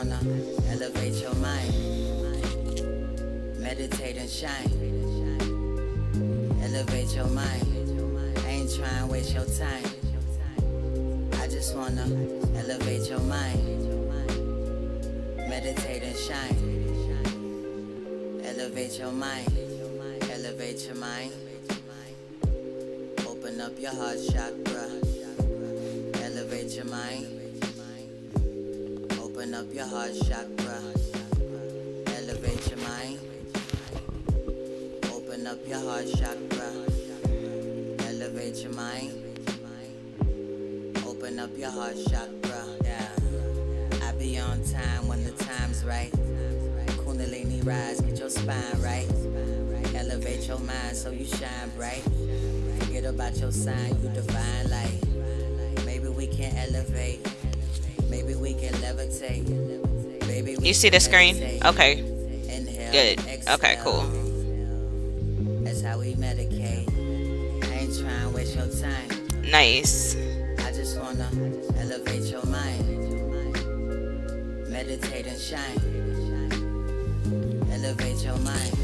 wanna elevate your mind, meditate and shine. Elevate your mind. I ain't trying to waste your time. I just wanna elevate your mind, meditate and shine. Elevate your mind, elevate your mind. Open up your heart chakra. Elevate your mind. Open up your heart chakra. Elevate your mind. Open up your heart chakra. Elevate your mind. Open up your heart chakra. Yeah. I be on time when the time's right. Kundalini rise, get your spine right. Elevate your mind so you shine bright. Forget about your sign, you divine light. Maybe we can elevate. Maybe we can levitate. Maybe we You see the screen? meditate. Okay, Inhale, good. Okay, exhale. cool. That's how we medicate. I ain't trying to waste your time. Nice. I just wanna elevate your mind, meditate and shine. Elevate your mind.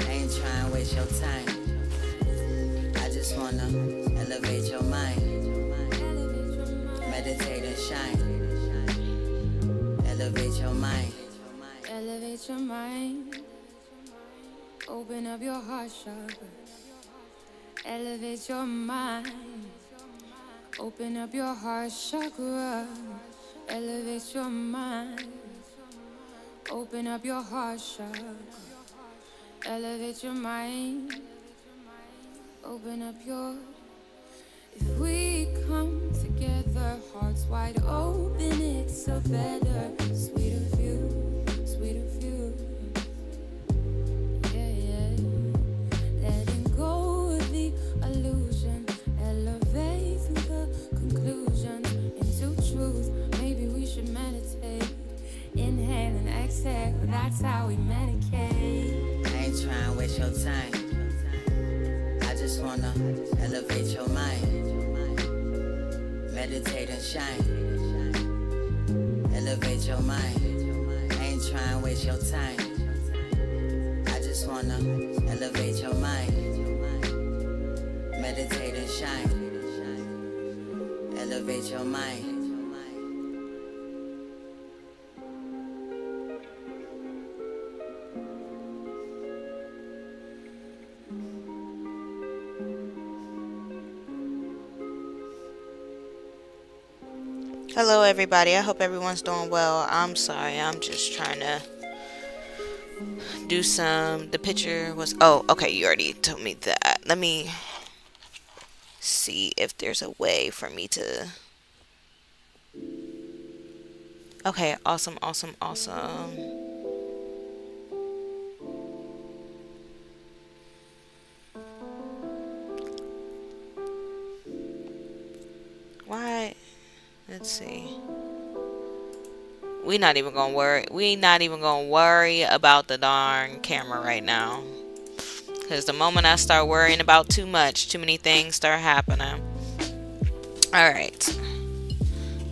I ain't trying to waste your time. I just wanna elevate your mind, meditate and shine. Elevate your mind. Elevate your mind. Open up your heart chakra. Elevate your mind. Open up your heart chakra. Elevate your mind. Open up your heart chakra. Elevate your mind. Open up your. If we come together, hearts wide open, it's a better, sweeter view, sweeter view. Yeah, yeah. Letting go of the illusion, elevate through the conclusion into truth. Maybe we should meditate. Inhale and exhale, that's how we medicate. I ain't trying to waste your time. I just wanna elevate your mind, meditate and shine. Elevate your mind. I ain't trying to waste your time. I just wanna elevate your mind, meditate and shine. Elevate your mind. Hello, everybody. I hope everyone's doing well. I'm sorry. I'm just trying to do some. The picture was. Oh, okay. You already told me that. Let me see if there's a way for me to. Okay. Awesome. Awesome. Awesome. Why? Let's see. We not even gonna worry. We not even gonna worry about the darn camera right now. Cause the moment I start worrying about too much, too many things start happening. All right.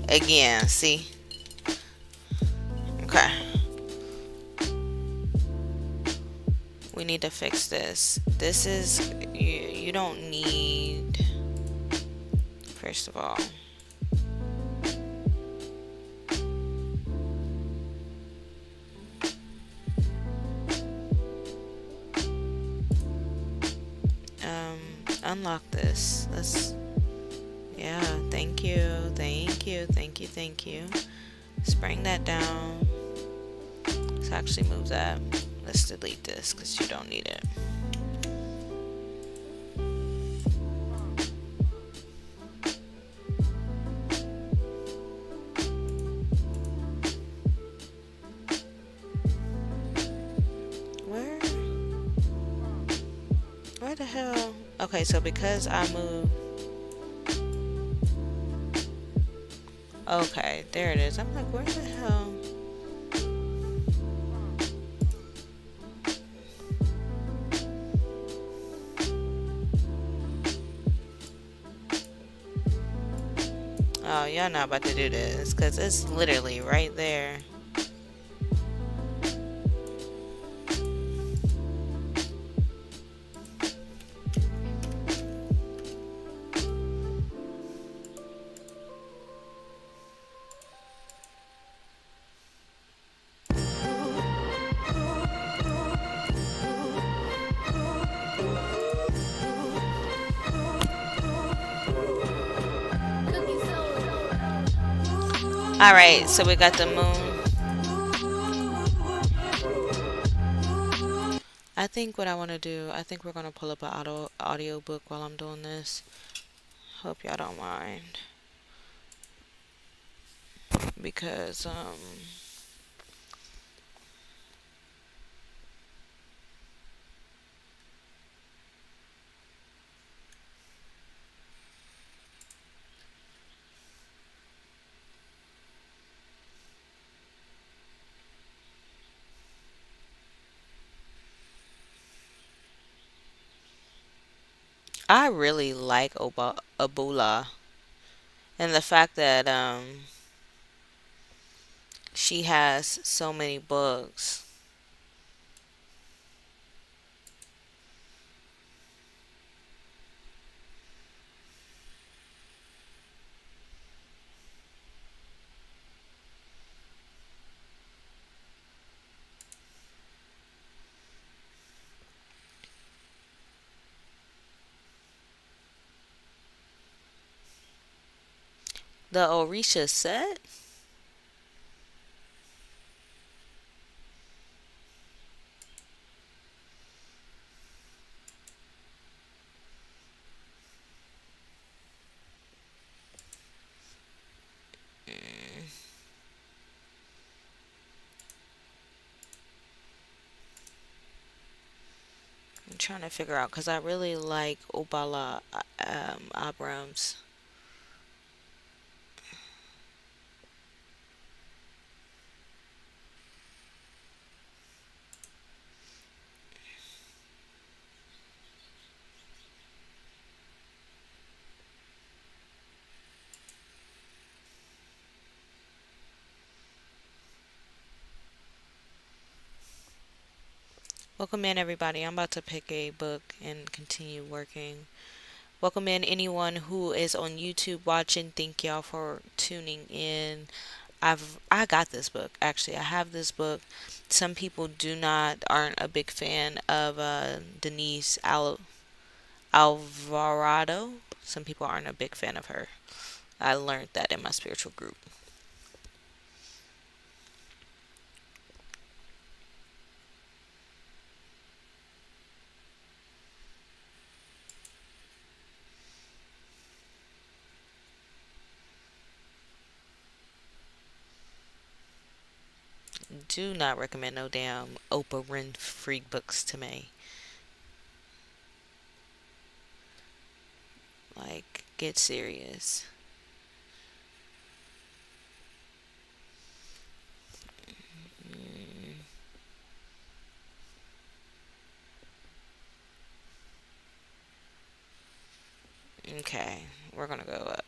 Again, see. Okay. We need to fix this. This is you don't need. First of all. Unlock this. Let's. Yeah. Thank you. Thank you. Thank you. Thank you. Let's bring that down. Let's actually move that. Let's delete this because you don't need it. Where the hell? Okay, so because I moved. Okay, there it is. I'm like, where the hell? Oh, y'all not about to do this because it's literally right there. All right, so we got the moon. I think what I want to do, I think we're going to pull up an audio book while I'm doing this. Hope y'all don't mind. Because, I really like Abula. And the fact that, she has so many books. The Orisha set? I'm trying to figure out because I really like Obala Abrams. Welcome in, everybody. I'm about to pick a book and continue working. Welcome in anyone who is on YouTube watching. Thank y'all for tuning in. I got this book. Actually, I have this book. Some people aren't a big fan of Denise Alvarado. Some people aren't a big fan of her. I learned that in my spiritual group. Do not recommend no damn Oprah Winfrey books to me. Like, get serious. Okay, we're gonna go up.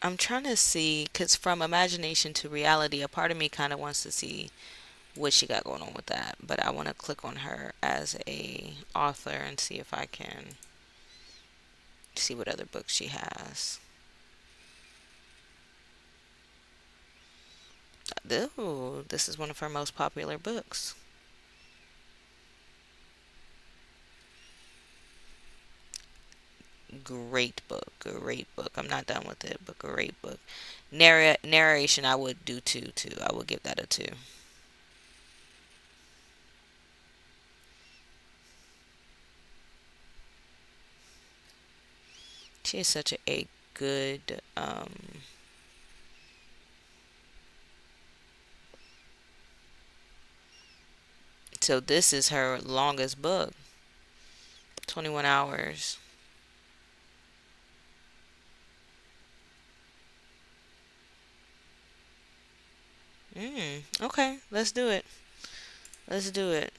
I'm trying to see, because from imagination to reality, a part of me kind of wants to see what she got going on with that. But I want to click on her as a author and see if I can see what other books she has. Ooh, this is one of her most popular books. Great book, great book. I'm not done with it, but great book. Narration, I would do two too. I would give that a two. She is such a good so this is her longest book. 21 hours. Okay, let's do it. Let's do it.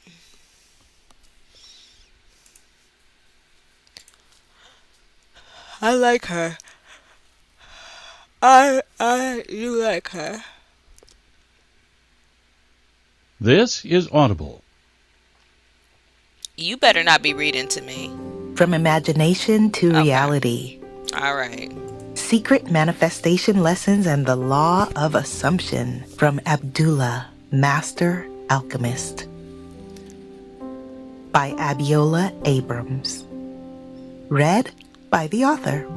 I like her. You like her. This is Audible. You better not be reading to me. From imagination to Okay. reality. All right. Secret manifestation lessons and the law of assumption from Abdullah, Master Alchemist. By Abiola Abrams. Read by the author.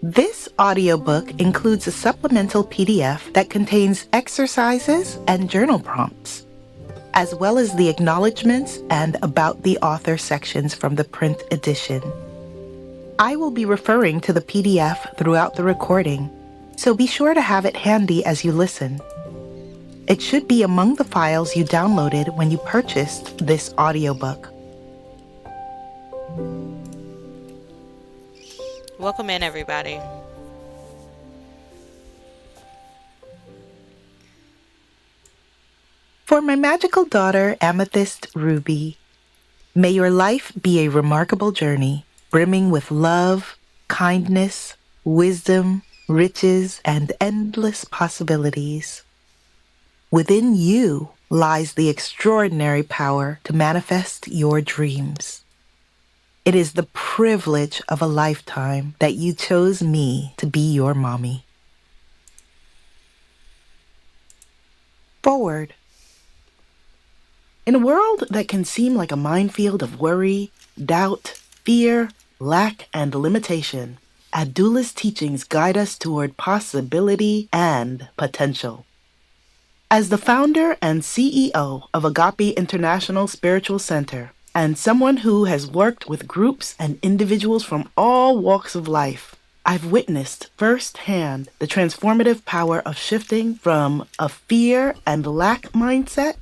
This audiobook includes a supplemental PDF that contains exercises and journal prompts, as well as the acknowledgments and about the author sections from the print edition. I will be referring to the PDF throughout the recording, so be sure to have it handy as you listen. It should be among the files you downloaded when you purchased this audiobook. Welcome in, everybody. For my magical daughter, Amethyst Ruby, may your life be a remarkable journey, brimming with love, kindness, wisdom, riches, and endless possibilities. Within you lies the extraordinary power to manifest your dreams. It is the privilege of a lifetime that you chose me to be your mommy. Forward. In a world that can seem like a minefield of worry, doubt, fear, lack, and limitation, Abdullah's teachings guide us toward possibility and potential. As the founder and CEO of Agape International Spiritual Center, and someone who has worked with groups and individuals from all walks of life, I've witnessed firsthand the transformative power of shifting from a fear and lack mindset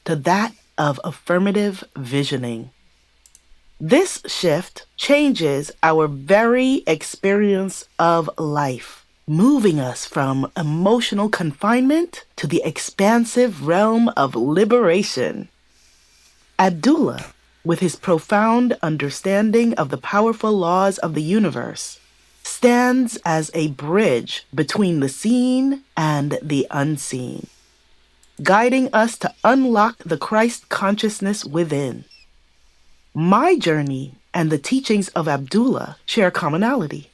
to that of affirmative visioning. This shift changes our very experience of life, moving us from emotional confinement to the expansive realm of liberation. Abdullah, with his profound understanding of the powerful laws of the universe, stands as a bridge between the seen and the unseen, guiding us to unlock the Christ consciousness within. My journey and the teachings of Abdullah share commonality: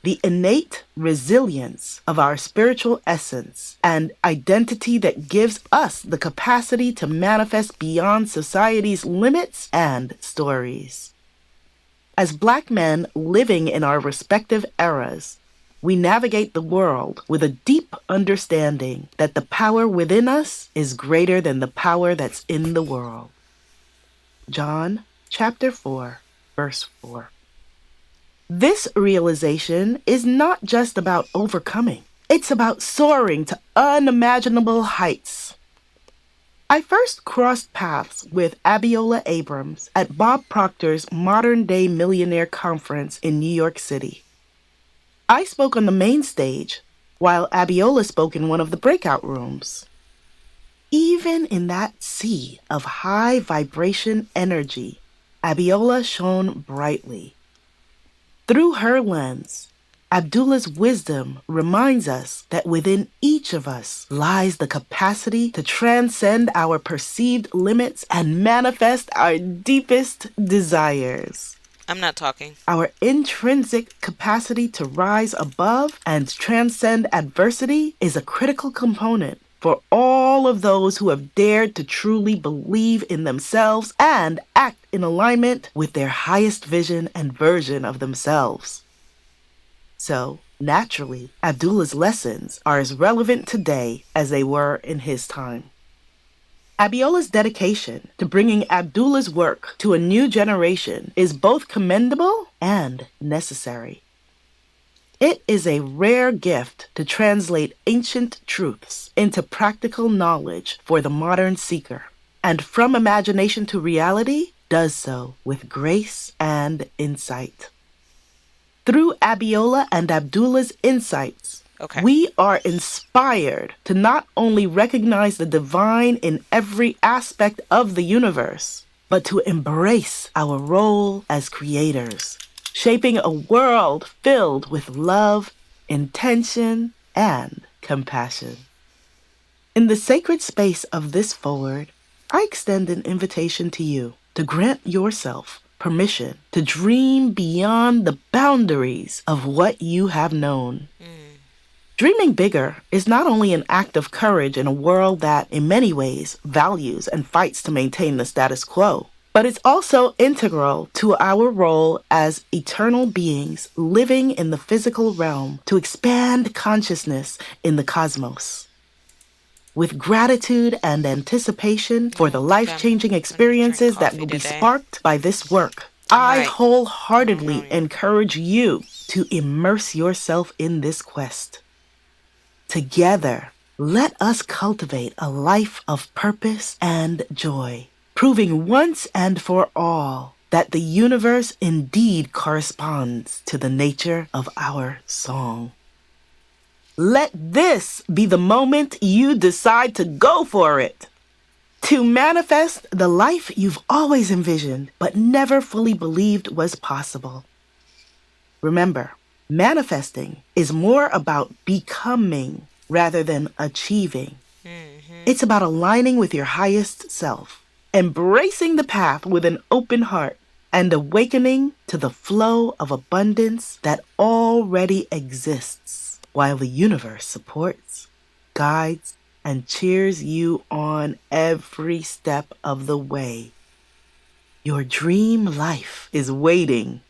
the innate resilience of our spiritual essence and identity that gives us the capacity to manifest beyond society's limits and stories. As Black men living in our respective eras, we navigate the world with a deep understanding that the power within us is greater than the power that's in the world. John chapter 4, verse 4. This realization is not just about overcoming. It's about soaring to unimaginable heights. I first crossed paths with Abiola Abrams at Bob Proctor's Modern Day Millionaire Conference in New York City. I spoke on the main stage, while Abiola spoke in one of the breakout rooms. Even in that sea of high vibration energy, Abiola shone brightly. Through her lens, Abdullah's wisdom reminds us that within each of us lies the capacity to transcend our perceived limits and manifest our deepest desires. I'm not talking. Our intrinsic capacity to rise above and transcend adversity is a critical component for all of those who have dared to truly believe in themselves and act in alignment with their highest vision and version of themselves. So, naturally, Abdullah's lessons are as relevant today as they were in his time. Abiola's dedication to bringing Abdullah's work to a new generation is both commendable and necessary. It is a rare gift to translate ancient truths into practical knowledge for the modern seeker, and from imagination to reality, does so with grace and insight. Through Abiola and Abdullah's insights, we are inspired to not only recognize the divine in every aspect of the universe, but to embrace our role as creators, shaping a world filled with love, intention, and compassion. In the sacred space of this forward, I extend an invitation to you to grant yourself permission to dream beyond the boundaries of what you have known. Dreaming bigger is not only an act of courage in a world that, in many ways, values and fights to maintain the status quo. but it's also integral to our role as eternal beings living in the physical realm to expand consciousness in the cosmos. With gratitude and anticipation for the life-changing experiences that will be sparked by this work, I wholeheartedly encourage you to immerse yourself in this quest. Together, let us cultivate a life of purpose and joy, proving once and for all that the universe indeed corresponds to the nature of our song. Let this be the moment you decide to go for it. To manifest the life you've always envisioned but never fully believed was possible. Remember, manifesting is more about becoming rather than achieving. It's about aligning with your highest self, embracing the path with an open heart, and awakening to the flow of abundance that already exists, while the universe supports, guides, and cheers you on every step of the way. Your dream life is waiting.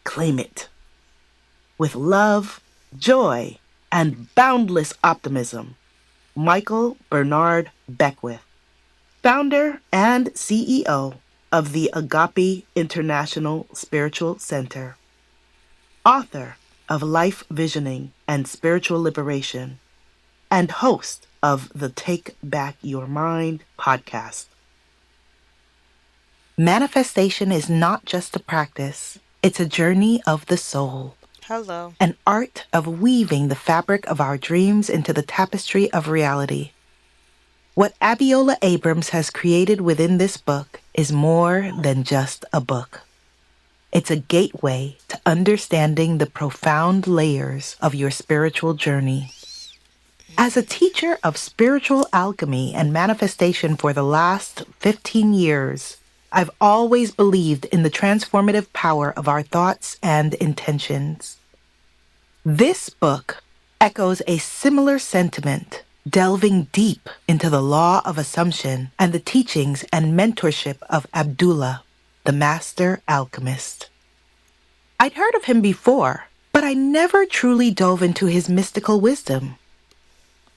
Claim it. With love, joy, and boundless optimism, Michael Bernard Beckwith, founder and CEO of the Agape International Spiritual Center, author of Life Visioning and Spiritual Liberation, and host of the Take Back Your Mind podcast. Manifestation is not just a practice, it's a journey of the soul. Hello. An art of weaving the fabric of our dreams into the tapestry of reality. What Abiola Abrams has created within this book is more than just a book. It's a gateway to understanding the profound layers of your spiritual journey. As a teacher of spiritual alchemy and manifestation for the last 15 years, I've always believed in the transformative power of our thoughts and intentions. This book echoes a similar sentiment, delving deep into the law of assumption and the teachings and mentorship of Abdullah, the master alchemist. I'd heard of him before, but I never truly dove into his mystical wisdom.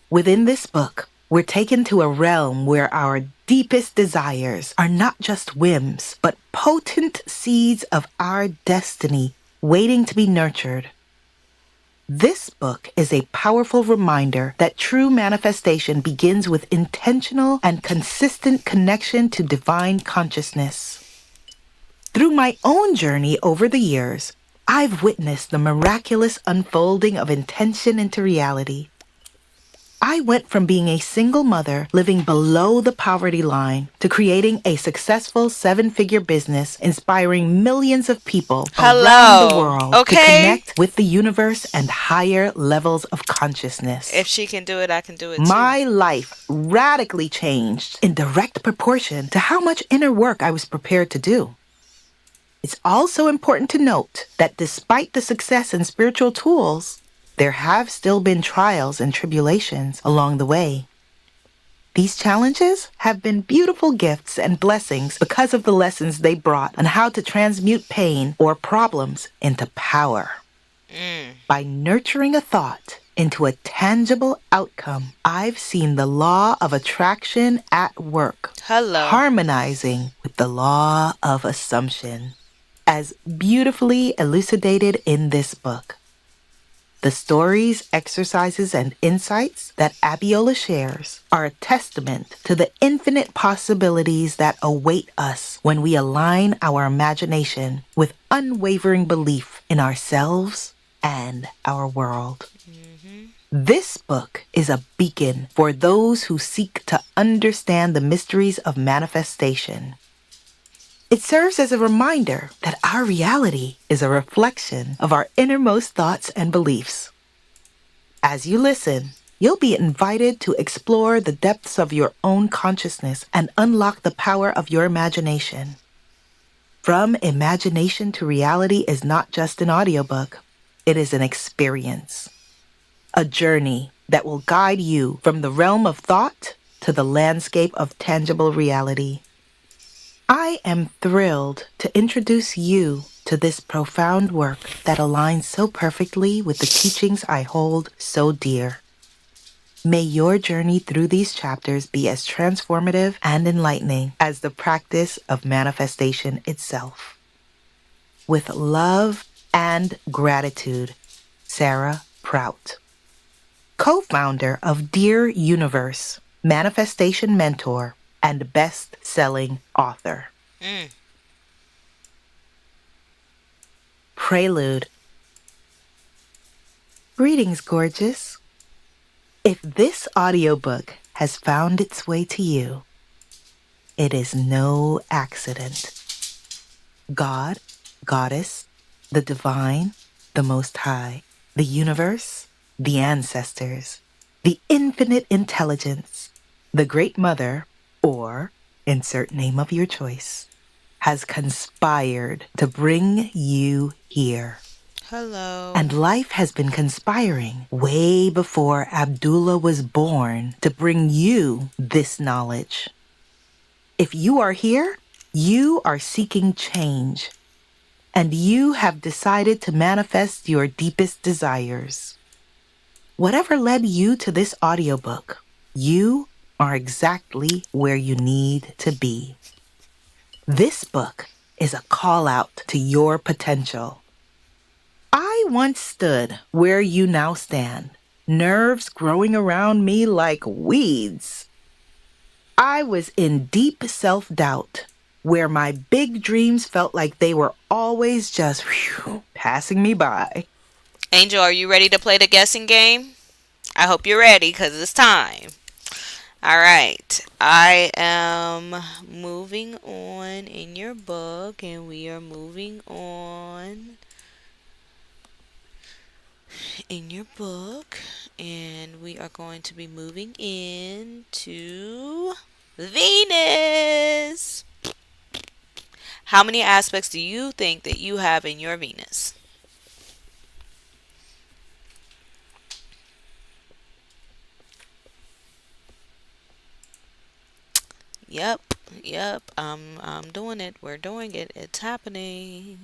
Within this book, we're taken to a realm where our deepest desires are not just whims, but potent seeds of our destiny waiting to be nurtured. This book is a powerful reminder that true manifestation begins with intentional and consistent connection to divine consciousness. Through my own journey over the years, I've witnessed the miraculous unfolding of intention into reality. I went from being a single mother living below the poverty line to creating a successful 7-figure business inspiring millions of people around the world to connect with the universe and higher levels of consciousness. If she can do it, I can do it too. My life radically changed in direct proportion to how much inner work I was prepared to do. It's also important to note that despite the success in spiritual tools, there have still been trials and tribulations along the way. These challenges have been beautiful gifts and blessings because of the lessons they brought on how to transmute pain or problems into power. By nurturing a thought into a tangible outcome, I've seen the law of attraction at work, harmonizing with the law of assumption, as beautifully elucidated in this book. The stories, exercises, and insights that Abiola shares are a testament to the infinite possibilities that await us when we align our imagination with unwavering belief in ourselves and our world. This book is a beacon for those who seek to understand the mysteries of manifestation. It serves as a reminder that our reality is a reflection of our innermost thoughts and beliefs. As you listen, you'll be invited to explore the depths of your own consciousness and unlock the power of your imagination. From Imagination to Reality is not just an audiobook, it is an experience. A journey that will guide you from the realm of thought to the landscape of tangible reality. I am thrilled to introduce you to this profound work that aligns so perfectly with the teachings I hold so dear. May your journey through these chapters be as transformative and enlightening as the practice of manifestation itself. With love and gratitude, Sarah Prout, co-founder of Dear Universe, manifestation mentor, and best-selling author. Mm. Prelude. Greetings, gorgeous. If this audiobook has found its way to you, it is no accident. God, Goddess, the Divine, the Most High, the Universe, the Ancestors, the Infinite Intelligence, the Great Mother, or insert name of your choice, has conspired to bring you here. Hello. And life has been conspiring way before Abdullah was born to bring you this knowledge. If you are here, you are seeking change, and you have decided to manifest your deepest desires. Whatever led you to this audiobook, you are exactly where you need to be. This book is a call out to your potential. I once stood where you now stand, nerves growing around me like weeds. I was in deep self-doubt, where my big dreams felt like they were always just passing me by. Angel, are you ready to play the guessing game? I hope you're ready because it's time. All right. I am moving on in your book, and we are moving on in your book, and we are going to be moving into Venus. How many aspects do you think that you have in your Venus? Yep, yep. I'm doing it. We're doing it. It's happening.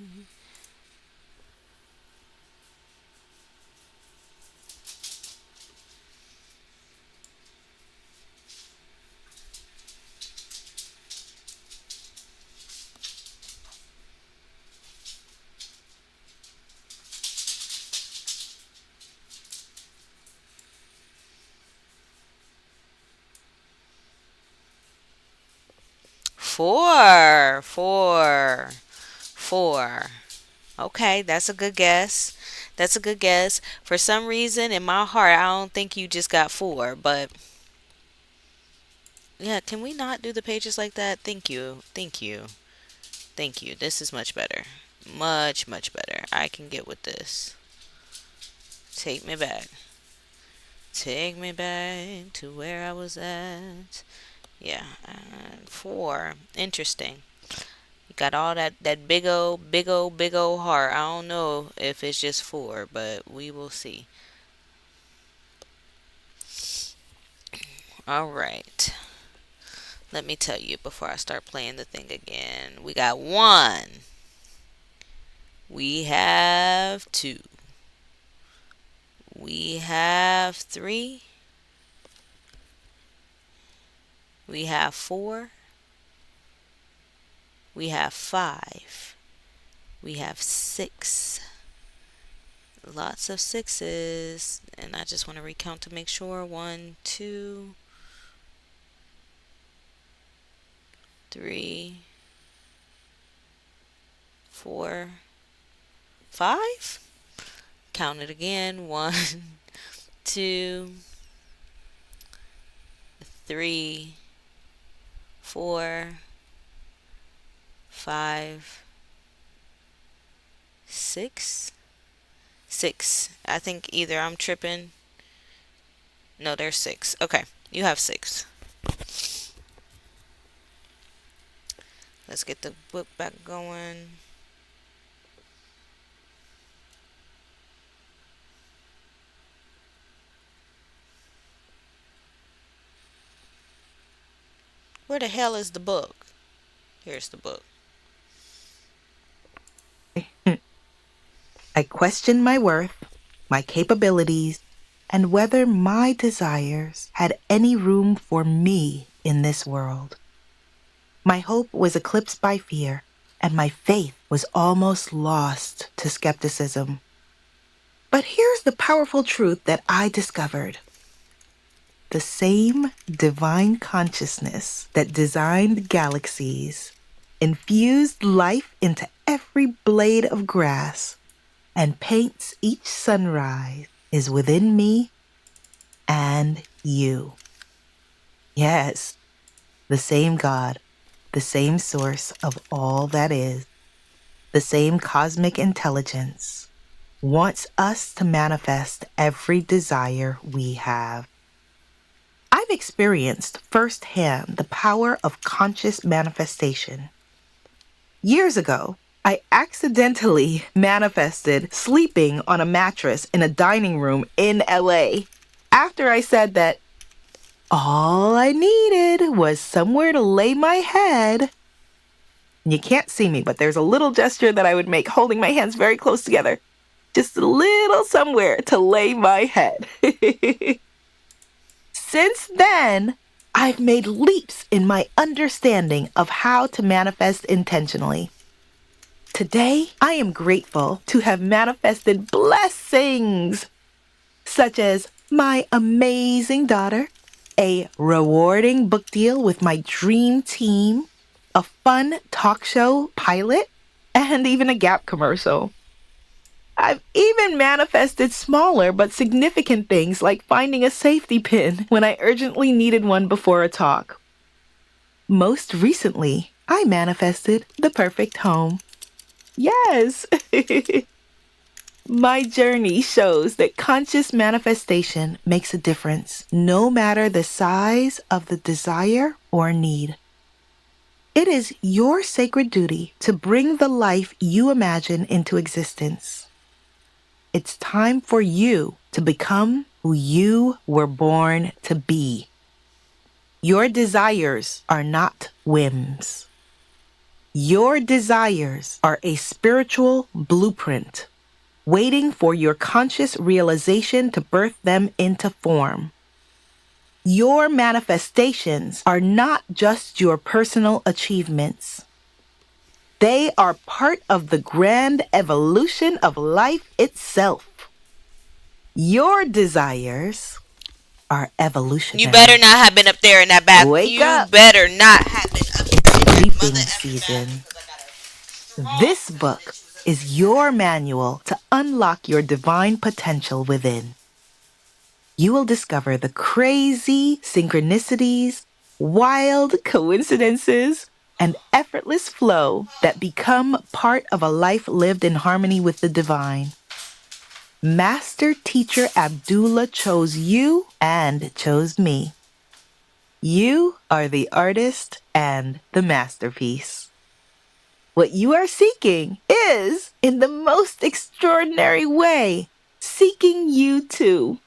Four, four, four. Okay, that's a good guess. That's a good guess. For some reason, in my heart, I don't think you just got four, but yeah, can we not do the pages like that? Thank you. Thank you. Thank you. This is much better. Much, much better. I can get with this. Take me back. Take me back to where I was at. Yeah, four. Interesting. You got all that big old heart. I don't know if it's just four, but we will see. All right. Let me tell you before I start playing the thing again. We got one. We have two. We have three. We have four. We have five. We have six. Lots of sixes. And I just want to recount to make sure. One, two, three, four, five. Count it again. One, two, three, four, five, six. Six. I think either I'm tripping. No, there's six. Okay, you have six. Let's get the book back going. Where the hell is the book? Here's the book. I questioned my worth, my capabilities, and whether my desires had any room for me in this world. My hope was eclipsed by fear, and my faith was almost lost to skepticism. But here's the powerful truth that I discovered. The same divine consciousness that designed galaxies, infused life into every blade of grass, and paints each sunrise is within me and you. Yes, the same God, the same source of all that is, the same cosmic intelligence, wants us to manifest every desire we have. I've experienced firsthand the power of conscious manifestation. Years ago, I accidentally manifested sleeping on a mattress in a dining room in LA after I said that all I needed was somewhere to lay my head. You can't see me, but there's a little gesture that I would make holding my hands very close together. Just a little somewhere to lay my head. Since then, I've made leaps in my understanding of how to manifest intentionally. Today, I am grateful to have manifested blessings such as my amazing daughter, a rewarding book deal with my dream team, a fun talk show pilot, and even a Gap commercial. I've even manifested smaller but significant things like finding a safety pin when I urgently needed one before a talk. Most recently, I manifested the perfect home. Yes! My journey shows that conscious manifestation makes a difference, no matter the size of the desire or need. It is your sacred duty to bring the life you imagine into existence. It's time for you to become who you were born to be. Your desires are not whims. Your desires are a spiritual blueprint, waiting for your conscious realization to birth them into form. Your manifestations are not just your personal achievements. They are part of the grand evolution of life itself. Your desires are evolutionary. You better not have been up there in that bathroom. Wake You up. better not have been up there. Sleeping Mother season. This book is your manual to unlock your divine potential within. You will discover the crazy synchronicities, wild coincidences, and effortless flow that become part of a life lived in harmony with the divine. Master Teacher Abdullah chose you and chose me. You are the artist and the masterpiece. What you are seeking is, in the most extraordinary way, seeking you too.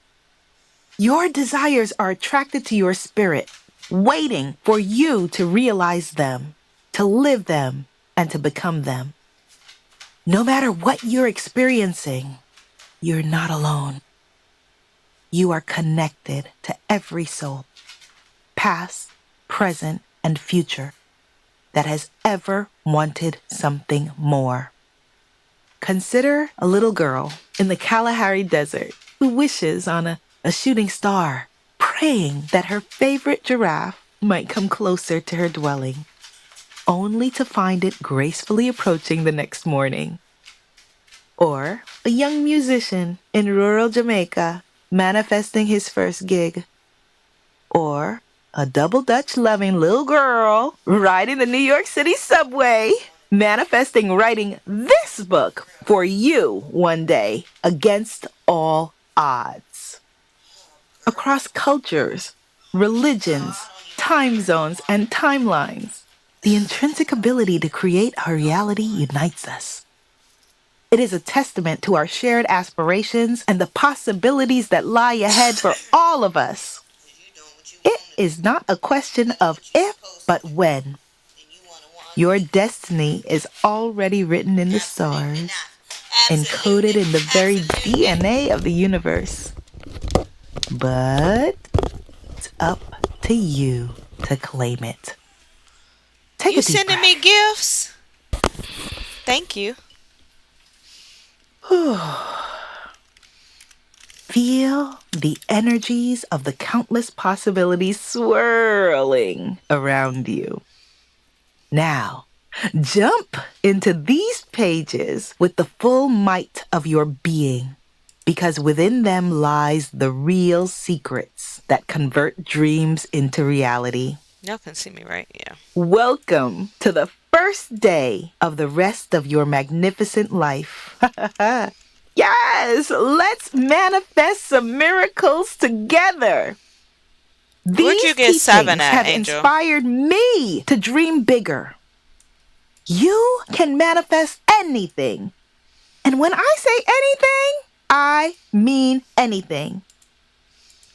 Your desires are attracted to your spirit, waiting for you to realize them, to live them, and to become them. No matter what you're experiencing, you're not alone. You are connected to every soul, past, present, and future, that has ever wanted something more. Consider a little girl in the Kalahari Desert who wishes on a shooting star, praying that her favorite giraffe might come closer to her dwelling, only to find it gracefully approaching the next morning. Or a young musician in rural Jamaica manifesting his first gig. Or a double Dutch loving little girl riding the New York City subway, manifesting writing this book for you one day against all odds. Across cultures, religions, time zones, and timelines, the intrinsic ability to create our reality unites us. It is a testament to our shared aspirations and the possibilities that lie ahead for all of us. It is not a question of if, but when. Your destiny is already written in the stars, encoded in the very DNA of the universe. But it's up to you to claim it. Take You a deep sending me gifts? Thank you. Feel the energies of the countless possibilities swirling around you. Now, jump into these pages with the full might of your being, because within them lies the real secrets that convert dreams into reality. Y'all can see me, right? Yeah. Welcome to the first day of the rest of your magnificent life. Yes, let's manifest some miracles together. Where'd you These get 7 teachings at, have Angel? inspired me to dream bigger. You can manifest anything. And when I say anything, I mean anything.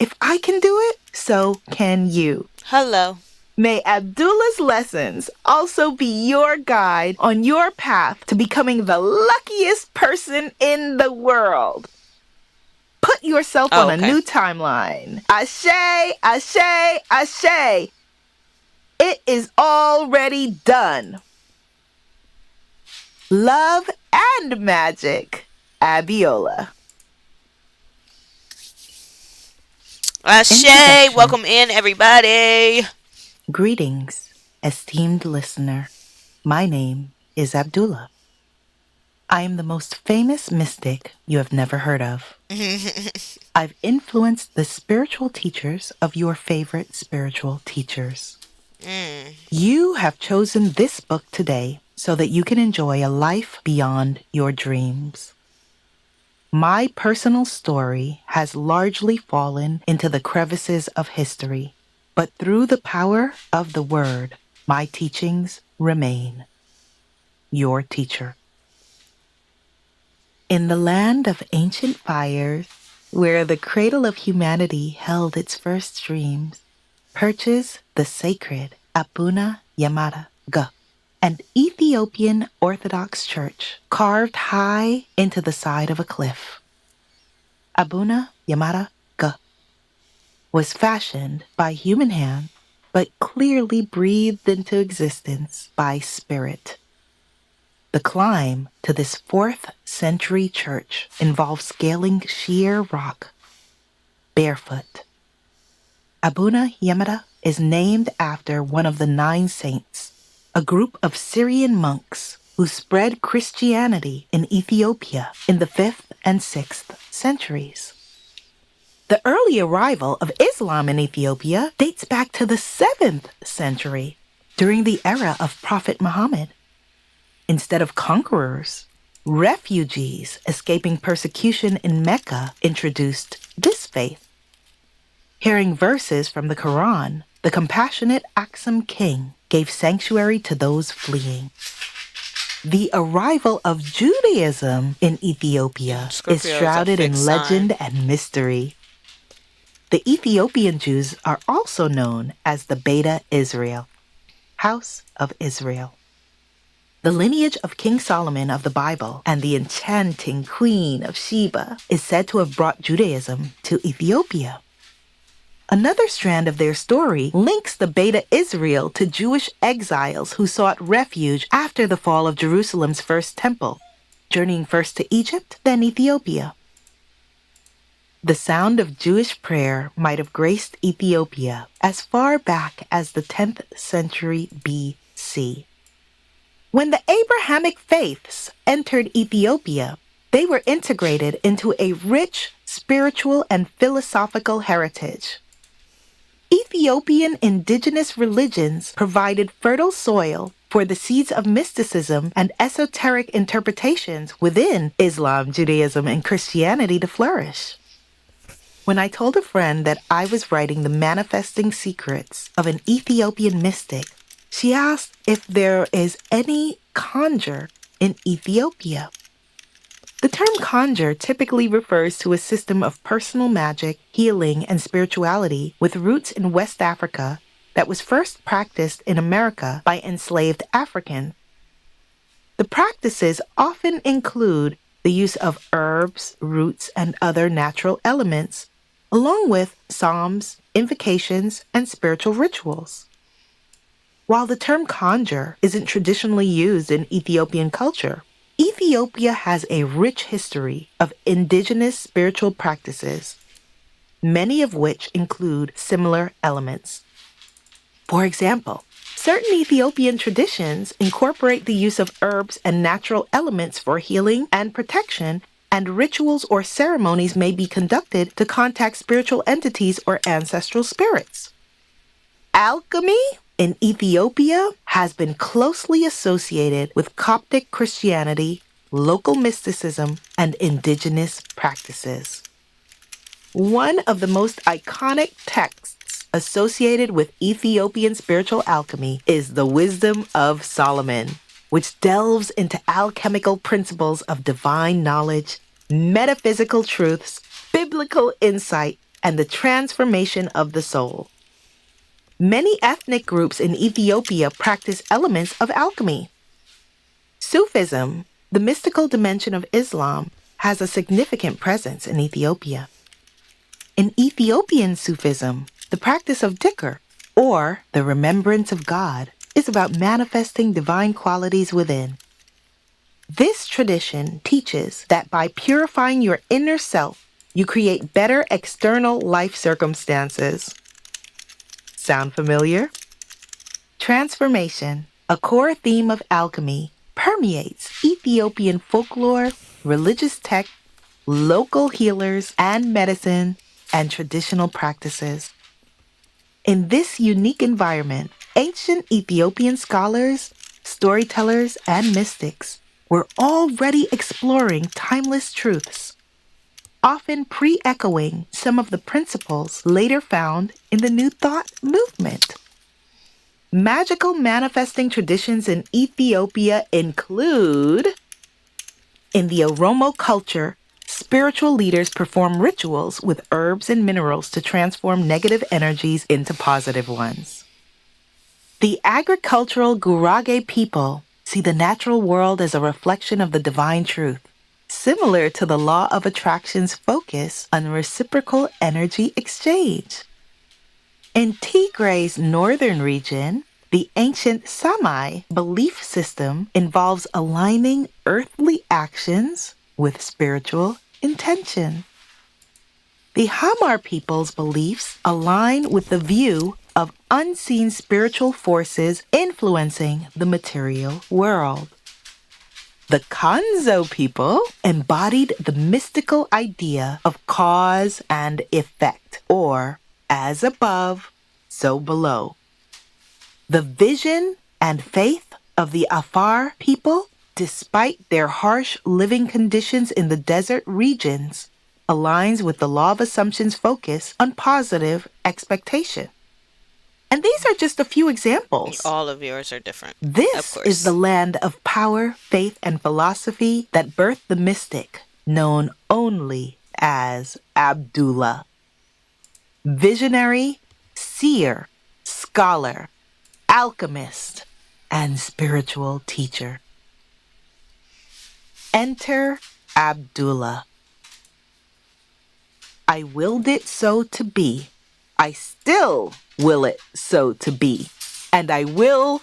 If I can do it, so can you. Hello. May Abdullah's lessons also be your guide on your path to becoming the luckiest person in the world. Put yourself on a new timeline. Ashe, ashe, ashe. It is already done. Love and magic. Abiola. Ashe, Introduction. welcome in, everybody. Greetings, esteemed listener. My name is Abdullah. I am the most famous mystic you have never heard of. I've influenced the spiritual teachers of your favorite spiritual teachers. You have chosen this book today so that you can enjoy a life beyond your dreams. My personal story has largely fallen into the crevices of history, but through the power of the word, my teachings remain. Your teacher. In the land of ancient fires, where the cradle of humanity held its first dreams, perches the sacred Abuna Yamada Ga, an Ethiopian Orthodox church carved high into the side of a cliff. Abuna Yamada Ga was fashioned by human hand, but clearly breathed into existence by spirit. The climb to this 4th century church involves scaling sheer rock, barefoot. Abuna Yamada is named after one of the 9 saints, a group of Syrian monks who spread Christianity in Ethiopia in the 5th and 6th centuries. The early arrival of Islam in Ethiopia dates back to the 7th century, during the era of Prophet Muhammad. Instead of conquerors, refugees escaping persecution in Mecca introduced this faith. Hearing verses from the Quran, the compassionate Aksum king gave sanctuary to those fleeing. The arrival of Judaism in Ethiopia is shrouded in legend and mystery. The Ethiopian Jews are also known as the Beta Israel, House of Israel. The lineage of King Solomon of the Bible and the enchanting Queen of Sheba is said to have brought Judaism to Ethiopia. Another strand of their story links the Beta Israel to Jewish exiles who sought refuge after the fall of Jerusalem's first temple, journeying first to Egypt, then Ethiopia. The sound of Jewish prayer might have graced Ethiopia as far back as the 10th century BC. When the Abrahamic faiths entered Ethiopia, they were integrated into a rich spiritual and philosophical heritage. Ethiopian indigenous religions provided fertile soil for the seeds of mysticism and esoteric interpretations within Islam, Judaism, and Christianity to flourish. When I told a friend that I was writing the manifesting secrets of an Ethiopian mystic, she asked if there is any conjure in Ethiopia. The term conjure typically refers to a system of personal magic, healing, and spirituality with roots in West Africa that was first practiced in America by enslaved Africans. The practices often include the use of herbs, roots, and other natural elements, along with psalms, invocations, and spiritual rituals. While the term conjure isn't traditionally used in Ethiopian culture, Ethiopia has a rich history of indigenous spiritual practices, many of which include similar elements. For example, certain Ethiopian traditions incorporate the use of herbs and natural elements for healing and protection, and rituals or ceremonies may be conducted to contact spiritual entities or ancestral spirits. Alchemy in Ethiopia has been closely associated with Coptic Christianity, local mysticism, and indigenous practices. One of the most iconic texts associated with Ethiopian spiritual alchemy is the Wisdom of Solomon, which delves into alchemical principles of divine knowledge, metaphysical truths, biblical insight, and the transformation of the soul. Many ethnic groups in Ethiopia practice elements of alchemy. Sufism, the mystical dimension of Islam, has a significant presence in Ethiopia. In Ethiopian Sufism, the practice of dhikr, or the remembrance of God, is about manifesting divine qualities within. This tradition teaches that by purifying your inner self, you create better external life circumstances. Sound familiar? Transformation, a core theme of alchemy, permeates Ethiopian folklore, religious texts, local healers and medicine, and traditional practices. In this unique environment, ancient Ethiopian scholars, storytellers, and mystics were already exploring timeless truths, often pre-echoing some of the principles later found in the New Thought movement. Magical manifesting traditions in Ethiopia include: in the Oromo culture, spiritual leaders perform rituals with herbs and minerals to transform negative energies into positive ones. The agricultural Gurage people see the natural world as a reflection of the divine truth, similar to the law of attraction's focus on reciprocal energy exchange. In Tigray's northern region, the ancient Samai belief system involves aligning earthly actions with spiritual intention. The Hamar people's beliefs align with the view of unseen spiritual forces influencing the material world. The Kanzo people embodied the mystical idea of cause and effect, or as above, so below. The vision and faith of the Afar people, despite their harsh living conditions in the desert regions, aligns with the law of assumption's focus on positive expectation. And these are just a few examples. All of yours are different. This is the land of power, faith, and philosophy that birthed the mystic, known only as Abdullah. Visionary, seer, scholar, alchemist, and spiritual teacher. Enter Abdullah. I willed it so to be. I still will it so to be. And I will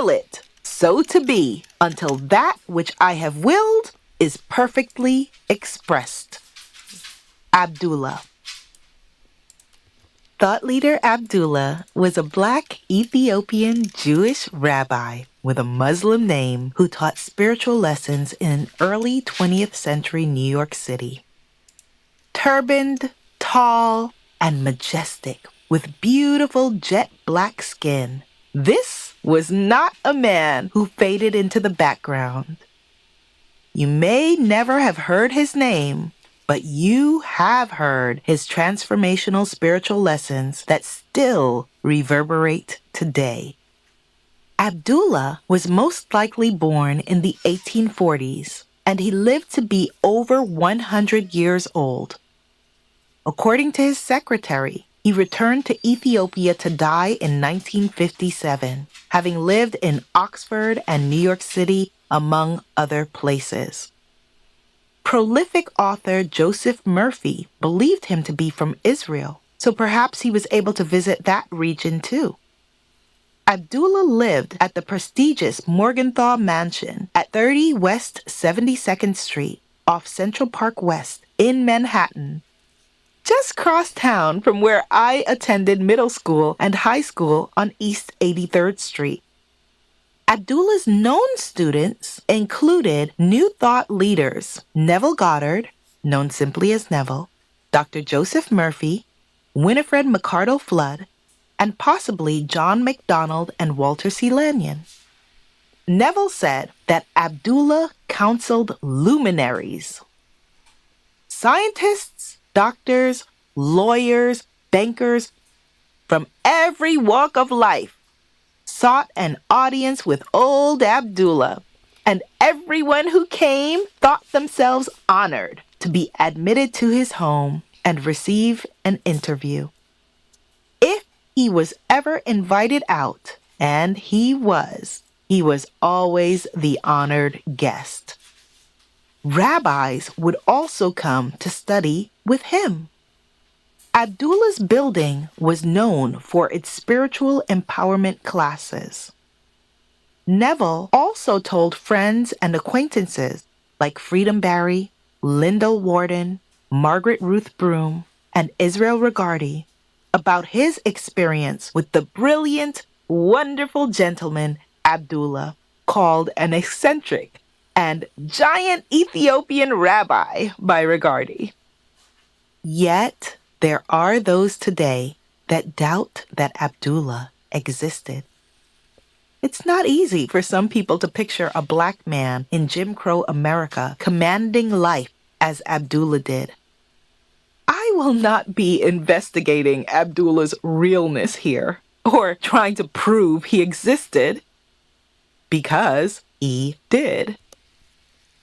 it so to be until that which I have willed is perfectly expressed. Abdullah. Thought leader Abdullah was a black Ethiopian Jewish rabbi with a Muslim name who taught spiritual lessons in early 20th century New York City. Turbaned, tall, and majestic, with beautiful jet black skin, this was not a man who faded into the background. You may never have heard his name, but you have heard his transformational spiritual lessons that still reverberate today. Abdullah was most likely born in the 1840s, and he lived to be over 100 years old. According to his secretary, He returned to Ethiopia to die in 1957, having lived in Oxford and New York City, among other places. Prolific author Joseph Murphy believed him to be from Israel, so perhaps he was able to visit that region too. Abdullah lived at the prestigious Morgenthau Mansion at 30 West 72nd Street off Central Park West in Manhattan, just cross town from where I attended middle school and high school on East 83rd Street. Abdullah's known students included New Thought leaders Neville Goddard, known simply as Neville, Dr. Joseph Murphy, Winifred McCardle Flood, and possibly John MacDonald and Walter C. Lanyon. Neville said that Abdullah counseled luminaries, scientists, doctors, lawyers, bankers from every walk of life sought an audience with old Abdullah, and everyone who came thought themselves honored to be admitted to his home and receive an interview. If he was ever invited out, and he was always the honored guest. Rabbis would also come to study with him. Abdullah's building was known for its spiritual empowerment classes. Neville also told friends and acquaintances like Freedom Barry, Lyndall Warden, Margaret Ruth Broom, and Israel Regardi about his experience with the brilliant, wonderful gentleman Abdullah, called an eccentric and giant Ethiopian rabbi by Regardi. Yet, there are those today that doubt that Abdullah existed. It's not easy for some people to picture a black man in Jim Crow America commanding life as Abdullah did. I will not be investigating Abdullah's realness here or trying to prove he existed, because he did.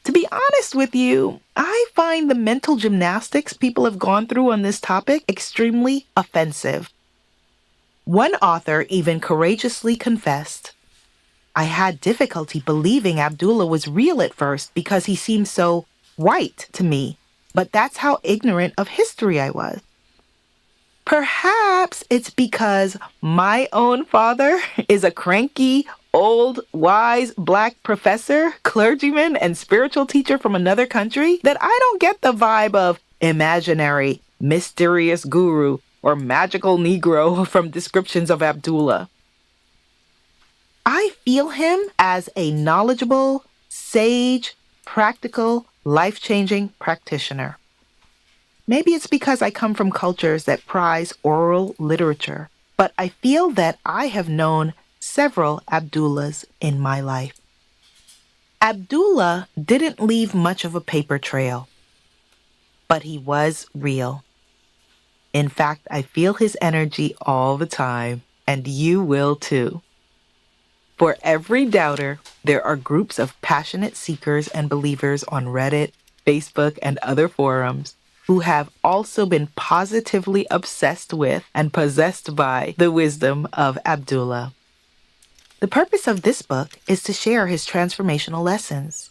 To be honest with you, I find the mental gymnastics people have gone through on this topic extremely offensive. One author even courageously confessed, "I had difficulty believing Abdullah was real at first because he seemed so white to me, but that's how ignorant of history I was." Perhaps it's because my own father is a cranky, old, wise black professor, clergyman, and spiritual teacher from another country that I don't get the vibe of imaginary, mysterious guru or magical Negro from descriptions of Abdullah. I feel him as a knowledgeable, sage, practical, life-changing practitioner. Maybe it's because I come from cultures that prize oral literature, but I feel that I have known several Abdullahs in my life. Abdullah didn't leave much of a paper trail, but he was real. In fact, I feel his energy all the time, and you will too. For every doubter, there are groups of passionate seekers and believers on Reddit, Facebook, and other forums who have also been positively obsessed with and possessed by the wisdom of Abdullah. The purpose of this book is to share his transformational lessons.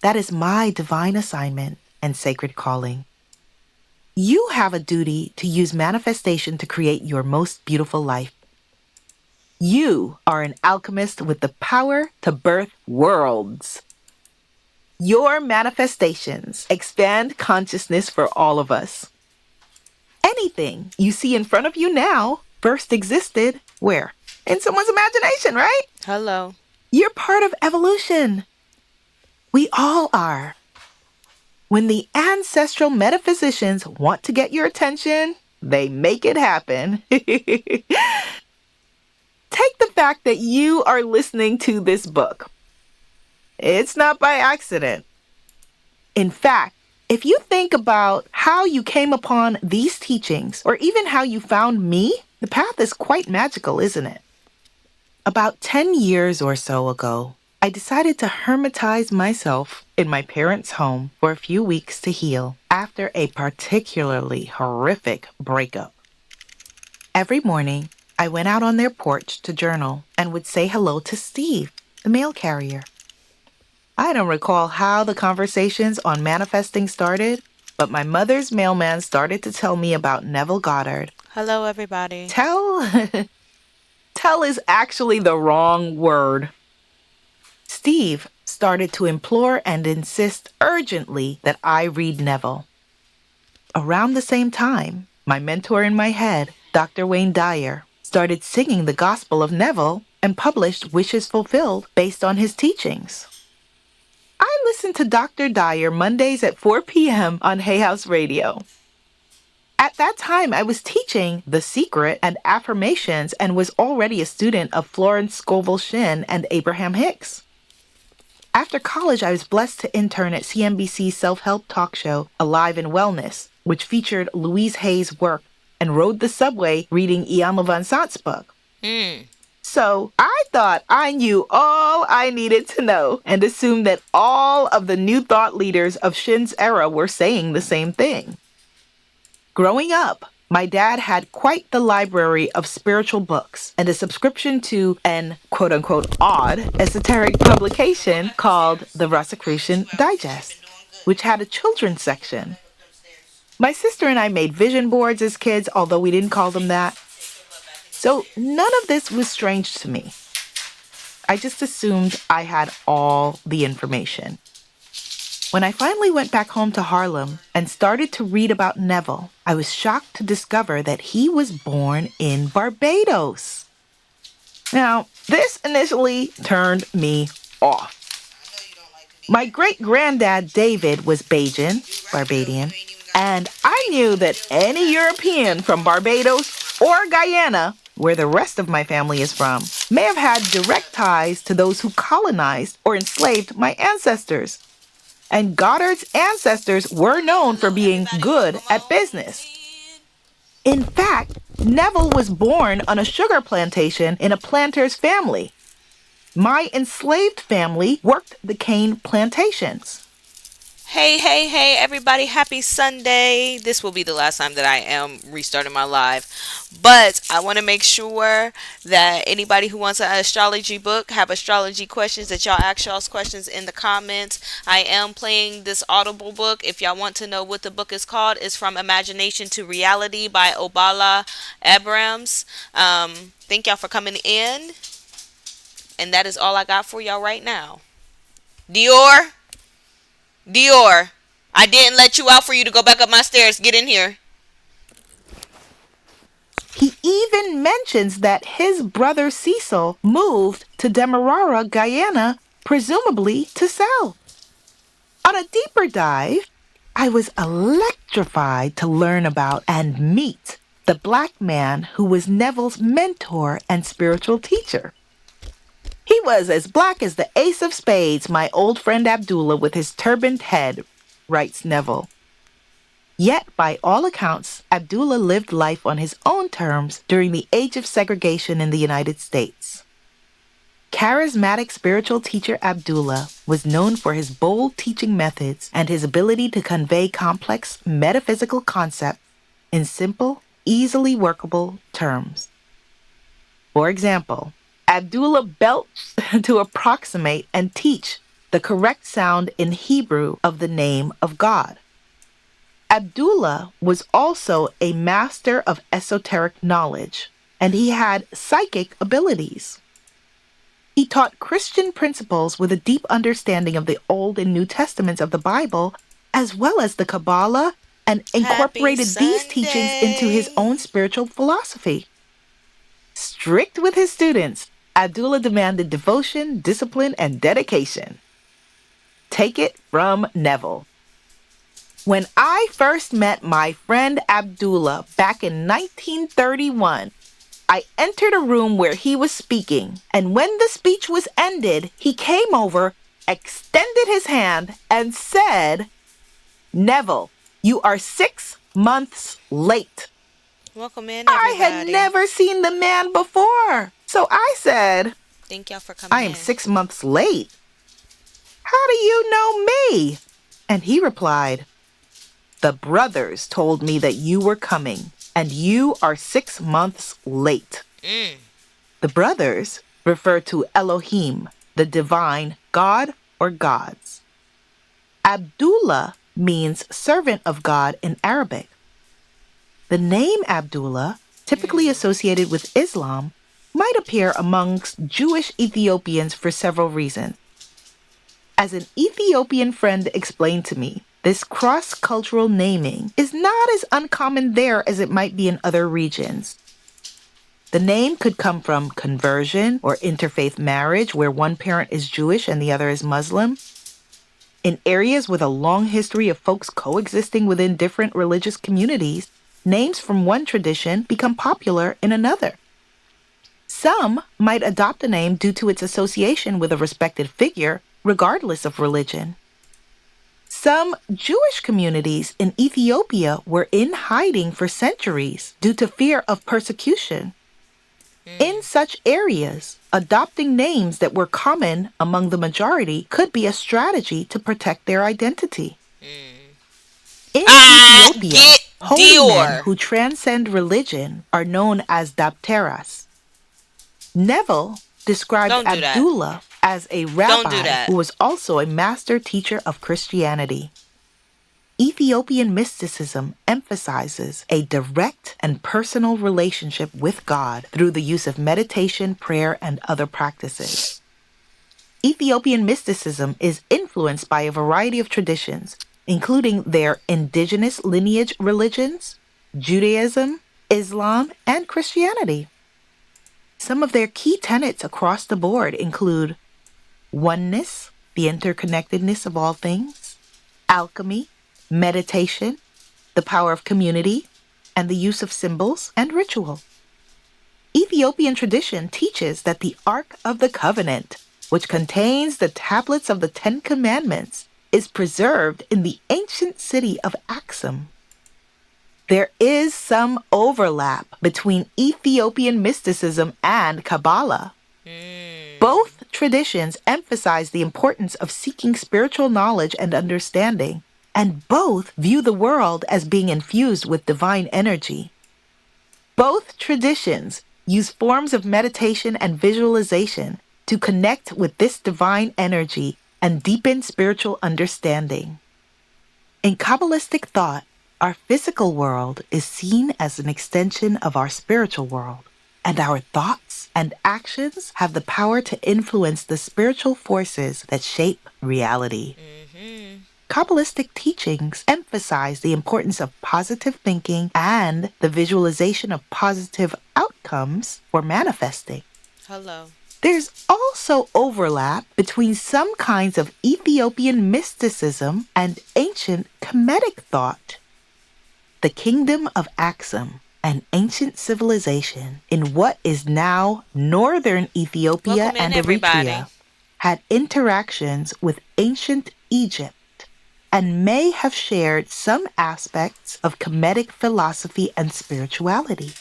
That is my divine assignment and sacred calling. You have a duty to use manifestation to create your most beautiful life. You are an alchemist with the power to birth worlds. Your manifestations expand consciousness for all of us. Anything you see in front of you now first existed where? In someone's imagination, right? Hello. You're part of evolution. We all are. When the ancestral metaphysicians want to get your attention, they make it happen. Take the fact that you are listening to this book. It's not by accident. In fact, if you think about how you came upon these teachings, or even how you found me, the path is quite magical, isn't it? About 10 years or so ago, I decided to hermitize myself in my parents' home for a few weeks to heal after a particularly horrific breakup. Every morning, I went out on their porch to journal and would say hello to Steve, the mail carrier. I don't recall how the conversations on manifesting started, but my mother's mailman started to tell me about Neville Goddard. Hello, everybody. Tell is actually the wrong word. Steve started to implore and insist urgently that I read Neville. Around the same time, my mentor in my head, Dr. Wayne Dyer, started singing the Gospel of Neville and published Wishes Fulfilled based on his teachings. I listened to Dr. Dyer Mondays at 4 p.m. on Hay House Radio. At that time, I was teaching The Secret and Affirmations and was already a student of Florence Scovel Shinn and Abraham Hicks. After college, I was blessed to intern at CNBC's self-help talk show, Alive in Wellness, which featured Louise Hay's work, and rode the subway reading Iyanla Vanzant's book. So I thought I knew all I needed to know and assumed that all of the new thought leaders of Shinn's era were saying the same thing. Growing up, my dad had quite the library of spiritual books and a subscription to an quote-unquote odd esoteric publication called the Rosicrucian Digest, which had a children's section. My sister and I made vision boards as kids, although we didn't call them that. So none of this was strange to me. I just assumed I had all the information. When I finally went back home to Harlem and started to read about Neville, I was shocked to discover that he was born in Barbados. Now, this initially turned me off. My great-granddad David was Barbadian, and I knew that any European from Barbados or Guyana, where the rest of my family is from, may have had direct ties to those who colonized or enslaved my ancestors. And Goddard's ancestors were known for being good at business. In fact, Neville was born on a sugar plantation in a planter's family. My enslaved family worked the cane plantations. Hey, everybody. Happy Sunday. This will be the last time that I am restarting my live. But I want to make sure that anybody who wants an astrology book, have astrology questions, that y'all ask y'all's questions in the comments. I am playing this Audible book. If y'all want to know what the book is called, it's From Imagination to Reality by Obala Abrams. Thank y'all for coming in. And that is all I got for y'all right now. Dior, I didn't let you out for you to go back up my stairs. Get in here. He even mentions that his brother Cecil moved to Demerara, Guyana, presumably to sell. On a deeper dive, I was electrified to learn about and meet the black man who was Neville's mentor and spiritual teacher. He was as black as the ace of spades, my old friend Abdullah with his turbaned head, writes Neville. Yet, by all accounts, Abdullah lived life on his own terms during the age of segregation in the United States. Charismatic spiritual teacher Abdullah was known for his bold teaching methods and his ability to convey complex metaphysical concepts in simple, easily workable terms. For example, Abdullah belched to approximate and teach the correct sound in Hebrew of the name of God. Abdullah was also a master of esoteric knowledge, and he had psychic abilities. He taught Christian principles with a deep understanding of the Old and New Testaments of the Bible, as well as the Kabbalah, and incorporated these teachings into his own spiritual philosophy. Strict with his students, Abdullah demanded devotion, discipline, and dedication. Take it from Neville. When I first met my friend Abdullah back in 1931, I entered a room where he was speaking, and when the speech was ended, he came over, extended his hand, and said, "Neville, you are 6 months late." Welcome in, everybody. I had never seen the man before. So I said, Thank y'all for coming "I am in. 6 months late. How do you know me?" And he replied, "The brothers told me that you were coming. and you are 6 months late. Mm. The brothers refer to Elohim, the divine God or gods. Abdullah means servant of God in Arabic. The name Abdullah, typically associated with Islam, might appear amongst Jewish Ethiopians for several reasons. As an Ethiopian friend explained to me, this cross-cultural naming is not as uncommon there as it might be in other regions. The name could come from conversion or interfaith marriage, where one parent is Jewish and the other is Muslim. In areas with a long history of folks coexisting within different religious communities, names from one tradition become popular in another. Some might adopt a name due to its association with a respected figure, regardless of religion. Some Jewish communities in Ethiopia were in hiding for centuries due to fear of persecution. In such areas, adopting names that were common among the majority could be a strategy to protect their identity. In Ethiopia, Get holy men Dior. who transcend religion are known as Dapteras. Neville described Don't do that. Abdullah as a Don't do rabbi that. who was also a master teacher of Christianity. Ethiopian mysticism emphasizes a direct and personal relationship with God through the use of meditation, prayer, and other practices. Ethiopian mysticism is influenced by a variety of traditions, including their indigenous lineage religions, Judaism, Islam, and Christianity. Some of their key tenets across the board include oneness, the interconnectedness of all things, alchemy, meditation, the power of community, and the use of symbols and ritual. Ethiopian tradition teaches that the Ark of the Covenant, which contains the tablets of the Ten Commandments, is preserved in the ancient city of Axum. There is some overlap between Ethiopian mysticism and Kabbalah. Both traditions emphasize the importance of seeking spiritual knowledge and understanding, and both view the world as being infused with divine energy. Both traditions use forms of meditation and visualization to connect with this divine energy and deepen spiritual understanding. In Kabbalistic thought, our physical world is seen as an extension of our spiritual world, and our thoughts and actions have the power to influence the spiritual forces that shape reality. Kabbalistic teachings emphasize the importance of positive thinking and the visualization of positive outcomes for manifesting. Hello. There's also overlap between some kinds of Ethiopian mysticism and ancient Kemetic thought. The kingdom of Axum, an ancient civilization in what is now northern Ethiopia Welcome in, and everybody. Eritrea, had interactions with ancient Egypt and may have shared some aspects of Kemetic philosophy and spirituality.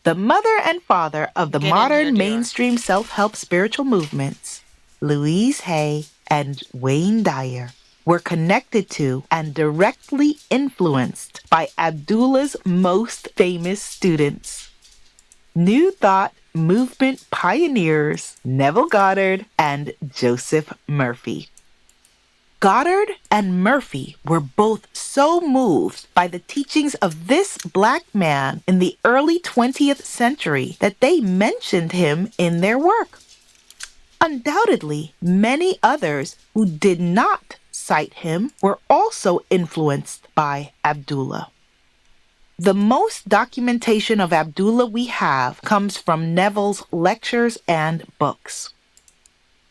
The mother and father of the Get in modern here, Dior. mainstream self-help spiritual movements, Louise Hay and Wayne Dyer, were connected to and directly influenced by Abdullah's most famous students, New Thought movement pioneers Neville Goddard and Joseph Murphy. Goddard and Murphy were both so moved by the teachings of this black man in the early 20th century that they mentioned him in their work. Undoubtedly, many others who did not cite him were also influenced by Abdullah. The most documentation of Abdullah we have comes from Neville's lectures and books.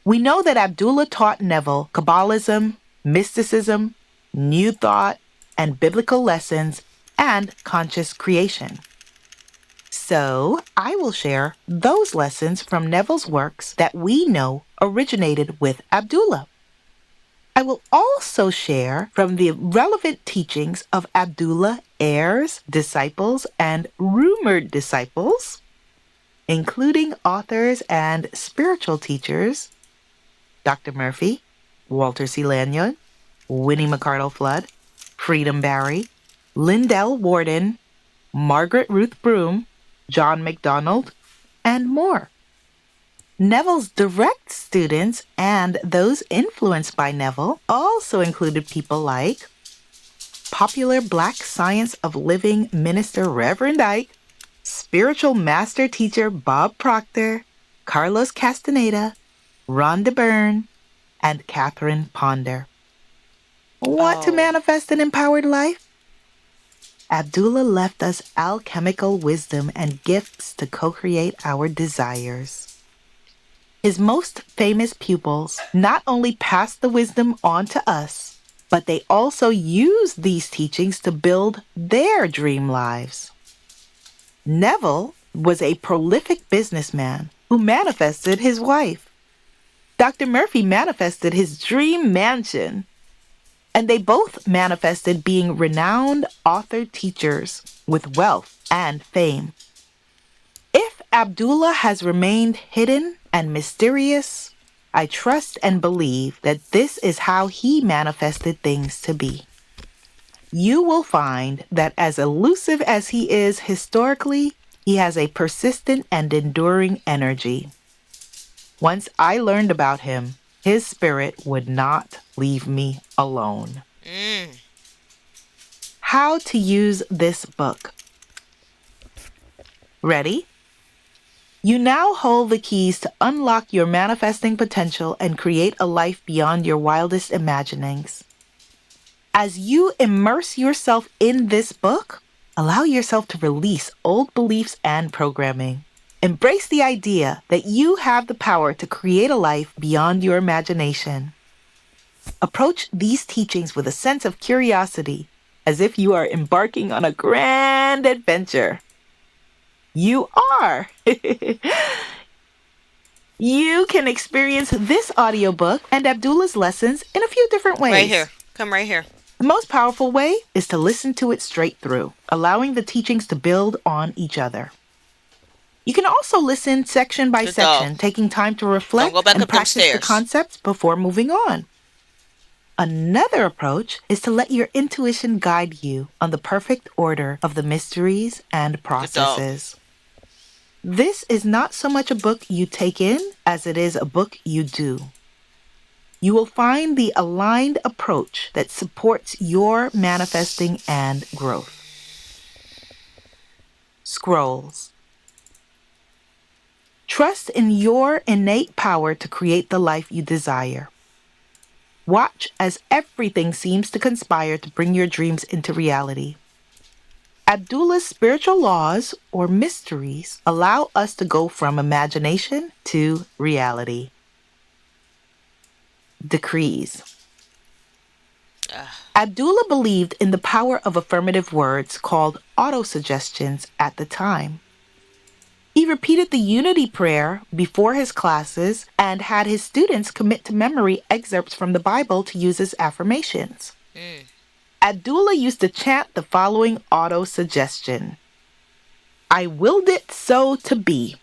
We know that Abdullah taught Neville Kabbalism, mysticism, New Thought, and biblical lessons, and conscious creation. So, I will share those lessons from Neville's works that we know originated with Abdullah. I will also share from the relevant teachings of Abdullah heirs, disciples, and rumored disciples, including authors and spiritual teachers Dr. Murphy, Walter C. Lanyon, Winnie McCardle Flood, Freedom Barry, Lindell Warden, Margaret Ruth Broom, John MacDonald, and more. Neville's direct students and those influenced by Neville also included people like popular Black science of living minister Reverend Ike, spiritual master teacher Bob Proctor, Carlos Castaneda, Rhonda Byrne, and Catherine Ponder. Want to Oh. manifest an empowered life? Abdullah left us alchemical wisdom and gifts to co-create our desires. His most famous pupils not only passed the wisdom on to us, but they also used these teachings to build their dream lives. Neville was a prolific businessman who manifested his wife. Dr. Murphy manifested his dream mansion, and they both manifested being renowned author teachers with wealth and fame. If Abdullah has remained hidden and mysterious, I trust and believe that this is how he manifested things to be. You will find that as elusive as he is historically, he has a persistent and enduring energy. Once I learned about him, his spirit would not leave me alone. How to use this book. Ready? You now hold the keys to unlock your manifesting potential and create a life beyond your wildest imaginings. As you immerse yourself in this book, allow yourself to release old beliefs and programming. Embrace the idea that you have the power to create a life beyond your imagination. Approach these teachings with a sense of curiosity, as if you are embarking on a grand adventure. You are! You can experience this audiobook and Abdullah's lessons in a few different ways. Right here. Come right here. The most powerful way is to listen to it straight through, allowing the teachings to build on each other. You can also listen section by Good section, dog. taking time to reflect Don't go back and up them practice the stairs. concepts before moving on. Another approach is to let your intuition guide you on the perfect order of the mysteries and processes. This is not so much a book you take in as it is a book you do. You will find the aligned approach that supports your manifesting and growth. Scrolls. Trust in your innate power to create the life you desire. Watch as everything seems to conspire to bring your dreams into reality. Abdullah's spiritual laws or mysteries allow us to go from imagination to reality. Decrees. Abdullah believed in the power of affirmative words called autosuggestions at the time. He repeated the unity prayer before his classes and had his students commit to memory excerpts from the Bible to use as affirmations. Abdullah used to chant the following autosuggestion. I willed it so to be.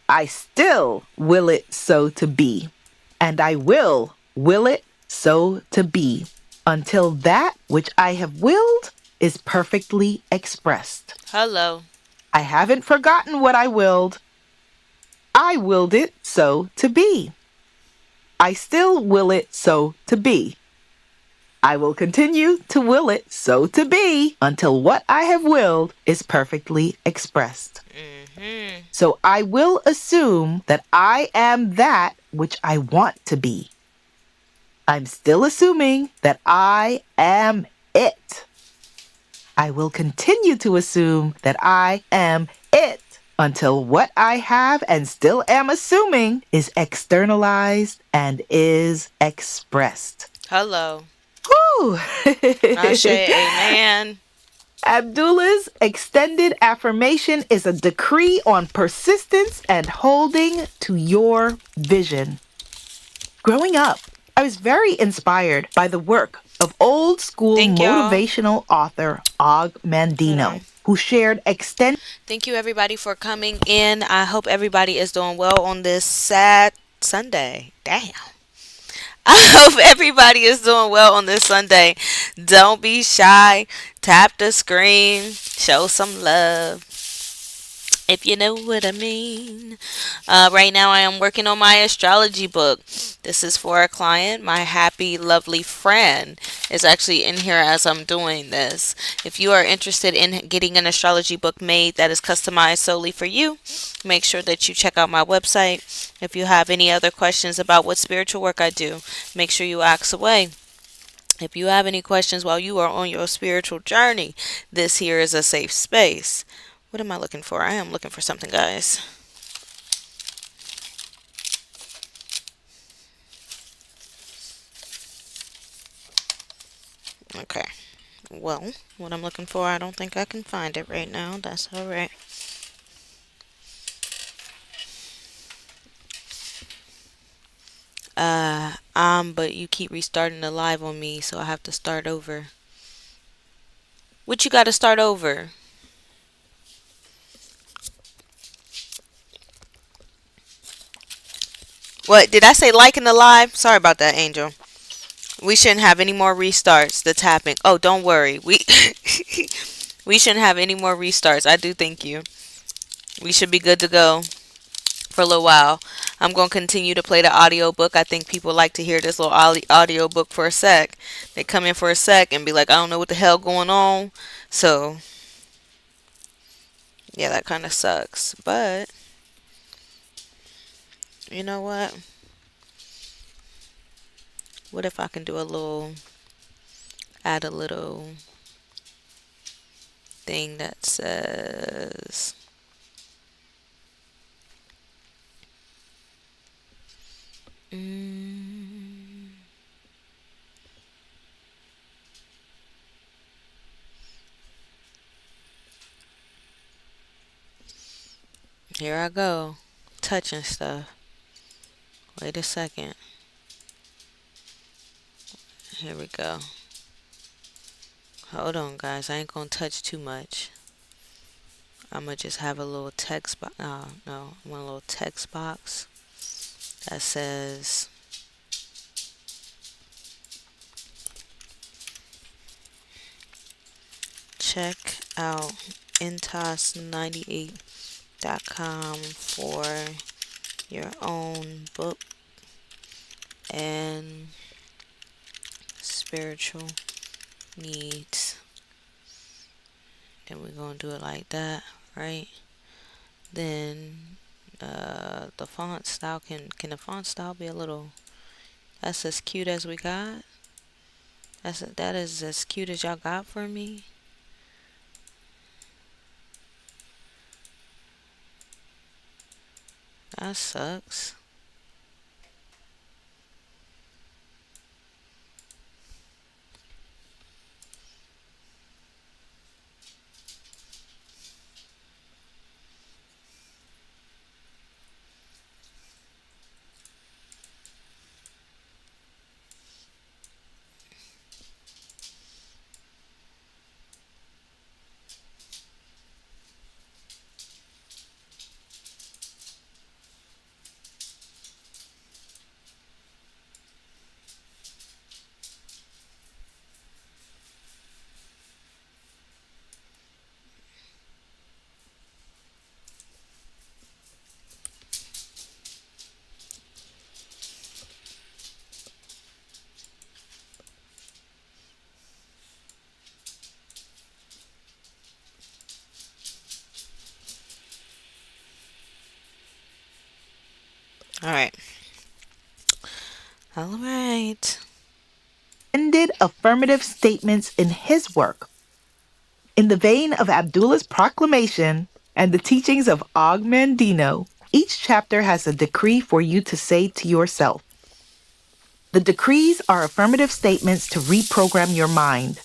I still will it so to be. And I will it so to be until that which I have willed is perfectly expressed. Hello. I haven't forgotten what I willed. I willed it so to be. I still will it so to be. I will continue to will it so to be until what I have willed is perfectly expressed. So I will assume that I am that which I want to be. I'm still assuming that I am it. I will continue to assume that I am it until what I have and still am assuming is externalized and is expressed. Hello. Whew. I say amen. Abdullah's extended affirmation is a decree on persistence and holding to your vision. Growing up, I was very inspired by the work of old school Thank y'all. motivational author Og Mandino, who shared extended Thank you, everybody, for coming in. I hope everybody is doing well on this sad Sunday. Damn. I hope everybody is doing well on this Sunday. Don't be shy. Tap the screen. Show some love, if you know what I mean. Right now, I am working on my astrology book. This is for a client. My happy, lovely friend is actually in here as I'm doing this. If you are interested in getting an astrology book made that is customized solely for you, make sure that you check out my website. If you have any other questions about what spiritual work I do, make sure you ask away. If you have any questions while you are on your spiritual journey, this here is a safe space. What am I looking for? I am looking for something, guys. Okay. Well, what I'm looking for, I don't think I can find it right now. That's all right. But you keep restarting the live on me, so I have to start over. What you got to start over? What did I say? Liking the live? Sorry about that, Angel. We shouldn't have any more restarts. That's happening. Oh, don't worry. We we shouldn't have any more restarts. I do thank you. We should be good to go for a little while. I'm going to continue to play the audio book. I think people like to hear this little audio book for a sec. They come in for a sec and be like, I don't know what the hell going on. So, yeah, that kind of sucks. But, you know what? What if I can do add a little thing that says, here I go, touching stuff. Wait a second. Here we go. Hold on, guys. I ain't gonna touch too much. I'm gonna just have a little text box. Oh, no. I want a little text box that says, check out intos98.com for your own book and spiritual needs. And we're gonna do it like that, right? Then the font style, can the font style be a little, that's as cute as we got? That is as cute as y'all got for me? That sucks. All right. All right. Ended affirmative statements in his work. In the vein of Abdullah's proclamation and the teachings of Og Mandino, each chapter has a decree for you to say to yourself. The decrees are affirmative statements to reprogram your mind.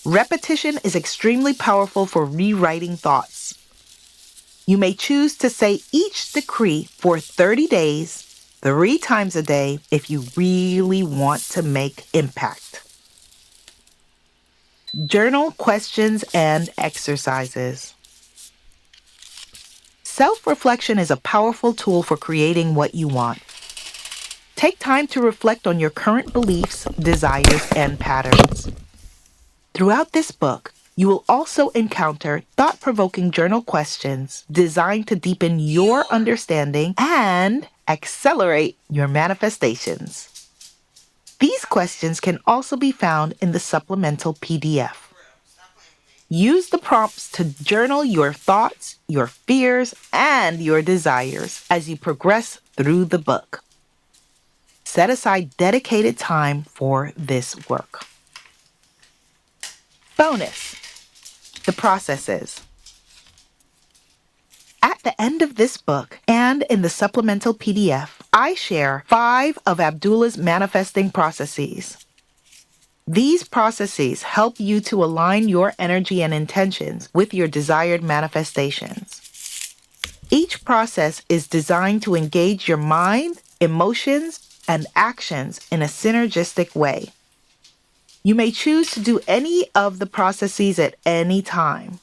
Repetition is extremely powerful for rewriting thoughts. You may choose to say each decree for 30 days, 3 times a day, if you really want to make impact. Journal questions and exercises. Self-reflection is a powerful tool for creating what you want. Take time to reflect on your current beliefs, desires, and patterns. Throughout this book, You will also encounter thought-provoking journal questions designed to deepen your understanding and accelerate your manifestations. These questions can also be found in the supplemental PDF. Use the prompts to journal your thoughts, your fears, and your desires as you progress through the book. Set aside dedicated time for this work. Bonus. The processes. At the end of this book and in the supplemental PDF, I share 5 of Abdullah's manifesting processes. These processes help you to align your energy and intentions with your desired manifestations. Each process is designed to engage your mind, emotions, and actions in a synergistic way. You may choose to do any of the processes at any time.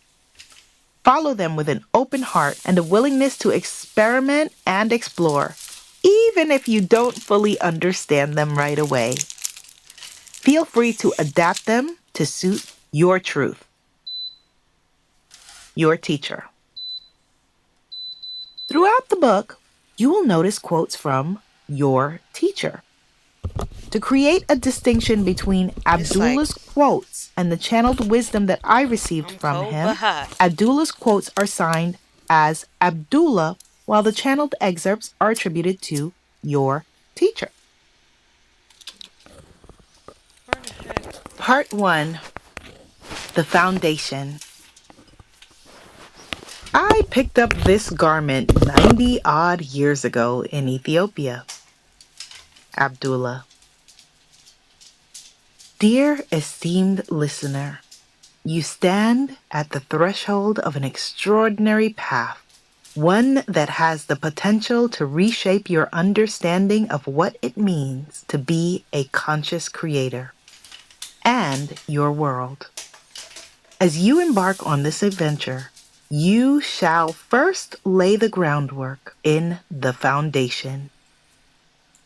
Follow them with an open heart and a willingness to experiment and explore, even if you don't fully understand them right away. Feel free to adapt them to suit your truth. Your teacher. Throughout the book, you will notice quotes from your teacher. To create a distinction between Abdullah's quotes and the channeled wisdom that I received from him, Abdullah's quotes are signed as Abdullah, while the channeled excerpts are attributed to your teacher. Part 1. The Foundation. I picked up this garment 90-odd years ago in Ethiopia. Abdullah. Dear esteemed listener, you stand at the threshold of an extraordinary path, one that has the potential to reshape your understanding of what it means to be a conscious creator and your world. As you embark on this adventure, you shall first lay the groundwork in the foundation.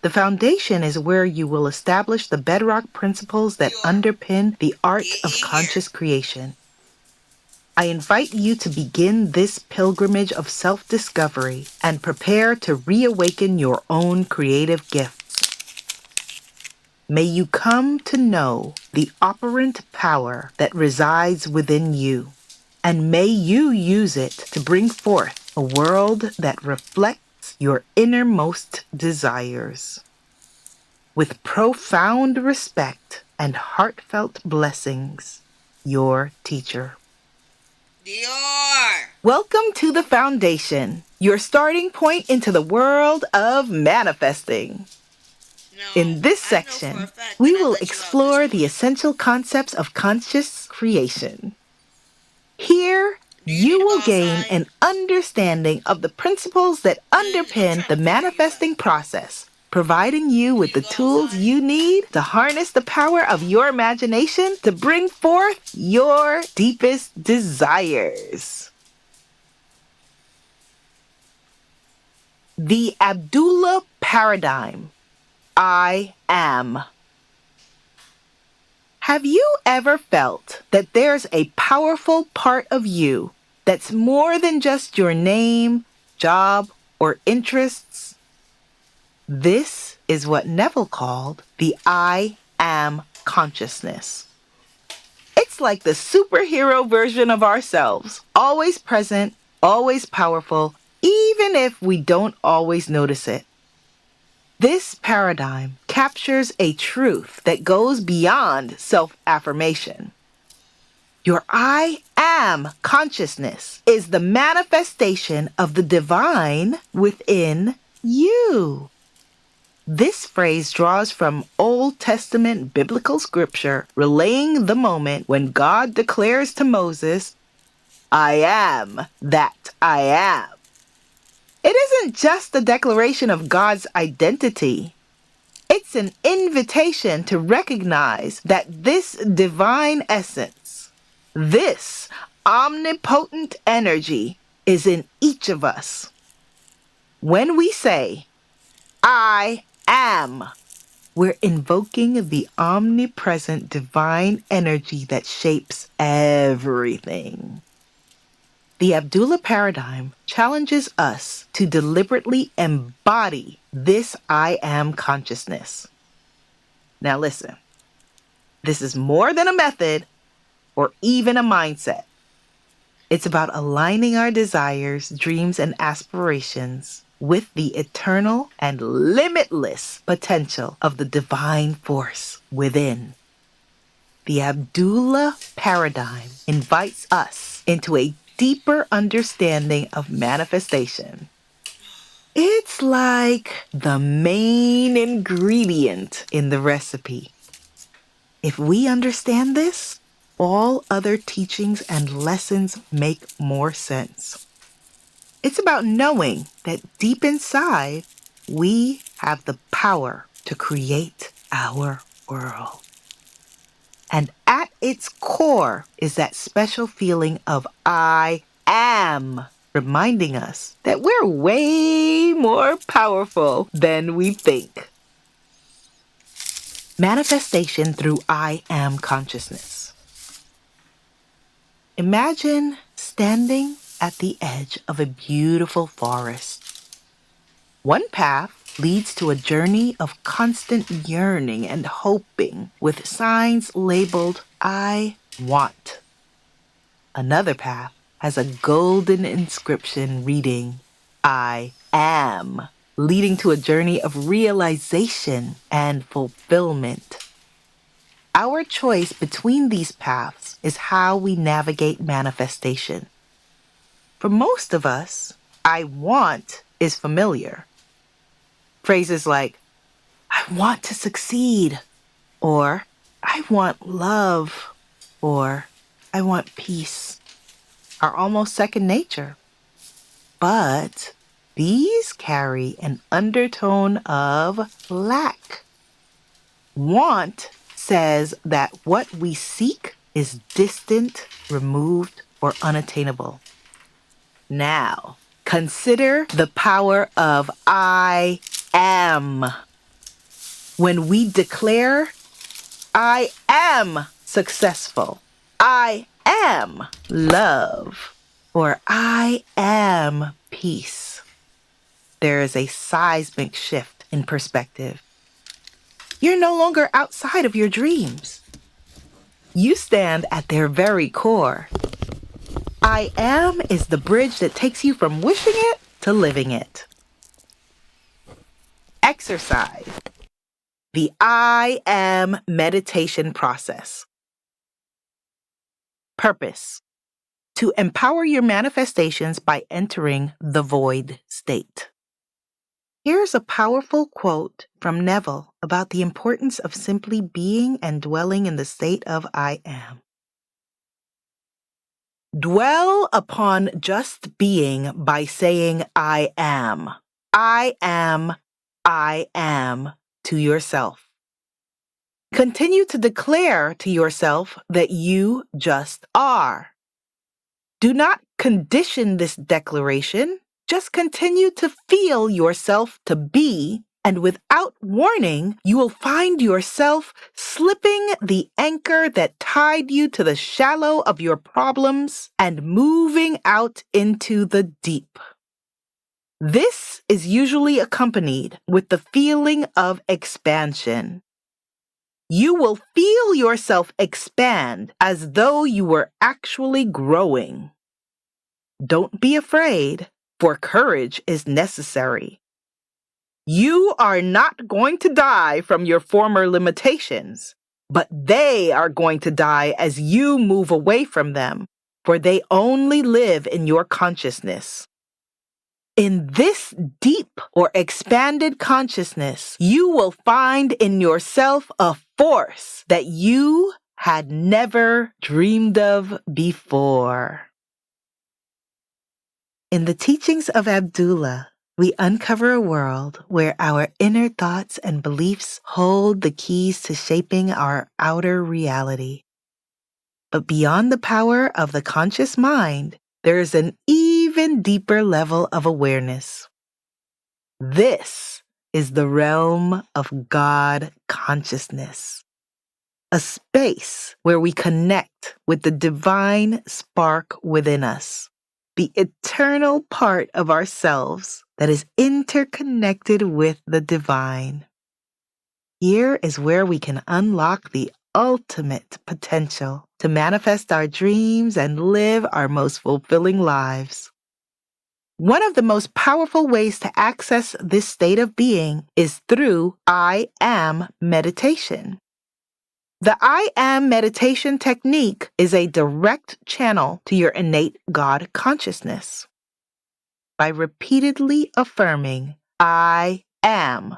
The foundation is where you will establish the bedrock principles that underpin the art of conscious creation. I invite you to begin this pilgrimage of self-discovery and prepare to reawaken your own creative gifts. May you come to know the operant power that resides within you, and may you use it to bring forth a world that reflects your innermost desires. With profound respect and heartfelt blessings, your teacher. Welcome to the Foundation, your starting point into the world of manifesting. In this section, we will explore the essential concepts of conscious creation. Here, you will gain an understanding of the principles that underpin the manifesting process, providing you with the tools you need to harness the power of your imagination to bring forth your deepest desires. The Abdullah Paradigm. I am. Have you ever felt that there's a powerful part of you that's more than just your name, job, or interests? This is what Neville called the I am consciousness. It's like the superhero version of ourselves, always present, always powerful, even if we don't always notice it. This paradigm captures a truth that goes beyond self-affirmation. Your I am consciousness is the manifestation of the divine within you. This phrase draws from Old Testament biblical scripture relaying the moment when God declares to Moses, I am that I am. It isn't just a declaration of God's identity. It's an invitation to recognize that this divine essence, this omnipotent energy, is in each of us. When we say, I am, We're invoking the omnipresent divine energy that shapes everything. The Abdullah paradigm challenges us to deliberately embody this I am consciousness. Now listen, this is more than a method or even a mindset. It's about aligning our desires, dreams, and aspirations with the eternal and limitless potential of the divine force within. The Abdullah paradigm invites us into a deeper understanding of manifestation. It's like the main ingredient in the recipe. If we understand this, all other teachings and lessons make more sense. It's about knowing that deep inside, we have the power to create our world. And at its core is that special feeling of I am, reminding us that we're way more powerful than we think. Manifestation through I am consciousness. Imagine standing at the edge of a beautiful forest. One path leads to a journey of constant yearning and hoping with signs labeled I want. Another path has a golden inscription reading I am, leading to a journey of realization and fulfillment. Our choice between these paths is how we navigate manifestation. For most of us, I want is familiar. Phrases like, I want to succeed, or I want love, or I want peace are almost second nature. But these carry an undertone of lack. Want says that what we seek is distant, removed, or unattainable. Now, consider the power of I am. When we declare, I am successful, I am love, or I am peace, there is a seismic shift in perspective. You're no longer outside of your dreams. You stand at their very core. I am is the bridge that takes you from wishing it to living it. Exercise. The I am meditation process. Purpose. To empower your manifestations by entering the void state. Here's a powerful quote from Neville about the importance of simply being and dwelling in the state of I am. Dwell upon just being by saying I am. I am. I am to yourself. Continue to declare to yourself that you just are. Do not condition this declaration. Just continue to feel yourself to be, and without warning, you will find yourself slipping the anchor that tied you to the shallow of your problems and moving out into the deep. This is usually accompanied with the feeling of expansion. You will feel yourself expand as though you were actually growing. Don't be afraid, for courage is necessary. You are not going to die from your former limitations, but they are going to die as you move away from them, for they only live in your consciousness. In this deep or expanded consciousness, you will find in yourself a force that you had never dreamed of before. In the teachings of Abdullah, we uncover a world where our inner thoughts and beliefs hold the keys to shaping our outer reality. But beyond the power of the conscious mind, there is an even deeper level of awareness. This is the realm of God consciousness, a space where we connect with the divine spark within us, the eternal part of ourselves that is interconnected with the divine. Here is where we can unlock the ultimate potential to manifest our dreams and live our most fulfilling lives. One of the most powerful ways to access this state of being is through I Am meditation. The I Am meditation technique is a direct channel to your innate God consciousness. By repeatedly affirming, I am,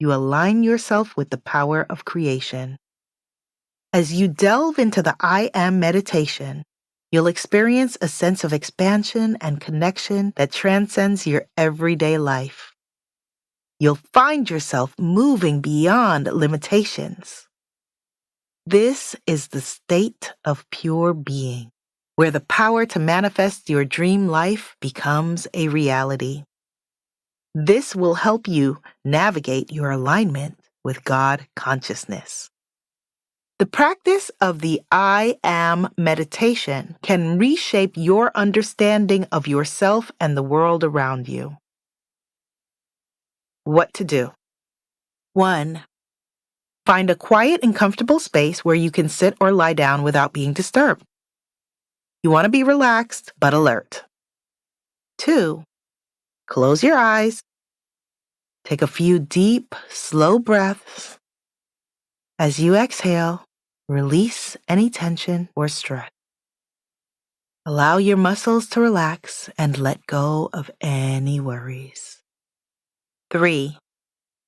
you align yourself with the power of creation. As you delve into the I Am meditation, you'll experience a sense of expansion and connection that transcends your everyday life. You'll find yourself moving beyond limitations. This is the state of pure being, where the power to manifest your dream life becomes a reality. This will help you navigate your alignment with God consciousness. The practice of the I Am meditation can reshape your understanding of yourself and the world around you. What to do? 1. Find a quiet and comfortable space where you can sit or lie down without being disturbed. You want to be relaxed but alert. 2. Close your eyes. Take a few deep, slow breaths. As you exhale, release any tension or stress. Allow your muscles to relax and let go of any worries. 3.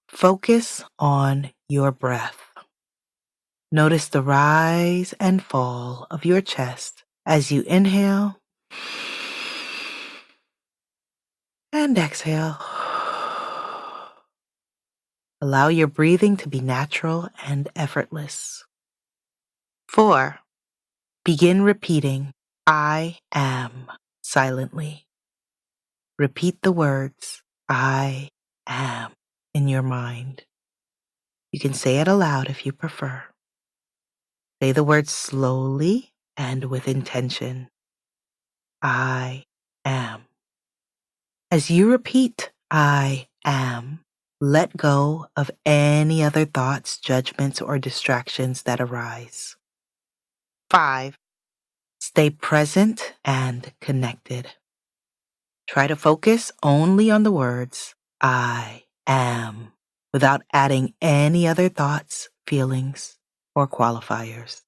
Focus on your breath. Notice the rise and fall of your chest as you inhale and exhale. Allow your breathing to be natural and effortless. 4. Begin repeating, I am, silently. Repeat the words, I am, in your mind. You can say it aloud if you prefer. Say the words slowly and with intention. I am. As you repeat, I am, let go of any other thoughts, judgments, or distractions that arise. 5. Stay present and connected. Try to focus only on the words, I am, without adding any other thoughts, feelings, or qualifiers.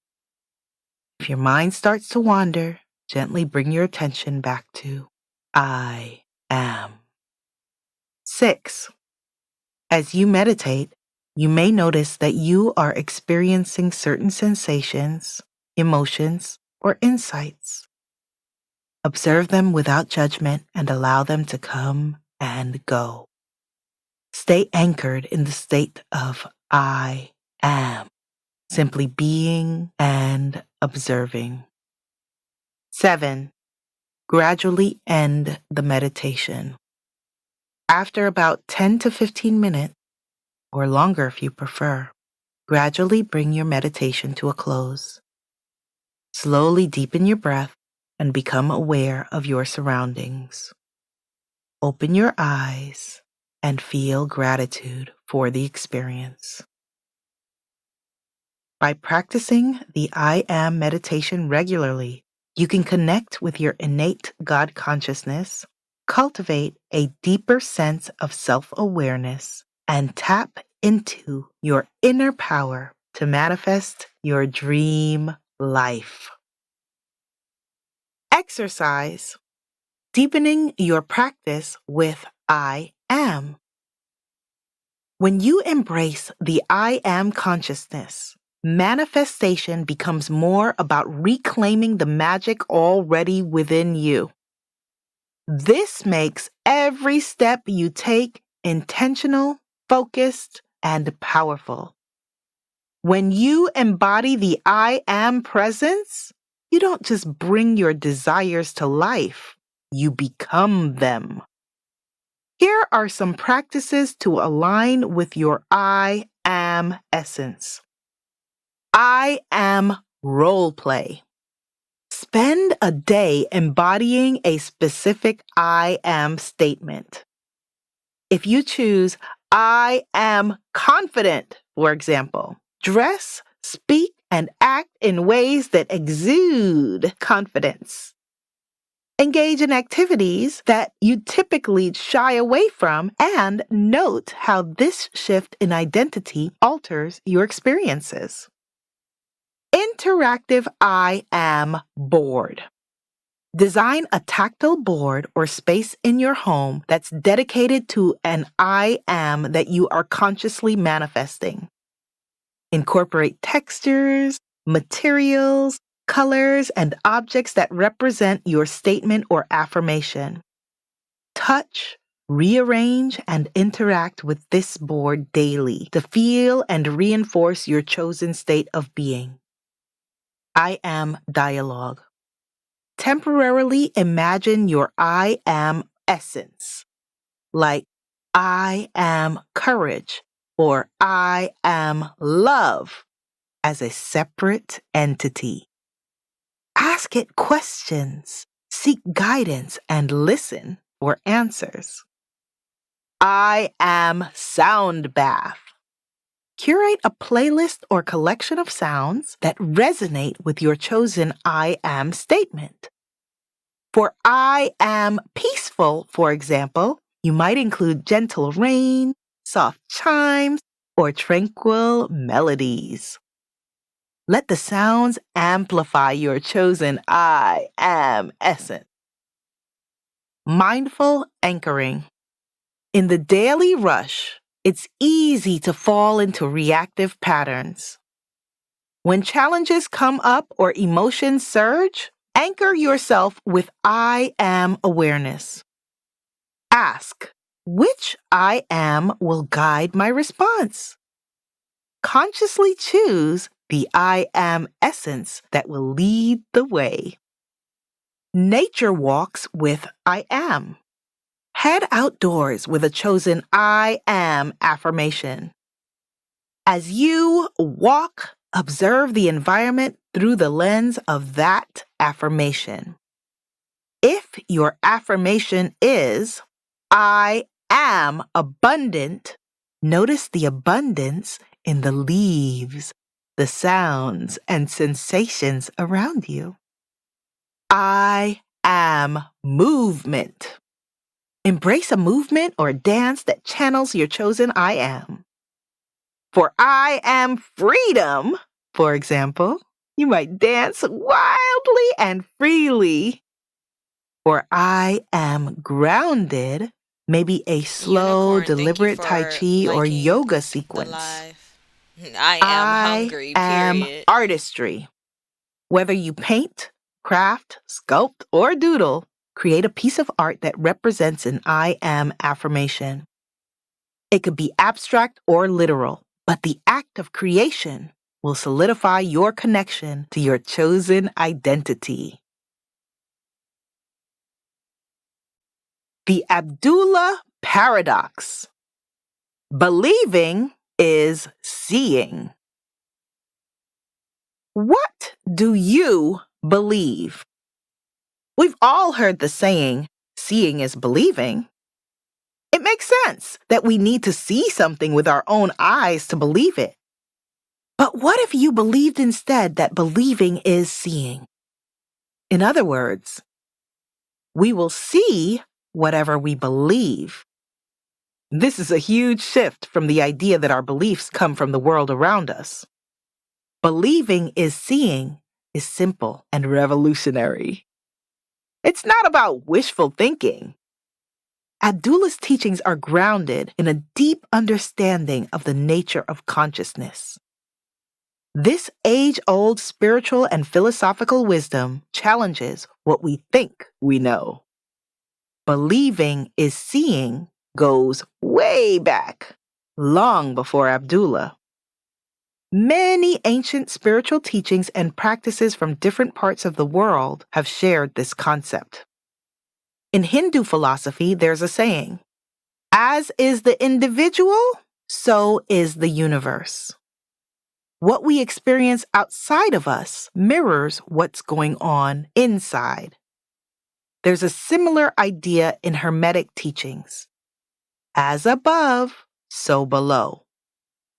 If your mind starts to wander, gently bring your attention back to I am. 6. As you meditate, you may notice that you are experiencing certain sensations, emotions, or insights. Observe them without judgment and allow them to come and go. Stay anchored in the state of I am, simply being and observing. 7. Gradually end the meditation. After about 10 to 15 minutes, or longer if you prefer, gradually bring your meditation to a close. Slowly deepen your breath and become aware of your surroundings. Open your eyes and feel gratitude for the experience. By practicing the I Am meditation regularly, you can connect with your innate God consciousness, cultivate a deeper sense of self-awareness, and tap into your inner power to manifest your dream life. Exercise. Deepening your practice with I Am. When you embrace the I Am consciousness, manifestation becomes more about reclaiming the magic already within you. This makes every step you take intentional, focused, and powerful. When you embody the I Am presence, you don't just bring your desires to life, you become them. Here are some practices to align with your I am essence. I am role play. Spend a day embodying a specific I am statement. If you choose I am confident, for example, dress, speak, and act in ways that exude confidence. Engage in activities that you typically shy away from and note how this shift in identity alters your experiences. Interactive I am board. Design a tactile board or space in your home that's dedicated to an I am that you are consciously manifesting. Incorporate textures, materials, colors, and objects that represent your statement or affirmation. Touch, rearrange, and interact with this board daily to feel and reinforce your chosen state of being. I am dialogue. Temporarily imagine your I am essence, like I am courage or I am love, as a separate entity. Ask it questions, seek guidance, and listen for answers. I am sound bath. Curate a playlist or collection of sounds that resonate with your chosen I am statement. For I am peaceful, for example, you might include gentle rain, soft chimes, or tranquil melodies. Let the sounds amplify your chosen I am essence. Mindful anchoring. In the daily rush, it's easy to fall into reactive patterns. When challenges come up or emotions surge, anchor yourself with I am awareness. Ask, which I am will guide my response? Consciously choose the I am essence that will lead the way. Nature walks with I am. Head outdoors with a chosen I am affirmation. As you walk, observe the environment through the lens of that affirmation. If your affirmation is, I am abundant, notice the abundance in the leaves, the sounds, and sensations around you. I am movement. Embrace a movement or dance that channels your chosen I am. For I am freedom, for example, you might dance wildly and freely. For I am grounded, maybe a slow, Unicorn, thank you deliberate Tai for Chi or liking yoga the sequence. live. I am I hungry, am period. artistry. Whether you paint, craft, sculpt, or doodle, create a piece of art that represents an I am affirmation. It could be abstract or literal, but the act of creation will solidify your connection to your chosen identity. The Abdullah Paradox. Believing is seeing. What do you believe? We've all heard the saying, seeing is believing. It makes sense that we need to see something with our own eyes to believe it. But what if you believed instead that believing is seeing? In other words, we will see whatever we believe. This is a huge shift from the idea that our beliefs come from the world around us. Believing is seeing is simple and revolutionary. It's not about wishful thinking. Abdullah's teachings are grounded in a deep understanding of the nature of consciousness. This age-old spiritual and philosophical wisdom challenges what we think we know. Believing is seeing goes way back, long before Abdullah. Many ancient spiritual teachings and practices from different parts of the world have shared this concept. In Hindu philosophy, there's a saying, As is the individual, so is the universe. What we experience outside of us mirrors what's going on inside. There's a similar idea in Hermetic teachings. As above, so below.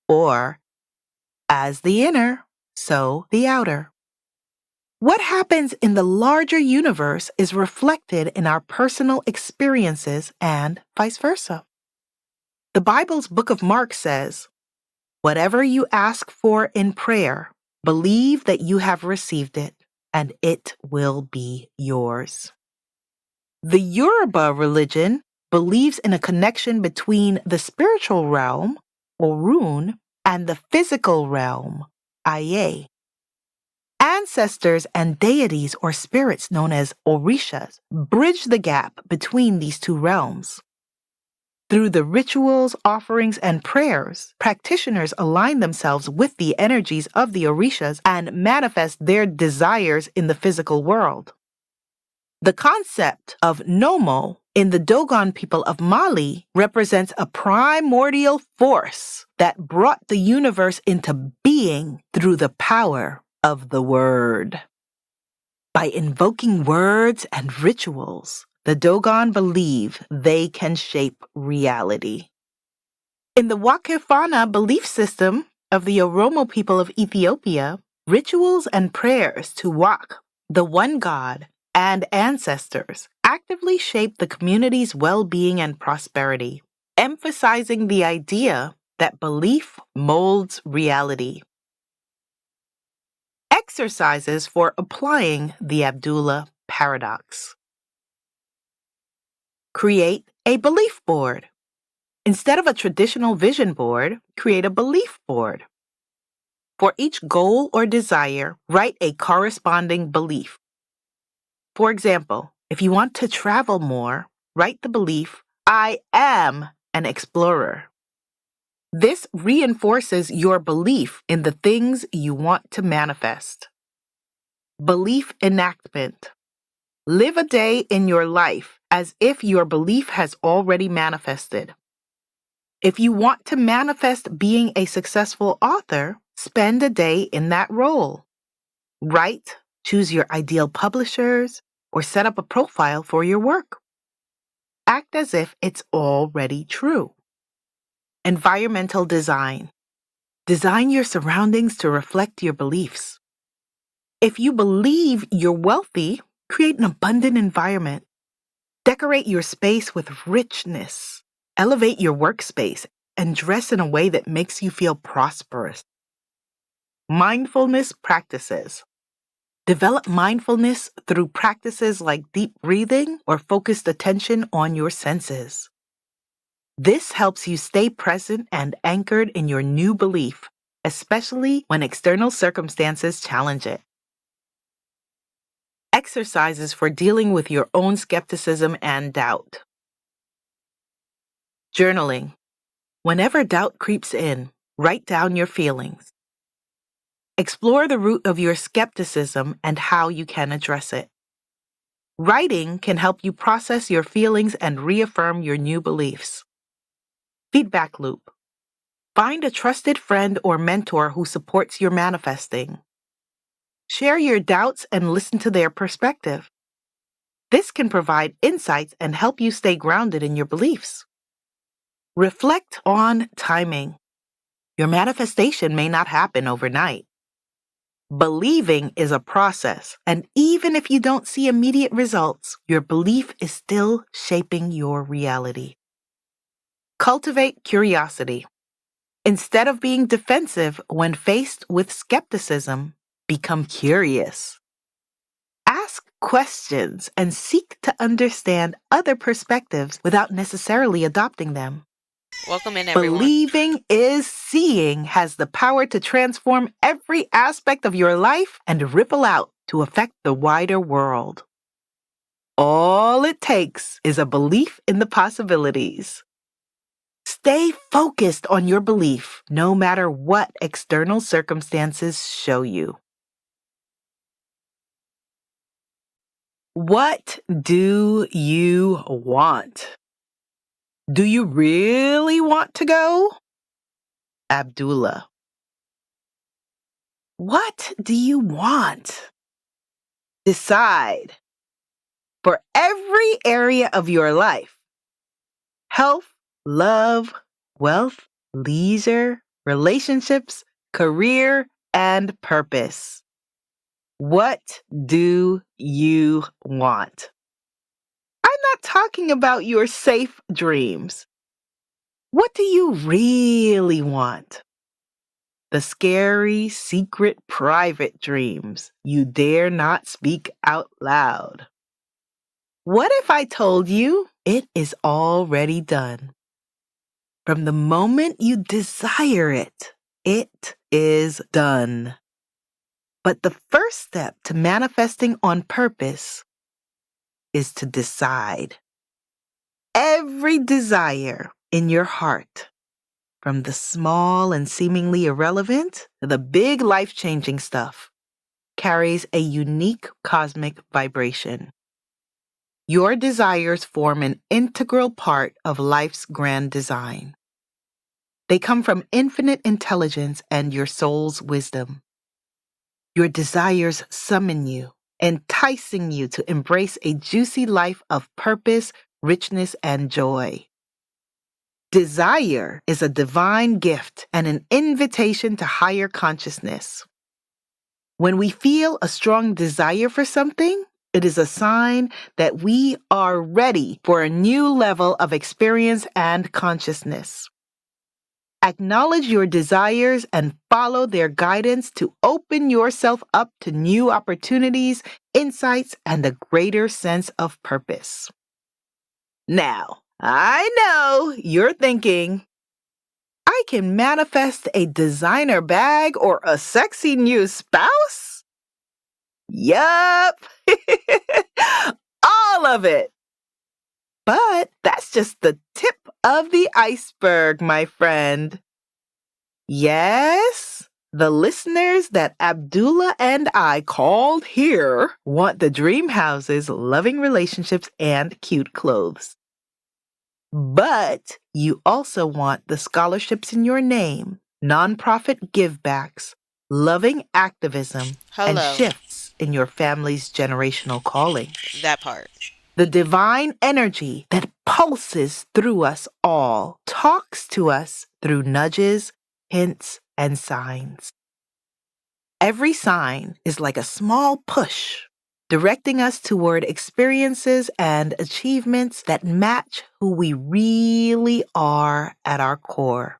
Or, as the inner, so the outer. What happens in the larger universe is reflected in our personal experiences and vice versa. The Bible's book of Mark says, "Whatever you ask for in prayer, believe that you have received it, and it will be yours." The Yoruba religion believes in a connection between the spiritual realm, Orun, and the physical realm, Aye. Ancestors and deities or spirits known as Orishas bridge the gap between these two realms. Through the rituals, offerings, and prayers, practitioners align themselves with the energies of the Orishas and manifest their desires in the physical world. The concept of Nomo in the Dogon people of Mali represents a primordial force that brought the universe into being through the power of the word. By invoking words and rituals, the Dogon believe they can shape reality. In the Wakefana belief system of the Oromo people of Ethiopia, rituals and prayers to Wak, the one God, and ancestors actively shape the community's well-being and prosperity, emphasizing the idea that belief molds reality. Exercises for applying the Abdullah paradox. Create a belief board. Instead of a traditional vision board, create a belief board. For each goal or desire, write a corresponding belief. For example, if you want to travel more, write the belief, "I am an explorer." This reinforces your belief in the things you want to manifest. Belief enactment. Live a day in your life as if your belief has already manifested. If you want to manifest being a successful author, spend a day in that role. Write, choose your ideal publishers, or set up a profile for your work. Act as if it's already true. Environmental design. Design your surroundings to reflect your beliefs. If you believe you're wealthy, create an abundant environment. Decorate your space with richness. Elevate your workspace and dress in a way that makes you feel prosperous. Mindfulness practices. Develop mindfulness through practices like deep breathing or focused attention on your senses. This helps you stay present and anchored in your new belief, especially when external circumstances challenge it. Exercises for dealing with your own skepticism and doubt. Journaling. Whenever doubt creeps in, write down your feelings. Explore the root of your skepticism and how you can address it. Writing can help you process your feelings and reaffirm your new beliefs. Feedback loop. Find a trusted friend or mentor who supports your manifesting. Share your doubts and listen to their perspective. This can provide insights and help you stay grounded in your beliefs. Reflect on timing. Your manifestation may not happen overnight. Believing is a process, and even if you don't see immediate results, your belief is still shaping your reality. Cultivate curiosity. Instead of being defensive when faced with skepticism, become curious. Ask questions and seek to understand other perspectives without necessarily adopting them. Welcome in, everyone. Believing is seeing has the power to transform every aspect of your life and ripple out to affect the wider world. All it takes is a belief in the possibilities. Stay focused on your belief, no matter what external circumstances show you. What do you want? Do you really want to go? Abdullah. What do you want? Decide. For every area of your life, health, love, wealth, leisure, relationships, career, and purpose. What do you want? I'm not talking about your safe dreams. What do you really want? The scary, secret, private dreams you dare not speak out loud. What if I told you it is already done? From the moment you desire it, it is done. But the first step to manifesting on purpose is to decide. Every desire in your heart, from the small and seemingly irrelevant to the big life-changing stuff, carries a unique cosmic vibration. Your desires form an integral part of life's grand design. They come from infinite intelligence and your soul's wisdom. Your desires summon you, enticing you to embrace a juicy life of purpose, richness, and joy. Desire is a divine gift and an invitation to higher consciousness. When we feel a strong desire for something, it is a sign that we are ready for a new level of experience and consciousness. Acknowledge your desires and follow their guidance to open yourself up to new opportunities, insights, and a greater sense of purpose. Now, I know you're thinking, I can manifest a designer bag or a sexy new spouse? Yup. All of it. But that's just the tip of the iceberg, my friend. Yes, the listeners that Abdullah and I called here want the dream houses, loving relationships, and cute clothes. But you also want the scholarships in your name, nonprofit givebacks, loving activism, and Hello. shifts in your family's generational calling. That part. The divine energy that pulses through us all talks to us through nudges, hints, and signs. Every sign is like a small push, directing us toward experiences and achievements that match who we really are at our core.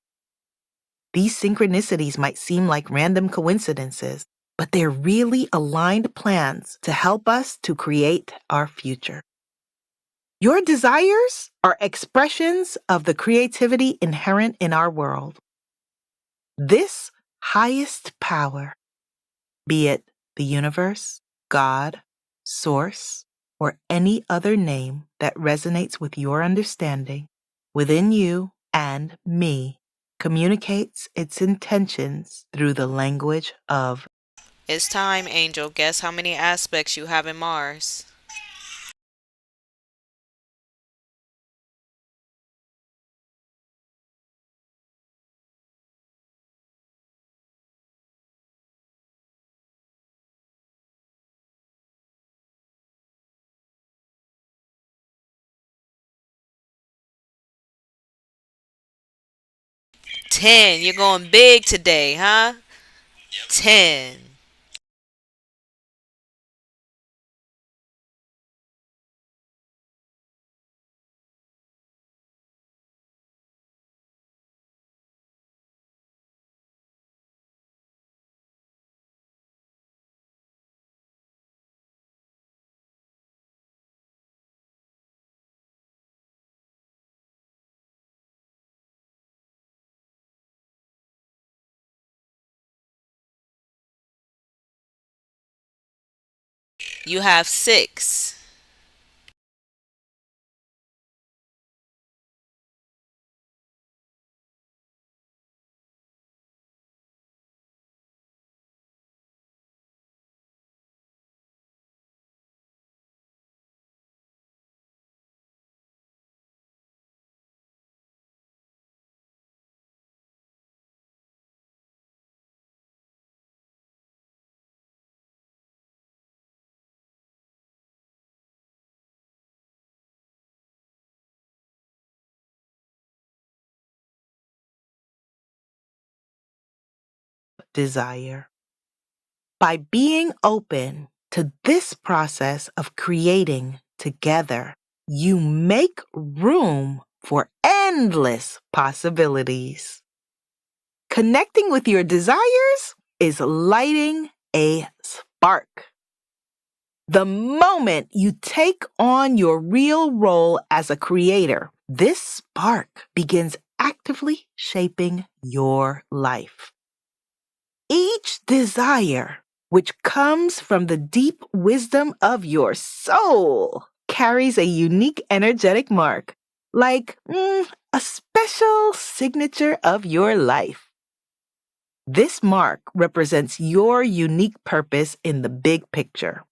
These synchronicities might seem like random coincidences, but they're really aligned plans to help us to create our future. Your desires are expressions of the creativity inherent in our world. This highest power, be it the universe, God, source, or any other name that resonates with your understanding, within you and me, communicates its intentions through the language of. It's time, Angel. Guess how many aspects you have in Mars? Ten. You're going big today, huh? 10. You have 6. desire. By being open to this process of creating together, you make room for endless possibilities. Connecting with your desires is lighting a spark. The moment you take on your real role as a creator, this spark begins actively shaping your life. Each desire, which comes from the deep wisdom of your soul, carries a unique energetic mark, like a special signature of your life. This mark represents your unique purpose in the big picture.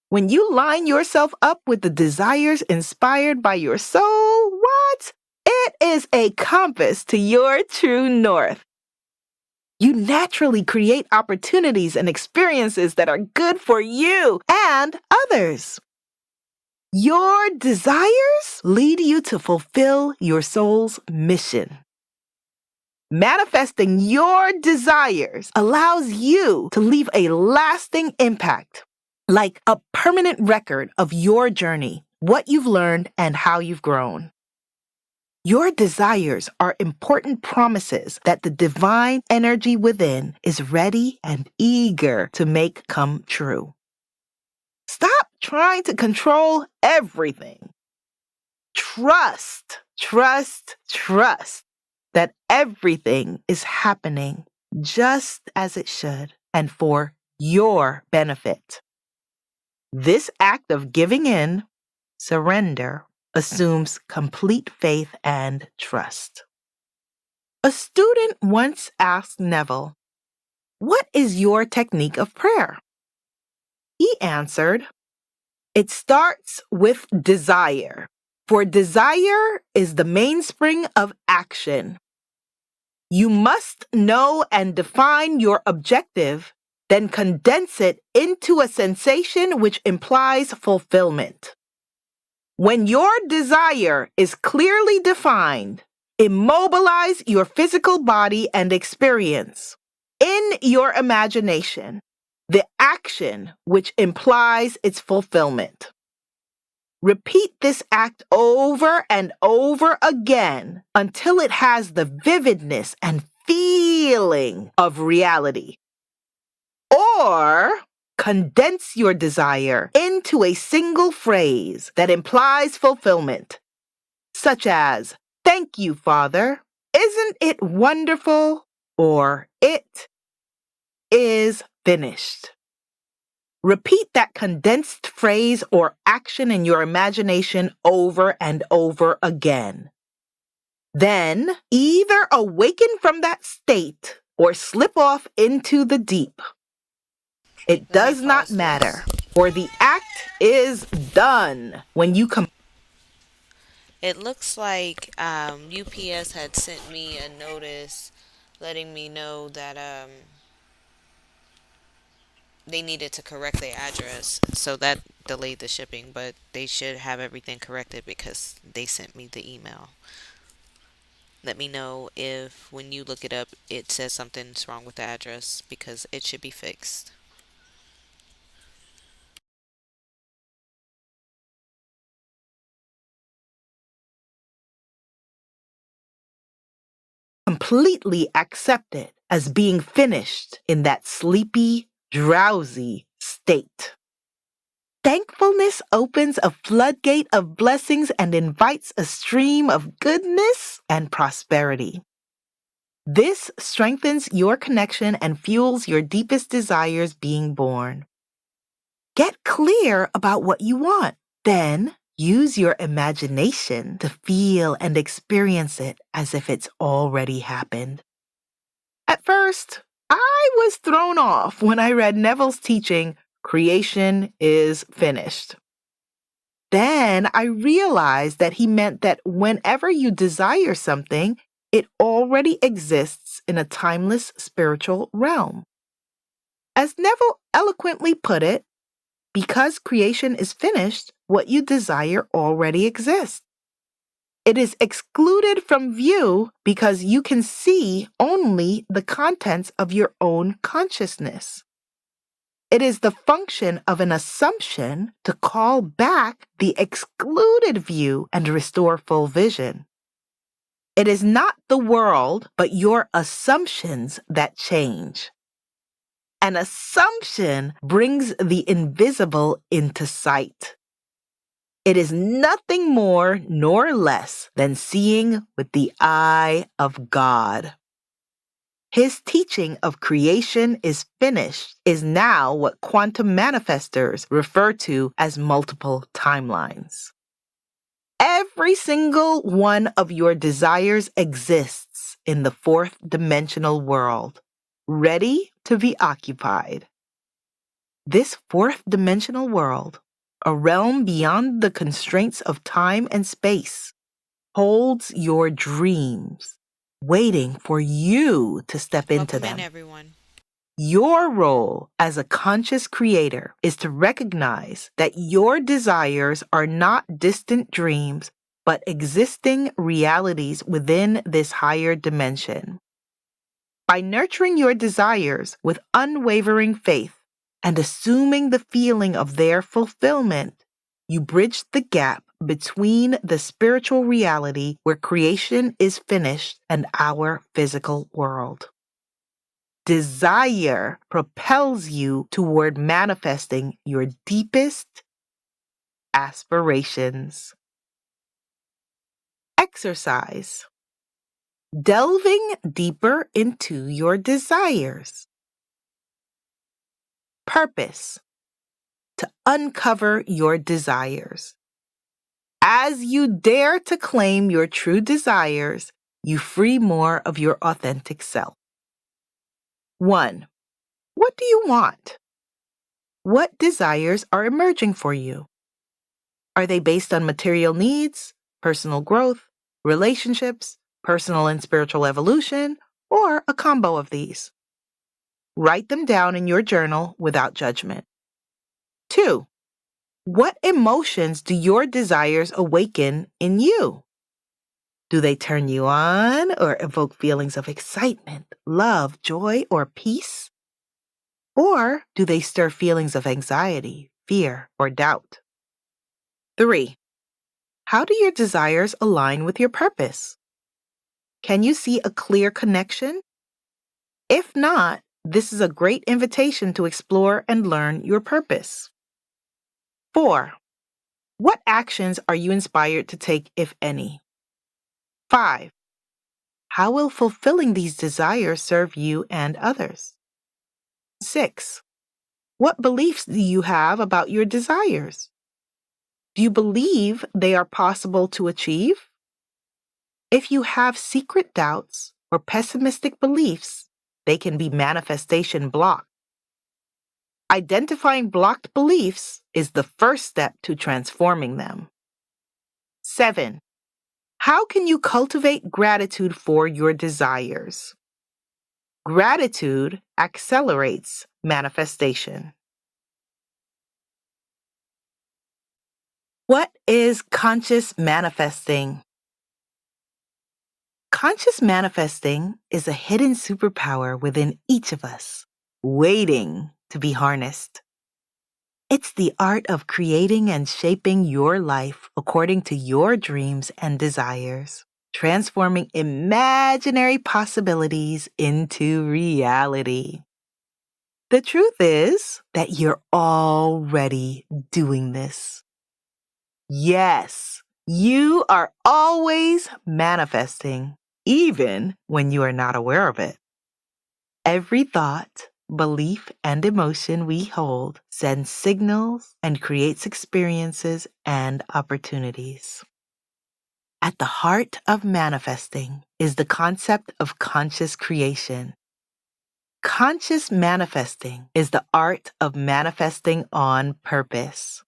When you line yourself up with the desires inspired by your soul, what? It is a compass to your true north. You naturally create opportunities and experiences that are good for you and others. Your desires lead you to fulfill your soul's mission. Manifesting your desires allows you to leave a lasting impact, like a permanent record of your journey, what you've learned, and how you've grown. Your desires are important promises that the divine energy within is ready and eager to make come true. Stop trying to control everything. Trust that everything is happening just as it should and for your benefit. This act of giving in, surrender, assumes complete faith and trust. A student once asked Neville, "What is your technique of prayer?" He answered, "It starts with desire, for desire is the mainspring of action. You must know and define your objective, then condense it into a sensation which implies fulfillment. When your desire is clearly defined, immobilize your physical body and experience, in your imagination, the action which implies its fulfillment. Repeat this act over and over again until it has the vividness and feeling of reality. Or condense your desire into a single phrase that implies fulfillment, such as, 'Thank you, Father. Isn't it wonderful?' Or 'It is finished.' Repeat that condensed phrase or action in your imagination over and over again. Then either awaken from that state or slip off into the deep. It does not matter, for the act is done when you It looks like UPS had sent me a notice letting me know that they needed to correct their address. So that delayed the shipping, but they should have everything corrected because they sent me the email. Let me know if when you look it up, it says something's wrong with the address because it should be fixed. completely accept it as being finished in that sleepy, drowsy state. Thankfulness opens a floodgate of blessings and invites a stream of goodness and prosperity. This strengthens your connection and fuels your deepest desires being born. Get clear about what you want. Then use your imagination to feel and experience it as if it's already happened. At first, I was thrown off when I read Neville's teaching, "Creation is finished." Then I realized that he meant that whenever you desire something, it already exists in a timeless spiritual realm. As Neville eloquently put it, because creation is finished, what you desire already exists. It is excluded from view because you can see only the contents of your own consciousness. It is the function of an assumption to call back the excluded view and restore full vision. It is not the world, but your assumptions that change. An assumption brings the invisible into sight. It is nothing more nor less than seeing with the eye of God. His teaching of creation is finished is now what quantum manifestors refer to as multiple timelines. Every single one of your desires exists in the fourth dimensional world, ready to be occupied. This fourth dimensional world, a realm beyond the constraints of time and space, holds your dreams, waiting for you to step into Welcome in, them. everyone. Your role as a conscious creator is to recognize that your desires are not distant dreams, but existing realities within this higher dimension. By nurturing your desires with unwavering faith, and assuming the feeling of their fulfillment, you bridge the gap between the spiritual reality where creation is finished and our physical world. Desire propels you toward manifesting your deepest aspirations. Exercise. Delving deeper into your desires. Purpose. To uncover your desires. As you dare to claim your true desires, you free more of your authentic self. 1. What do you want? What desires are emerging for you? Are they based on material needs, personal growth, relationships, personal and spiritual evolution, or a combo of these? Write them down in your journal without judgment. 2. What emotions do your desires awaken in you? Do they turn you on or evoke feelings of excitement, love, joy, or peace? Or do they stir feelings of anxiety, fear, or doubt? 3. How do your desires align with your purpose? Can you see a clear connection? If not, this is a great invitation to explore and learn your purpose. 4. What actions are you inspired to take, if any? 5. How will fulfilling these desires serve you and others? 6. What beliefs do you have about your desires? Do you believe they are possible to achieve? If you have secret doubts or pessimistic beliefs, they can be manifestation blocked. Identifying blocked beliefs is the first step to transforming them. 7. How can you cultivate gratitude for your desires? Gratitude accelerates manifestation. What is conscious manifesting? Conscious manifesting is a hidden superpower within each of us, waiting to be harnessed. It's the art of creating and shaping your life according to your dreams and desires, transforming imaginary possibilities into reality. The truth is that you're already doing this. Yes, you are always manifesting, even when you are not aware of it. Every thought, belief, and emotion we hold sends signals and creates experiences and opportunities. At the heart of manifesting is the concept of conscious creation. Conscious manifesting is the art of manifesting on purpose.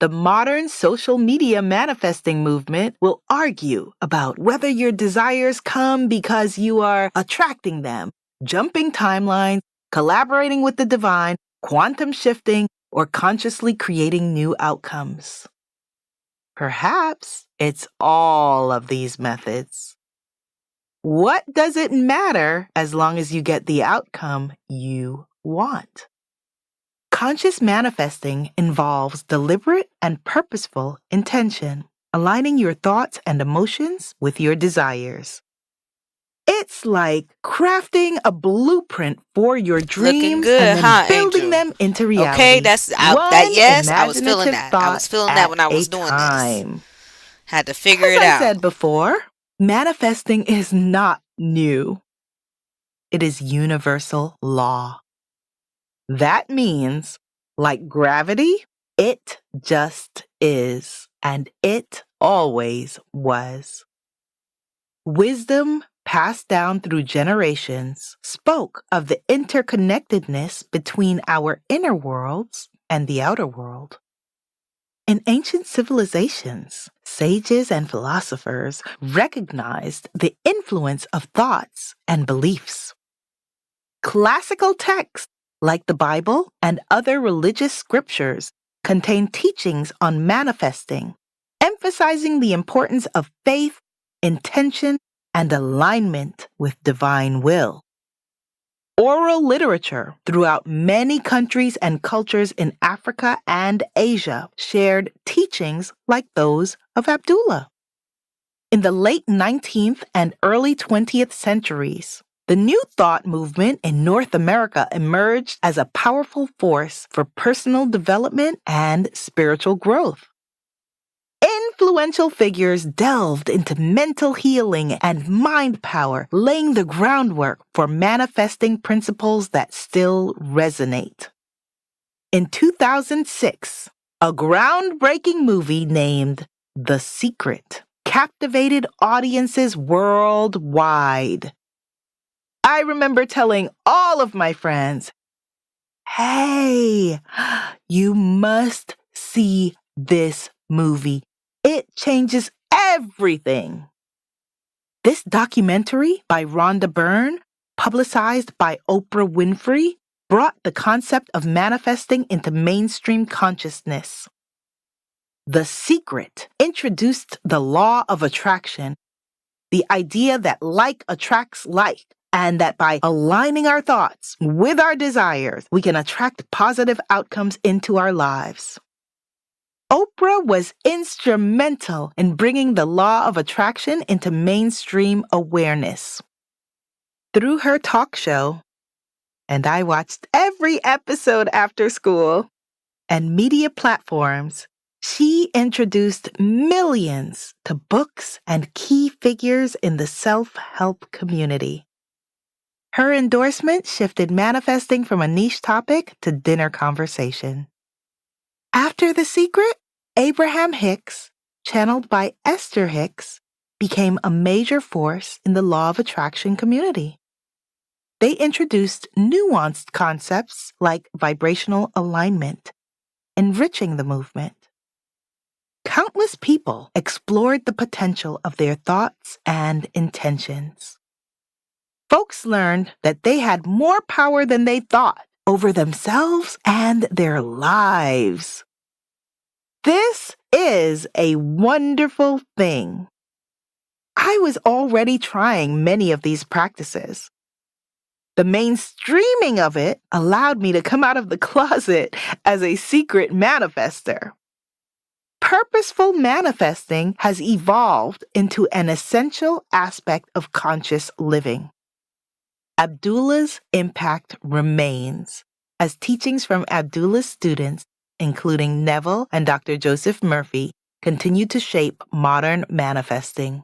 The modern social media manifesting movement will argue about whether your desires come because you are attracting them, jumping timelines, collaborating with the divine, quantum shifting, or consciously creating new outcomes. Perhaps it's all of these methods. What does it matter as long as you get the outcome you want? Conscious manifesting involves deliberate and purposeful intention, aligning your thoughts and emotions with your desires. It's like crafting a blueprint for your Looking dreams good, and then huh, building Angel? them into reality. Okay, that's out. That One yes, I was feeling imaginative that. I thought was feeling that at when I a was doing this. time. Had to figure As it I out. said before, manifesting is not new. It is universal law. That means, like gravity, it just is, and it always was. Wisdom passed down through generations spoke of the interconnectedness between our inner worlds and the outer world. In ancient civilizations, sages and philosophers recognized the influence of thoughts and beliefs. Classical texts like the Bible and other religious scriptures contain teachings on manifesting, emphasizing the importance of faith, intention, and alignment with divine will. Oral literature throughout many countries and cultures in Africa and Asia shared teachings like those of Abdullah. In the late 19th and early 20th centuries, the New Thought movement in North America emerged as a powerful force for personal development and spiritual growth. Influential figures delved into mental healing and mind power, laying the groundwork for manifesting principles that still resonate. In 2006, a groundbreaking movie named The Secret captivated audiences worldwide. I remember telling all of my friends, "Hey, you must see this movie. It changes everything." This documentary by Rhonda Byrne, publicized by Oprah Winfrey, brought the concept of manifesting into mainstream consciousness. The Secret introduced the law of attraction, the idea that like attracts like, and that by aligning our thoughts with our desires, we can attract positive outcomes into our lives. Oprah was instrumental in bringing the law of attraction into mainstream awareness. Through her talk show, and I watched every episode after school, and media platforms, she introduced millions to books and key figures in the self-help community. Her endorsement shifted manifesting from a niche topic to dinner conversation. After The Secret, Abraham Hicks, channeled by Esther Hicks, became a major force in the law of attraction community. They introduced nuanced concepts like vibrational alignment, enriching the movement. Countless people explored the potential of their thoughts and intentions. Folks learned that they had more power than they thought over themselves and their lives. This is a wonderful thing. I was already trying many of these practices. The mainstreaming of it allowed me to come out of the closet as a secret manifester. Purposeful manifesting has evolved into an essential aspect of conscious living. Abdullah's impact remains, as teachings from Abdullah's students, including Neville and Dr. Joseph Murphy, continue to shape modern manifesting.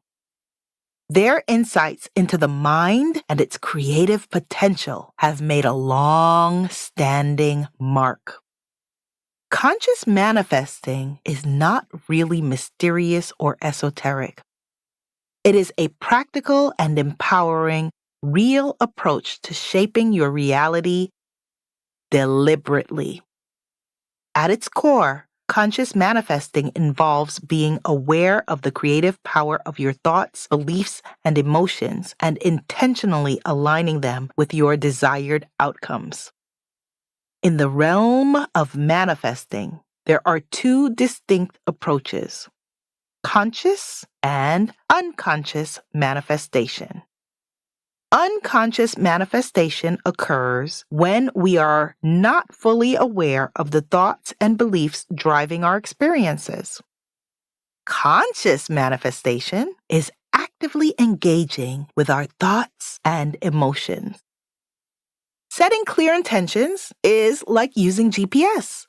Their insights into the mind and its creative potential have made a long-standing mark. Conscious manifesting is not really mysterious or esoteric. It is a practical and empowering, real approach to shaping your reality deliberately. At its core, conscious manifesting involves being aware of the creative power of your thoughts, beliefs, and emotions, and intentionally aligning them with your desired outcomes. In the realm of manifesting, there are two distinct approaches. conscious and unconscious manifestation. Unconscious manifestation occurs when we are not fully aware of the thoughts and beliefs driving our experiences. Conscious manifestation is actively engaging with our thoughts and emotions. Setting clear intentions is like using GPS.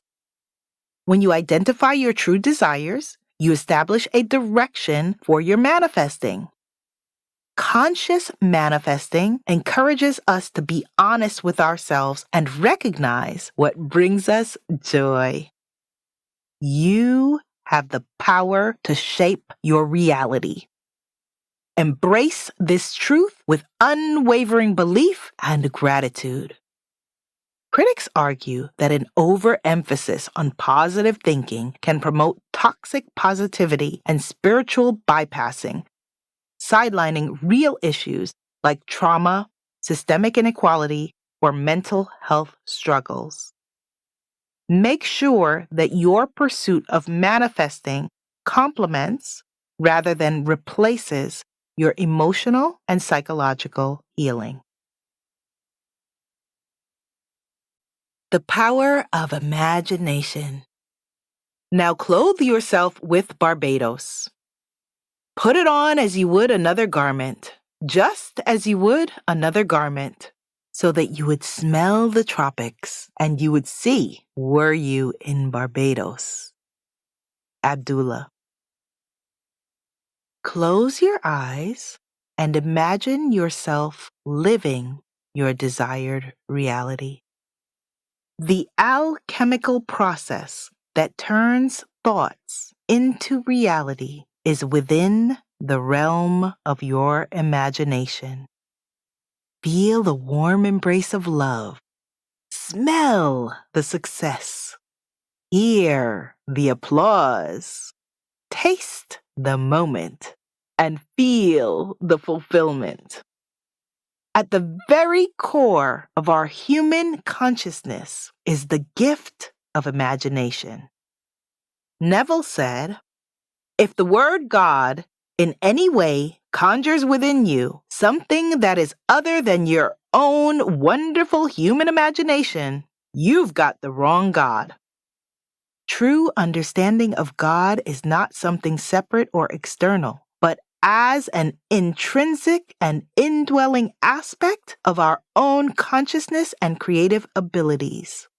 When you identify your true desires, you establish a direction for your manifesting. Conscious manifesting encourages us to be honest with ourselves and recognize what brings us joy. You have the power to shape your reality. Embrace this truth with unwavering belief and gratitude. Critics argue that an overemphasis on positive thinking can promote toxic positivity and spiritual bypassing, sidelining real issues like trauma, systemic inequality, or mental health struggles. Make sure that your pursuit of manifesting complements rather than replaces your emotional and psychological healing. The power of imagination. Now clothe yourself with Barbados. Put it on as you would another garment, just as you would another garment, so that you would smell the tropics and you would see, were you in Barbados? Abdullah. Close your eyes and imagine yourself living your desired reality. The alchemical process that turns thoughts into reality is within the realm of your imagination. Feel the warm embrace of love. Smell the success. Hear the applause. Taste the moment and feel the fulfillment. At the very core of our human consciousness is the gift of imagination. Neville said, "If the word God in any way conjures within you something that is other than your own wonderful human imagination, you've got the wrong God." True understanding of God is not something separate or external, but as an intrinsic and indwelling aspect of our own consciousness and creative abilities.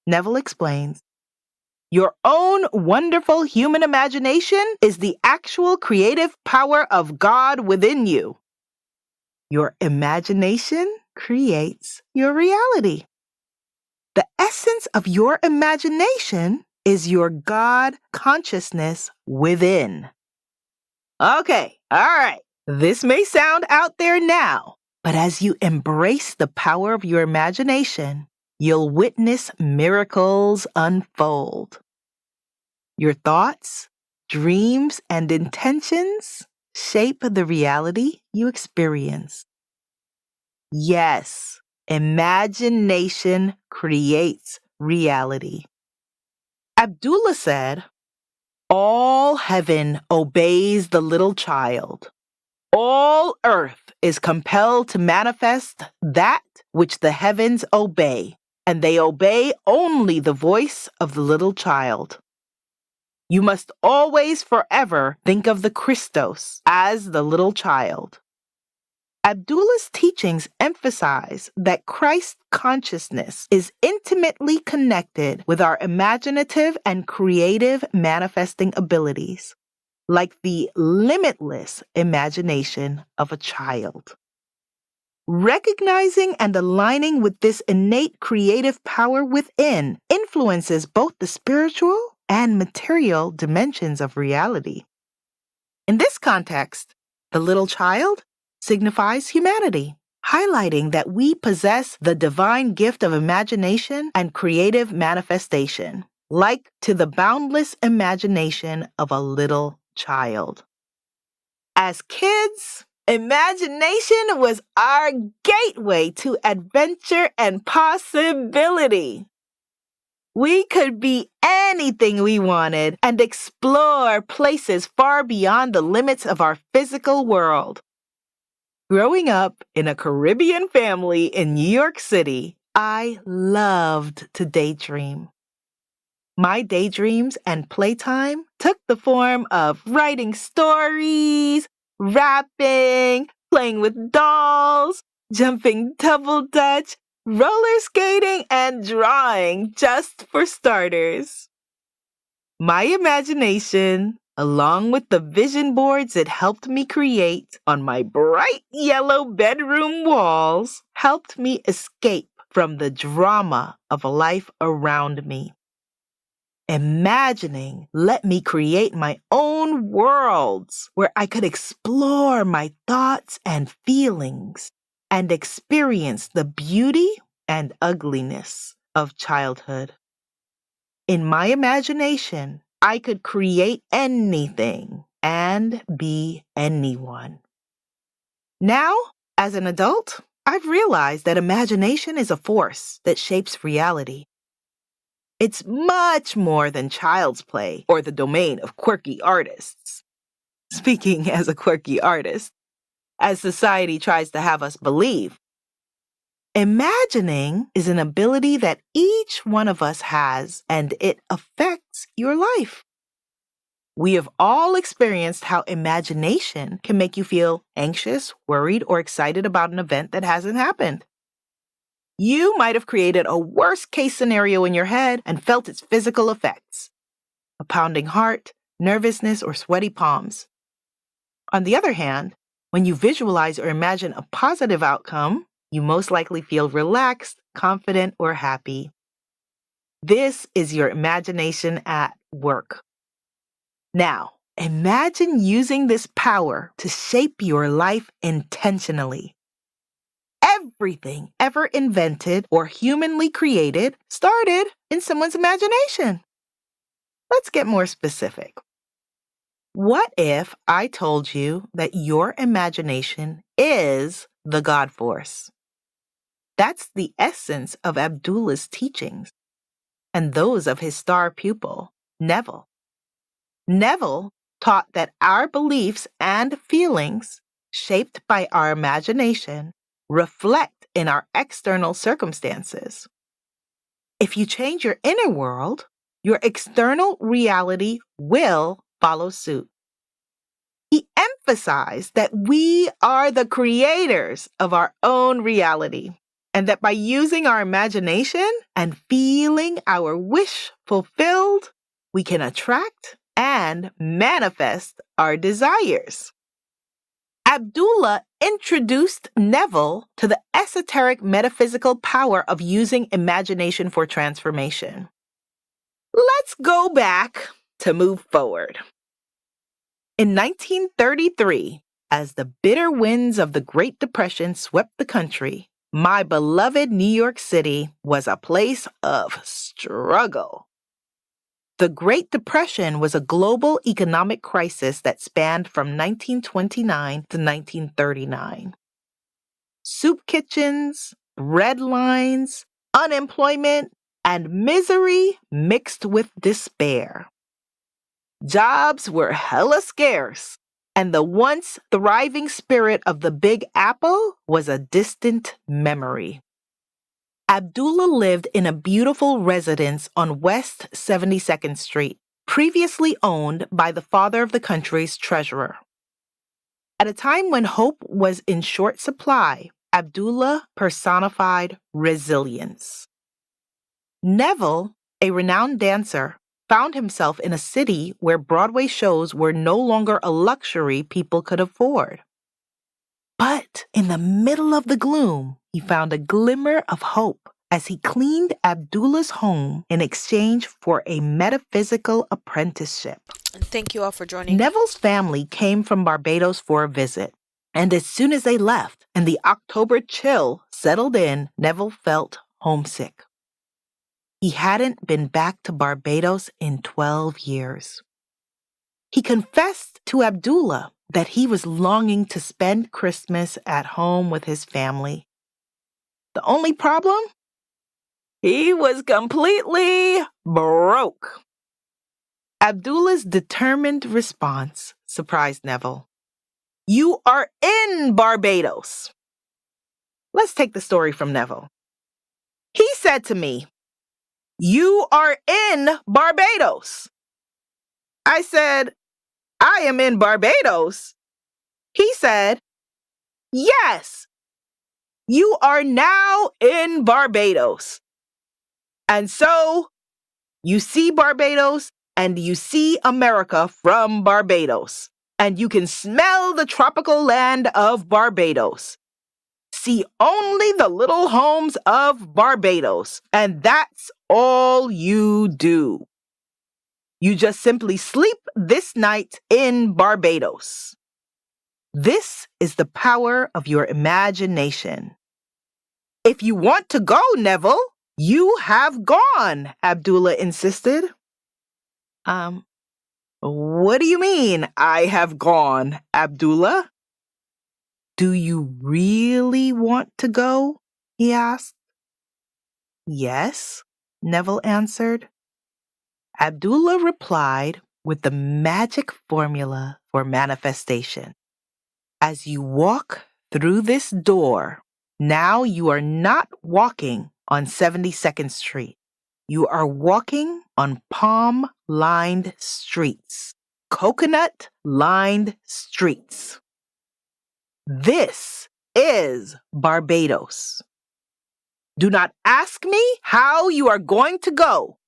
Neville explains, your own wonderful human imagination is the actual creative power of God within you. Your imagination creates your reality. The essence of your imagination is your God consciousness within. Okay, all right. This may sound out there now, but as you embrace the power of your imagination, you'll witness miracles unfold. Your thoughts, dreams, and intentions shape the reality you experience. Yes, imagination creates reality. Abdullah said, all heaven obeys the little child. All earth is compelled to manifest that which the heavens obey, and they obey only the voice of the little child. You must always forever think of the Christos as the little child. Abdullah's teachings emphasize that Christ consciousness is intimately connected with our imaginative and creative manifesting abilities, like the limitless imagination of a child. Recognizing and aligning with this innate creative power within influences both the spiritual and material dimensions of reality. In this context, the little child signifies humanity, highlighting that we possess the divine gift of imagination and creative manifestation, like to the boundless imagination of a little child. As kids, imagination was our gateway to adventure and possibility. We could be anything we wanted and explore places far beyond the limits of our physical world. Growing up in a Caribbean family in New York City, I loved to daydream. My daydreams and playtime took the form of writing stories, rapping, playing with dolls, jumping double dutch, roller skating, and drawing, just for starters. My imagination, along with the vision boards it helped me create on my bright yellow bedroom walls, helped me escape from the drama of life around me. Imagining let me create my own worlds where I could explore my thoughts and feelings and experience the beauty and ugliness of childhood. In my imagination, I could create anything and be anyone. Now, as an adult, I've realized that imagination is a force that shapes reality. It's much more than child's play or the domain of quirky artists. Speaking as a quirky artist, as society tries to have us believe, imagining is an ability that each one of us has, and it affects your life. We have all experienced how imagination can make you feel anxious, worried, or excited about an event that hasn't happened. You might have created a worst-case scenario in your head and felt its physical effects: a pounding heart, nervousness, or sweaty palms. On the other hand, when you visualize or imagine a positive outcome, you most likely feel relaxed, confident, or happy. This is your imagination at work. Now, imagine using this power to shape your life intentionally. Everything ever invented or humanly created started in someone's imagination. Let's get more specific. What if I told you that your imagination is the God force? That's the essence of Abdullah's teachings and those of his star pupil, Neville. Neville taught that our beliefs and feelings, shaped by our imagination, reflect in our external circumstances. If you change your inner world, your external reality will follow suit. He emphasized that we are the creators of our own reality, and that by using our imagination and feeling our wish fulfilled, we can attract and manifest our desires. Abdullah introduced Neville to the esoteric metaphysical power of using imagination for transformation. Let's go back to move forward. In 1933, as the bitter winds of the Great Depression swept the country, my beloved New York City was a place of struggle. The Great Depression was a global economic crisis that spanned from 1929 to 1939. Soup kitchens, bread lines, unemployment, and misery mixed with despair. Jobs were hella scarce, and the once thriving spirit of the Big Apple was a distant memory. Abdullah lived in a beautiful residence on West 72nd Street, previously owned by the father of the country's treasurer. At a time when hope was in short supply, Abdullah personified resilience. Neville, a renowned dancer, found himself in a city where Broadway shows were no longer a luxury people could afford. But in the middle of the gloom, he found a glimmer of hope as he cleaned Abdullah's home in exchange for a metaphysical apprenticeship. And thank you all for joining. Neville's family came from Barbados for a visit, and as soon as they left and the October chill settled in, Neville felt homesick. He hadn't been back to Barbados in 12 years. He confessed to Abdullah that he was longing to spend Christmas at home with his family. The only problem? He was completely broke. Abdullah's determined response surprised Neville. You are in Barbados. Let's take the story from Neville. He said to me, you are in Barbados. I said, I am in Barbados. He said, yes, you are now in Barbados. And so you see Barbados and you see America from Barbados. And you can smell the tropical land of Barbados. See only the little homes of Barbados. And that's all you do. You just simply sleep this night in Barbados. This is the power of your imagination. If you want to go, Neville, you have gone, Abdullah insisted. What do you mean, I have gone, Abdullah? Do you really want to go? He asked. Yes, Neville answered. Abdullah replied with the magic formula for manifestation. As you walk through this door, now you are not walking on 72nd Street. You are walking on palm-lined streets, coconut-lined streets. This is Barbados. Do not ask me how you are going to go.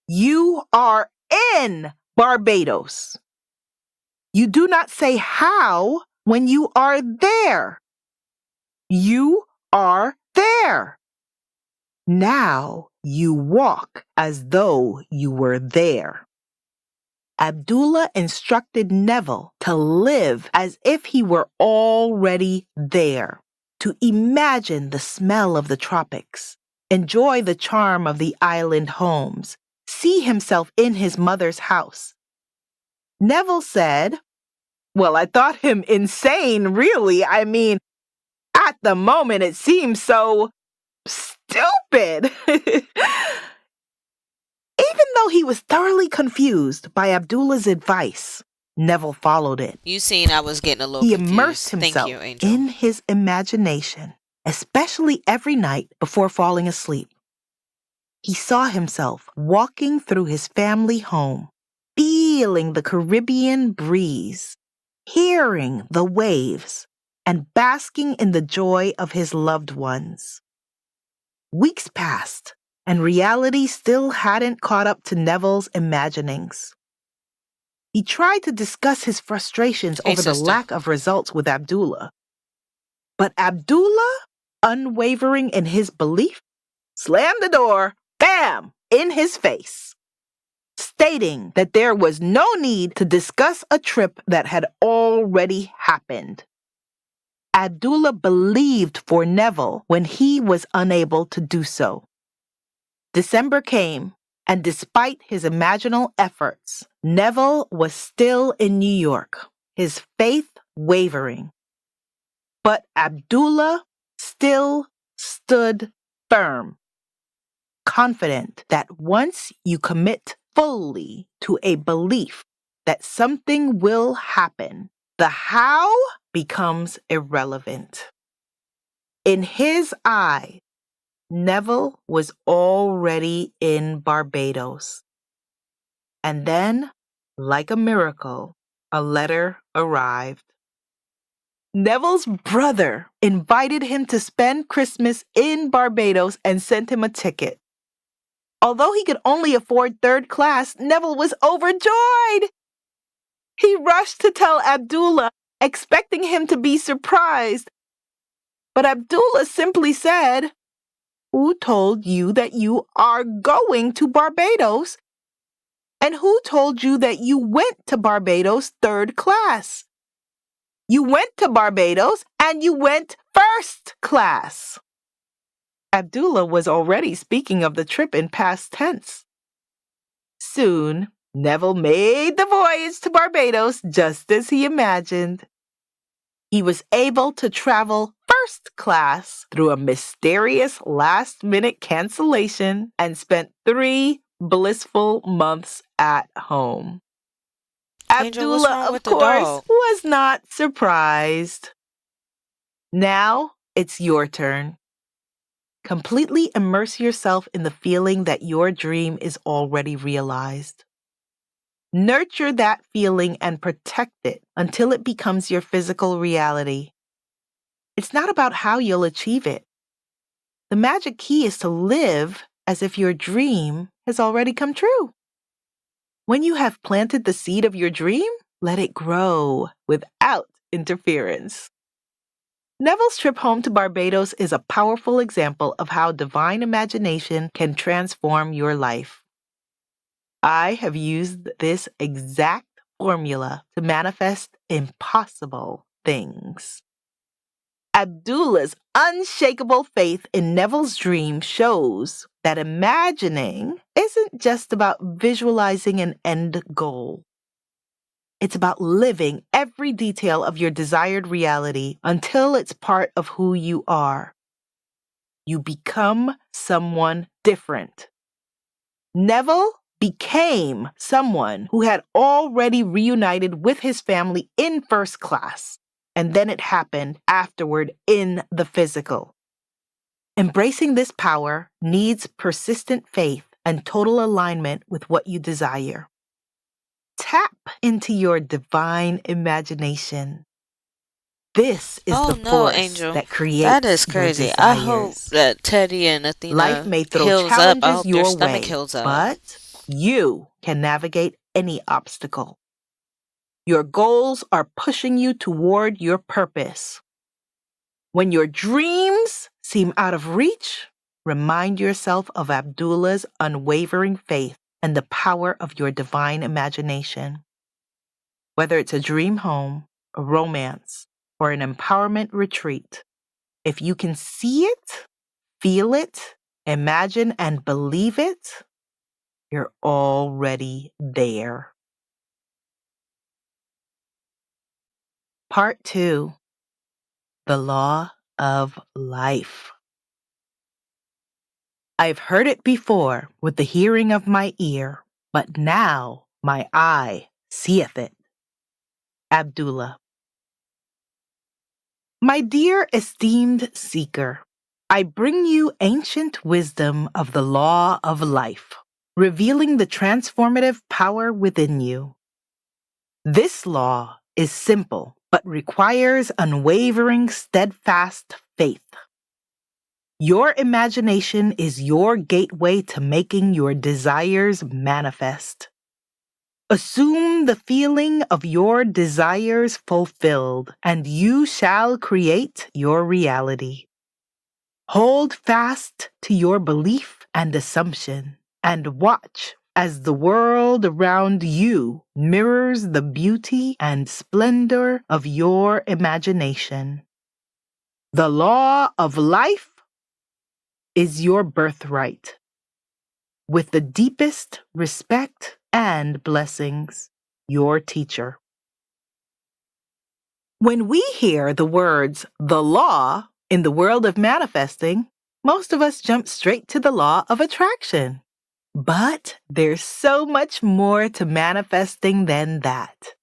You are in Barbados. You do not say how when you are there. You are there. Now you walk as though you were there. Abdullah instructed Neville to live as if he were already there, to imagine the smell of the tropics, enjoy the charm of the island homes, see himself in his mother's house. Neville said, well, I thought him insane, really. I mean, at the moment it seems so stupid. Even though he was thoroughly confused by Abdullah's advice, Neville followed it. You seen I was getting a little He confused. immersed himself Thank you, Angel. in his imagination, especially every night before falling asleep. He saw himself walking through his family home, feeling the Caribbean breeze, hearing the waves, and basking in the joy of his loved ones. Weeks passed, and reality still hadn't caught up to Neville's imaginings. He tried to discuss his frustrations over the lack of results with Abdullah. But Abdullah, unwavering in his belief, slammed the door, bam, in his face, stating that there was no need to discuss a trip that had already happened. Abdullah believed for Neville when he was unable to do so. December came, and despite his imaginal efforts, Neville was still in New York, his faith wavering. But Abdullah still stood firm, confident that once you commit fully to a belief that something will happen, the how becomes irrelevant. In his eye, Neville was already in Barbados. And then, like a miracle, a letter arrived. Neville's brother invited him to spend Christmas in Barbados and sent him a ticket. Although he could only afford third class, Neville was overjoyed. He rushed to tell Abdullah, expecting him to be surprised. But Abdullah simply said, who told you that you are going to Barbados? And who told you that you went to Barbados third class? You went to Barbados and you went first class. Abdullah was already speaking of the trip in past tense. Soon, Neville made the voyage to Barbados just as he imagined. He was able to travel first class through a mysterious last-minute cancellation and spent 3 blissful months at home. Angel, what's Abdullah, wrong of with the course, dog? was not surprised. Now it's your turn. Completely immerse yourself in the feeling that your dream is already realized. Nurture that feeling and protect it until it becomes your physical reality. It's not about how you'll achieve it. The magic key is to live as if your dream has already come true. When you have planted the seed of your dream, let it grow without interference. Neville's trip home to Barbados is a powerful example of how divine imagination can transform your life. I have used this exact formula to manifest impossible things. Abdullah's unshakable faith in Neville's dream shows that imagining isn't just about visualizing an end goal. It's about living every detail of your desired reality until it's part of who you are. You become someone different. Neville became someone who had already reunited with his family in first class, and then it happened afterward in the physical. Embracing this power needs persistent faith and total alignment with what you desire. Tap into your divine imagination. This is Oh the no, force Angel. that That creates is your crazy. I hope desires. that Teddy and Life Athena may throw heals up. I challenges hope their your stomach way, heals up. but you can navigate any obstacle. Your goals are pushing you toward your purpose. When your dreams seem out of reach, remind yourself of Abdullah's unwavering faith and the power of your divine imagination. Whether it's a dream home, a romance, or an empowerment retreat, if you can see it, feel it, imagine and believe it, you're already there. Part 2. The Law of Life. I've heard it before with the hearing of my ear, but now my eye seeth it. Abdullah. My dear esteemed seeker, I bring you ancient wisdom of the law of life, revealing the transformative power within you. This law is simple, but requires unwavering, steadfast faith. Your imagination is your gateway to making your desires manifest. Assume the feeling of your desires fulfilled, and you shall create your reality. Hold fast to your belief and assumption, and watch as the world around you mirrors the beauty and splendor of your imagination. The law of life is your birthright. With the deepest respect and blessings, your teacher. When we hear the words, the law, in the world of manifesting, most of us jump straight to the law of attraction. But there's so much more to manifesting than that.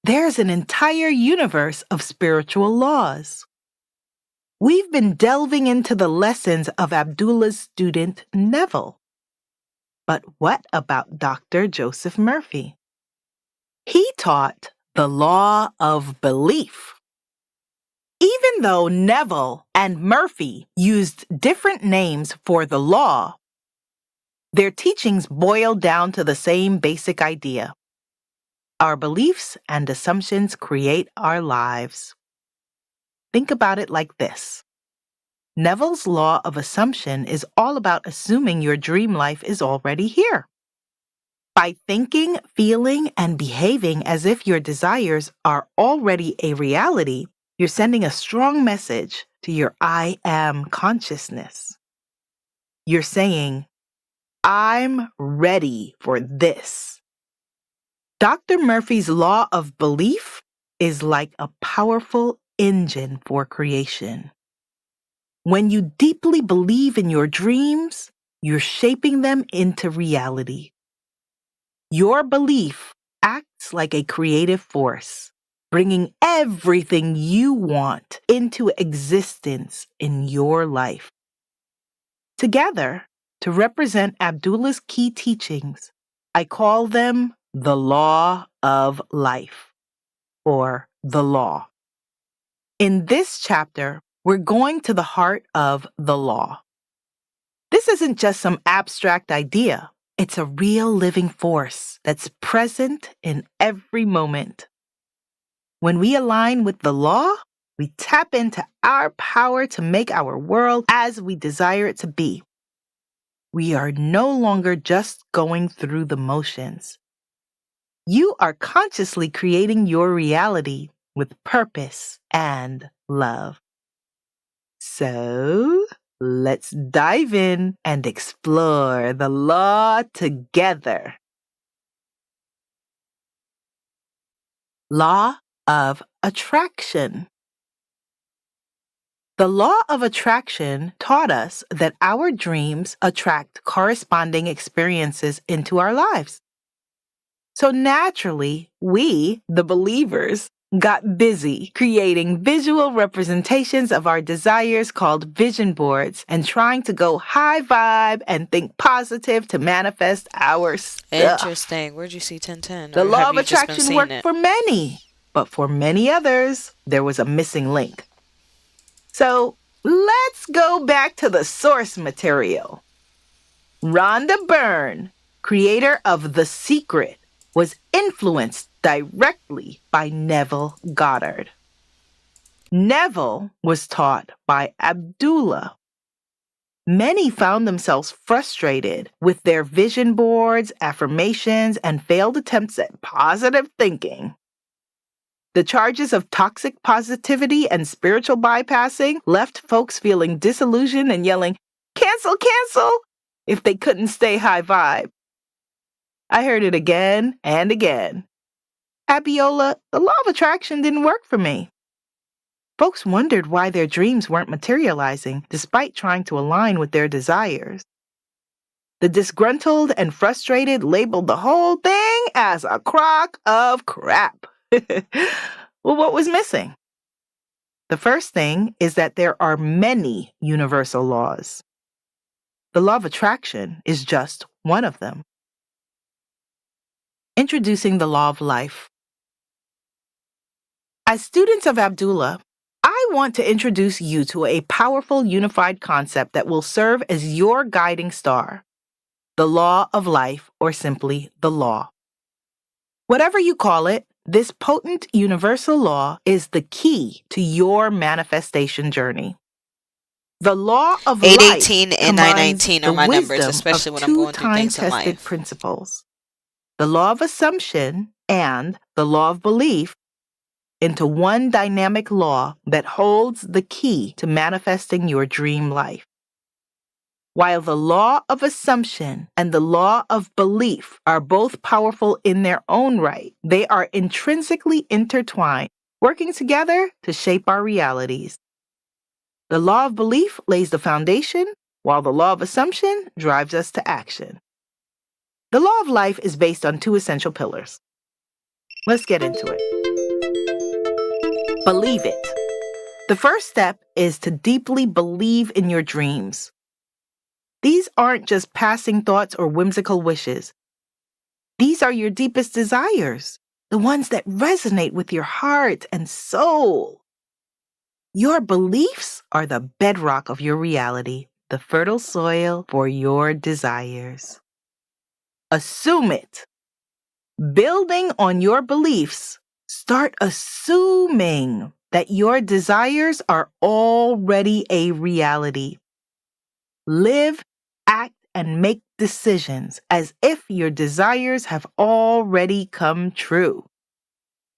There's an entire universe of spiritual laws. We've been delving into the lessons of Abdullah's student Neville. But what about Dr. Joseph Murphy? He taught the law of belief. Even though Neville and Murphy used different names for the law, their teachings boil down to the same basic idea. Our beliefs and assumptions create our lives. Think about it like this. Neville's law of assumption is all about assuming your dream life is already here. By thinking, feeling, and behaving as if your desires are already a reality, you're sending a strong message to your I am consciousness. You're saying, I'm ready for this. Dr. Murphy's law of belief is like a powerful engine for creation. When you deeply believe in your dreams, you're shaping them into reality. Your belief acts like a creative force, bringing everything you want into existence in your life. Together, to represent Abdullah's key teachings, I call them the law of life, or the law. In this chapter, we're going to the heart of the law. This isn't just some abstract idea. It's a real living force that's present in every moment. When we align with the law, we tap into our power to make our world as we desire it to be. We are no longer just going through the motions. You are consciously creating your reality with purpose and love. So, let's dive in and explore the law together. Law of attraction. The law of attraction taught us that our dreams attract corresponding experiences into our lives. So naturally, we, the believers, got busy creating visual representations of our desires called vision boards and trying to go high vibe and think positive to manifest our stuff. Interesting. Where'd you see 1010? The Or law have of you just been attraction seeing worked it? for many, but for many others, there was a missing link. So let's go back to the source material. Rhonda Byrne, creator of The Secret, was influenced directly by Neville Goddard. Neville was taught by Abdullah. Many found themselves frustrated with their vision boards, affirmations, and failed attempts at positive thinking. The charges of toxic positivity and spiritual bypassing left folks feeling disillusioned and yelling, "Cancel, cancel!" if they couldn't stay high vibe. I heard it again and again. Abiola, the law of attraction didn't work for me. Folks wondered why their dreams weren't materializing despite trying to align with their desires. The disgruntled and frustrated labeled the whole thing as a crock of crap. Well, what was missing? The first thing is that there are many universal laws. The law of attraction is just one of them. Introducing the law of life. As students of Abdullah, I want to introduce you to a powerful unified concept that will serve as your guiding star. The law of life, or simply the law. Whatever you call it, this potent universal law is the key to your manifestation journey. The law of 818 life and combines 919 the are my numbers, wisdom especially of when I'm two going through things in time-tested life. principles, the law of assumption and the law of belief, into one dynamic law that holds the key to manifesting your dream life. While the law of assumption and the law of belief are both powerful in their own right, they are intrinsically intertwined, working together to shape our realities. The law of belief lays the foundation, while the law of assumption drives us to action. The law of life is based on two essential pillars. Let's get into it. Believe it. The first step is to deeply believe in your dreams. These aren't just passing thoughts or whimsical wishes. These are your deepest desires, the ones that resonate with your heart and soul. Your beliefs are the bedrock of your reality, the fertile soil for your desires. Assume it. Building on your beliefs, start assuming that your desires are already a reality. Live, act, and make decisions as if your desires have already come true.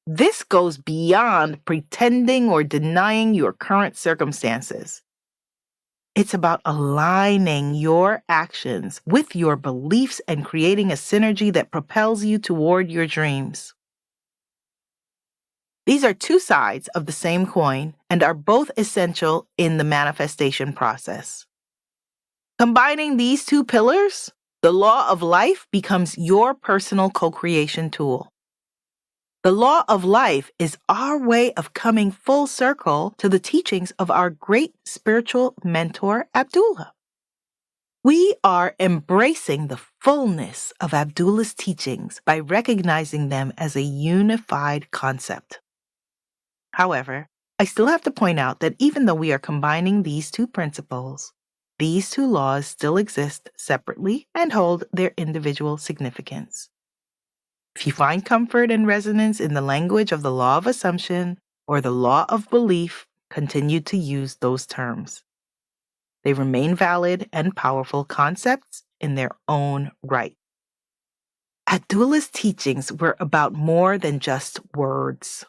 This goes beyond pretending or denying your current circumstances. It's about aligning your actions with your beliefs and creating a synergy that propels you toward your dreams. These are two sides of the same coin and are both essential in the manifestation process. Combining these two pillars, the law of life becomes your personal co-creation tool. The law of life is our way of coming full circle to the teachings of our great spiritual mentor, Abdullah. We are embracing the fullness of Abdullah's teachings by recognizing them as a unified concept. However, I still have to point out that even though we are combining these two principles, these two laws still exist separately and hold their individual significance. If you find comfort and resonance in the language of the law of assumption or the law of belief, continue to use those terms. They remain valid and powerful concepts in their own right. Abdullah's teachings were about more than just words.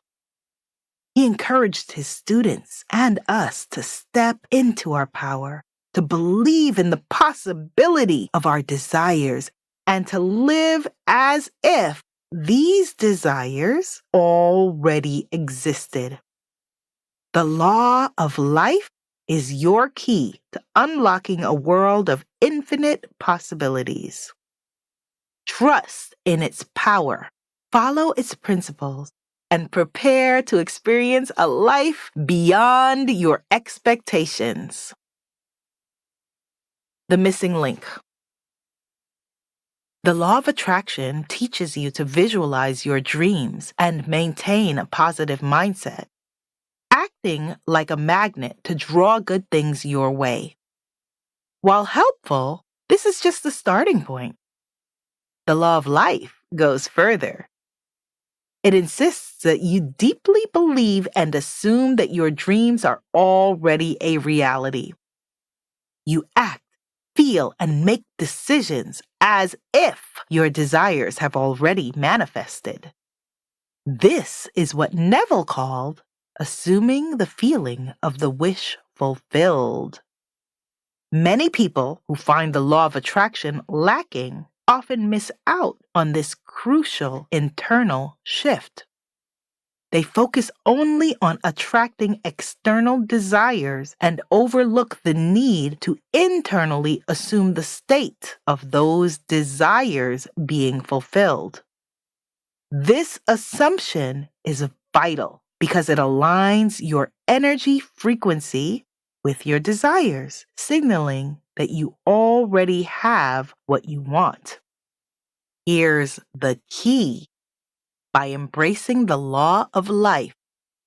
He encouraged his students and us to step into our power, to believe in the possibility of our desires, and to live as if these desires already existed. The law of life is your key to unlocking a world of infinite possibilities. Trust in its power, follow its principles, and prepare to experience a life beyond your expectations. The missing link. The law of attraction teaches you to visualize your dreams and maintain a positive mindset, acting like a magnet to draw good things your way. While helpful, this is just the starting point. The law of life goes further. It insists that you deeply believe and assume that your dreams are already a reality. You act, feel, and make decisions as if your desires have already manifested. This is what Neville called assuming the feeling of the wish fulfilled. Many people who find the law of attraction lacking often miss out on this crucial internal shift. They focus only on attracting external desires and overlook the need to internally assume the state of those desires being fulfilled. This assumption is vital because it aligns your energy frequency with your desires, signaling that you already have what you want. Here's the key. By embracing the law of life,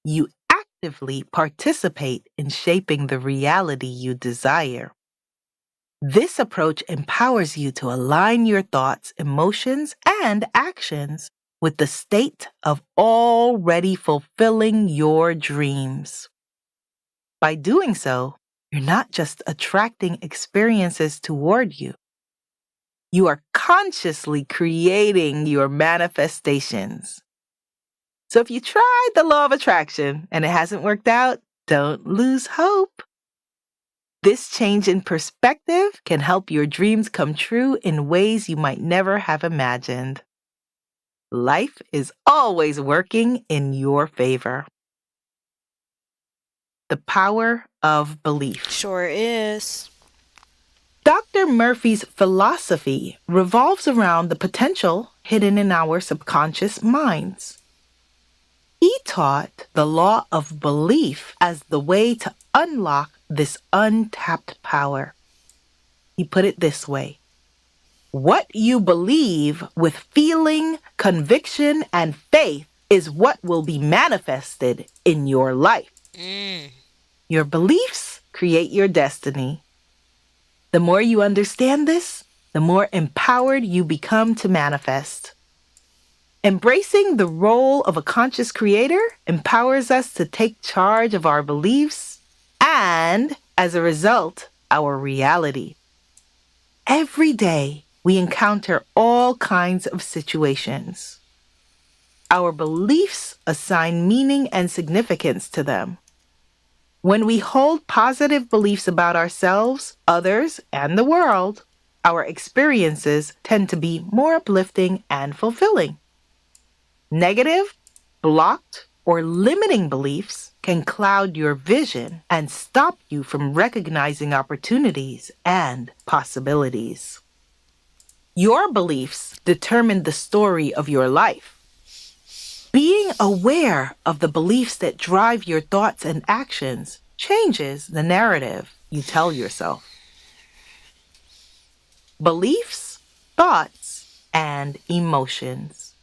you actively participate in shaping the reality you desire. This approach empowers you to align your thoughts, emotions, and actions with the state of already fulfilling your dreams. By doing so, you're not just attracting experiences toward you. You are consciously creating your manifestations. So if you tried the law of attraction and it hasn't worked out, don't lose hope. This change in perspective can help your dreams come true in ways you might never have imagined. Life is always working in your favor. The power of belief. Sure is. Dr. Murphy's philosophy revolves around the potential hidden in our subconscious minds. He taught the law of belief as the way to unlock this untapped power. He put it this way: what you believe with feeling, conviction, and faith is what will be manifested in your life. Your beliefs create your destiny. The more you understand this, the more empowered you become to manifest. Embracing the role of a conscious creator empowers us to take charge of our beliefs and, as a result, our reality. Every day, we encounter all kinds of situations. Our beliefs assign meaning and significance to them. When we hold positive beliefs about ourselves, others, and the world, our experiences tend to be more uplifting and fulfilling. Negative, blocked, or limiting beliefs can cloud your vision and stop you from recognizing opportunities and possibilities. Your beliefs determine the story of your life. Being aware of the beliefs that drive your thoughts and actions changes the narrative you tell yourself. Beliefs, thoughts, and emotions.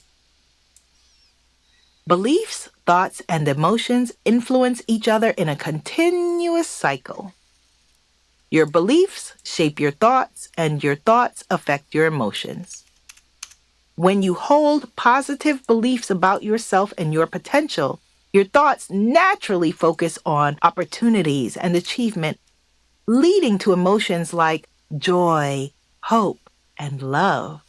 Beliefs, thoughts, and emotions influence each other in a continuous cycle. Your beliefs shape your thoughts, and your thoughts affect your emotions. When you hold positive beliefs about yourself and your potential, your thoughts naturally focus on opportunities and achievement, leading to emotions like joy, hope, and love.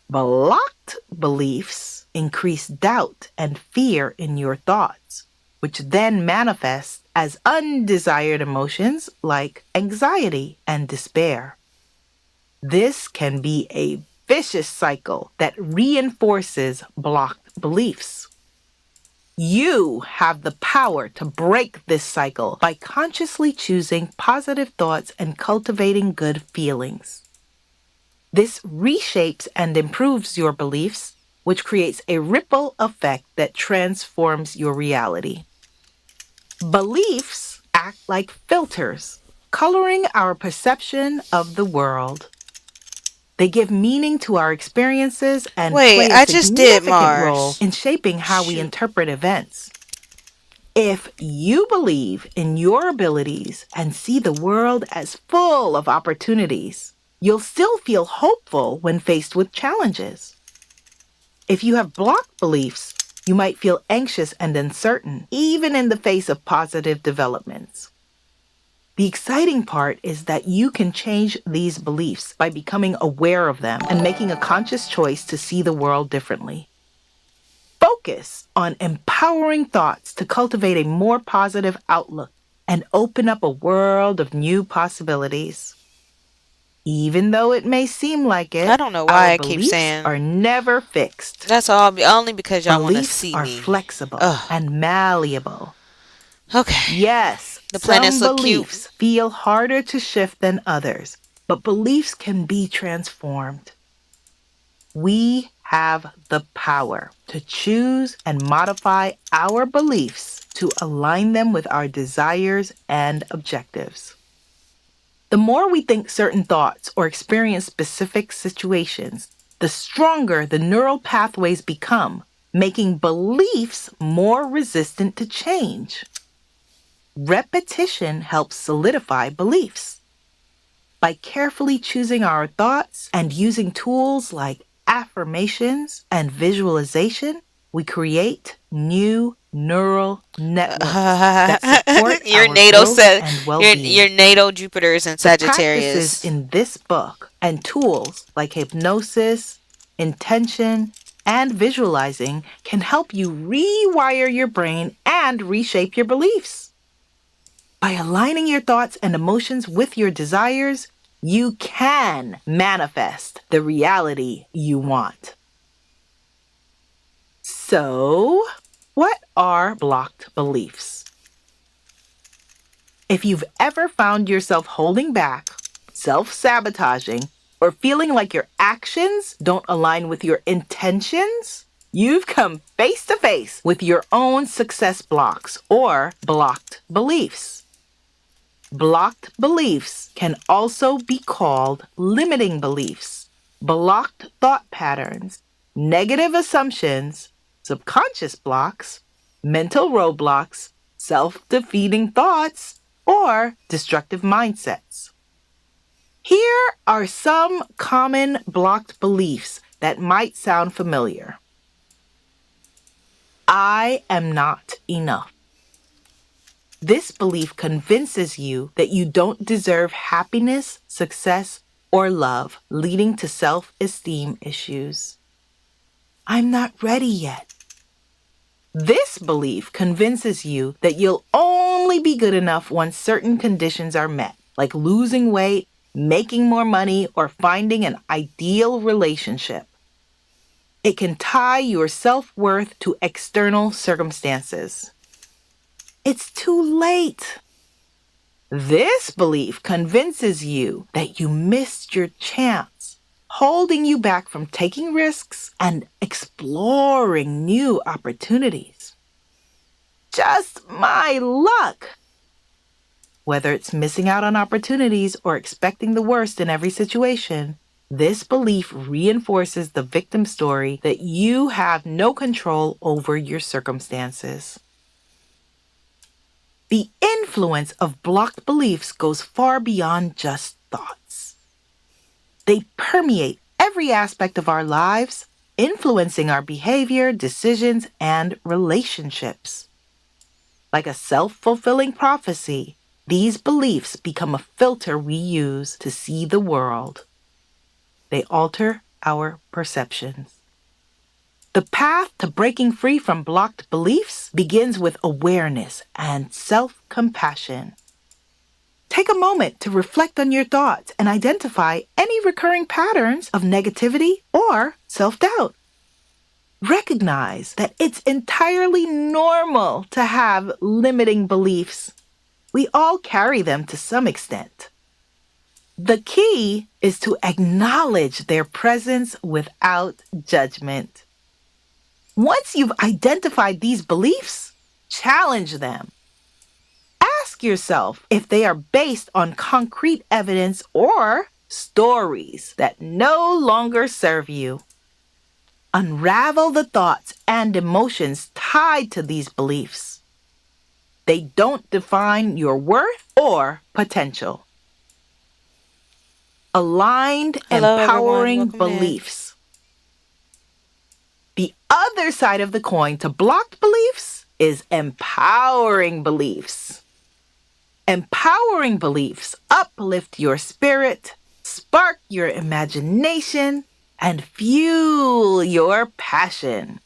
Blocked beliefs increase doubt and fear in your thoughts, which then manifest as undesired emotions like anxiety and despair. This can be a vicious cycle that reinforces blocked beliefs. You have the power to break this cycle by consciously choosing positive thoughts and cultivating good feelings. This reshapes and improves your beliefs, which creates a ripple effect that transforms your reality. Beliefs act like filters, coloring our perception of the world. They give meaning to our experiences and Wait, play a I just did significant role Mars. in shaping how we Shoot. interpret events. If you believe in your abilities and see the world as full of opportunities, you'll still feel hopeful when faced with challenges. If you have blocked beliefs, you might feel anxious and uncertain, even in the face of positive developments. The exciting part is that you can change these beliefs by becoming aware of them and making a conscious choice to see the world differently. Focus on empowering thoughts to cultivate a more positive outlook and open up a world of new possibilities. Even though it may seem like it, I don't know our why I keep beliefs saying are never fixed. that's all only because y'all want to Beliefs see are me. flexible Ugh. and malleable. Okay. Yes, The some planets look cute. beliefs feel harder to shift than others, but beliefs can be transformed. We have the power to choose and modify our beliefs to align them with our desires and objectives. The more we think certain thoughts or experience specific situations, the stronger the neural pathways become, making beliefs more resistant to change. Repetition helps solidify beliefs. By carefully choosing our thoughts and using tools like affirmations and visualization, we create new neural networks that support your our natal growth said and your well-being. natal Jupiter is in The practices Sagittarius. in this book and tools like hypnosis, intention, and visualizing can help you rewire your brain and reshape your beliefs. By aligning your thoughts and emotions with your desires, you can manifest the reality you want. So, what are blocked beliefs? If you've ever found yourself holding back, self-sabotaging, or feeling like your actions don't align with your intentions, you've come face to face with your own success blocks or blocked beliefs. Blocked beliefs can also be called limiting beliefs, blocked thought patterns, negative assumptions, subconscious blocks, mental roadblocks, self-defeating thoughts, or destructive mindsets. Here are some common blocked beliefs that might sound familiar. I am not enough. This belief convinces you that you don't deserve happiness, success, or love, leading to self-esteem issues. I'm not ready yet. This belief convinces you that you'll only be good enough once certain conditions are met, like losing weight, making more money, or finding an ideal relationship. It can tie your self-worth to external circumstances. It's too late. This belief convinces you that you missed your chance, holding you back from taking risks and exploring new opportunities. Just my luck. Whether it's missing out on opportunities or expecting the worst in every situation, this belief reinforces the victim story that you have no control over your circumstances. The influence of blocked beliefs goes far beyond just thoughts. They permeate every aspect of our lives, influencing our behavior, decisions, and relationships. Like a self-fulfilling prophecy, these beliefs become a filter we use to see the world. They alter our perceptions. The path to breaking free from blocked beliefs begins with awareness and self-compassion. Take a moment to reflect on your thoughts and identify any recurring patterns of negativity or self-doubt. Recognize that it's entirely normal to have limiting beliefs. We all carry them to some extent. The key is to acknowledge their presence without judgment. Once you've identified these beliefs, challenge them. Ask yourself if they are based on concrete evidence or stories that no longer serve you. Unravel the thoughts and emotions tied to these beliefs. They don't define your worth or potential. Aligned, Hello, everyone. empowering Welcome in. beliefs. The other side of the coin to blocked beliefs is empowering beliefs. Empowering beliefs uplift your spirit, spark your imagination, and fuel your passion.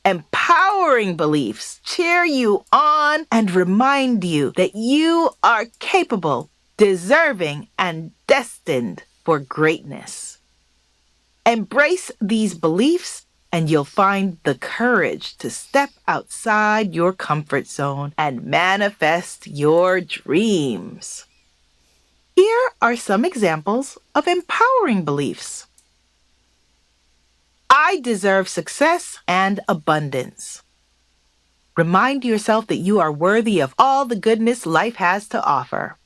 Empowering beliefs cheer you on and remind you that you are capable, deserving, and destined for greatness. Embrace these beliefs and you'll find the courage to step outside your comfort zone and manifest your dreams. Here are some examples of empowering beliefs. I deserve success and abundance. Remind yourself that you are worthy of all the goodness life has to offer.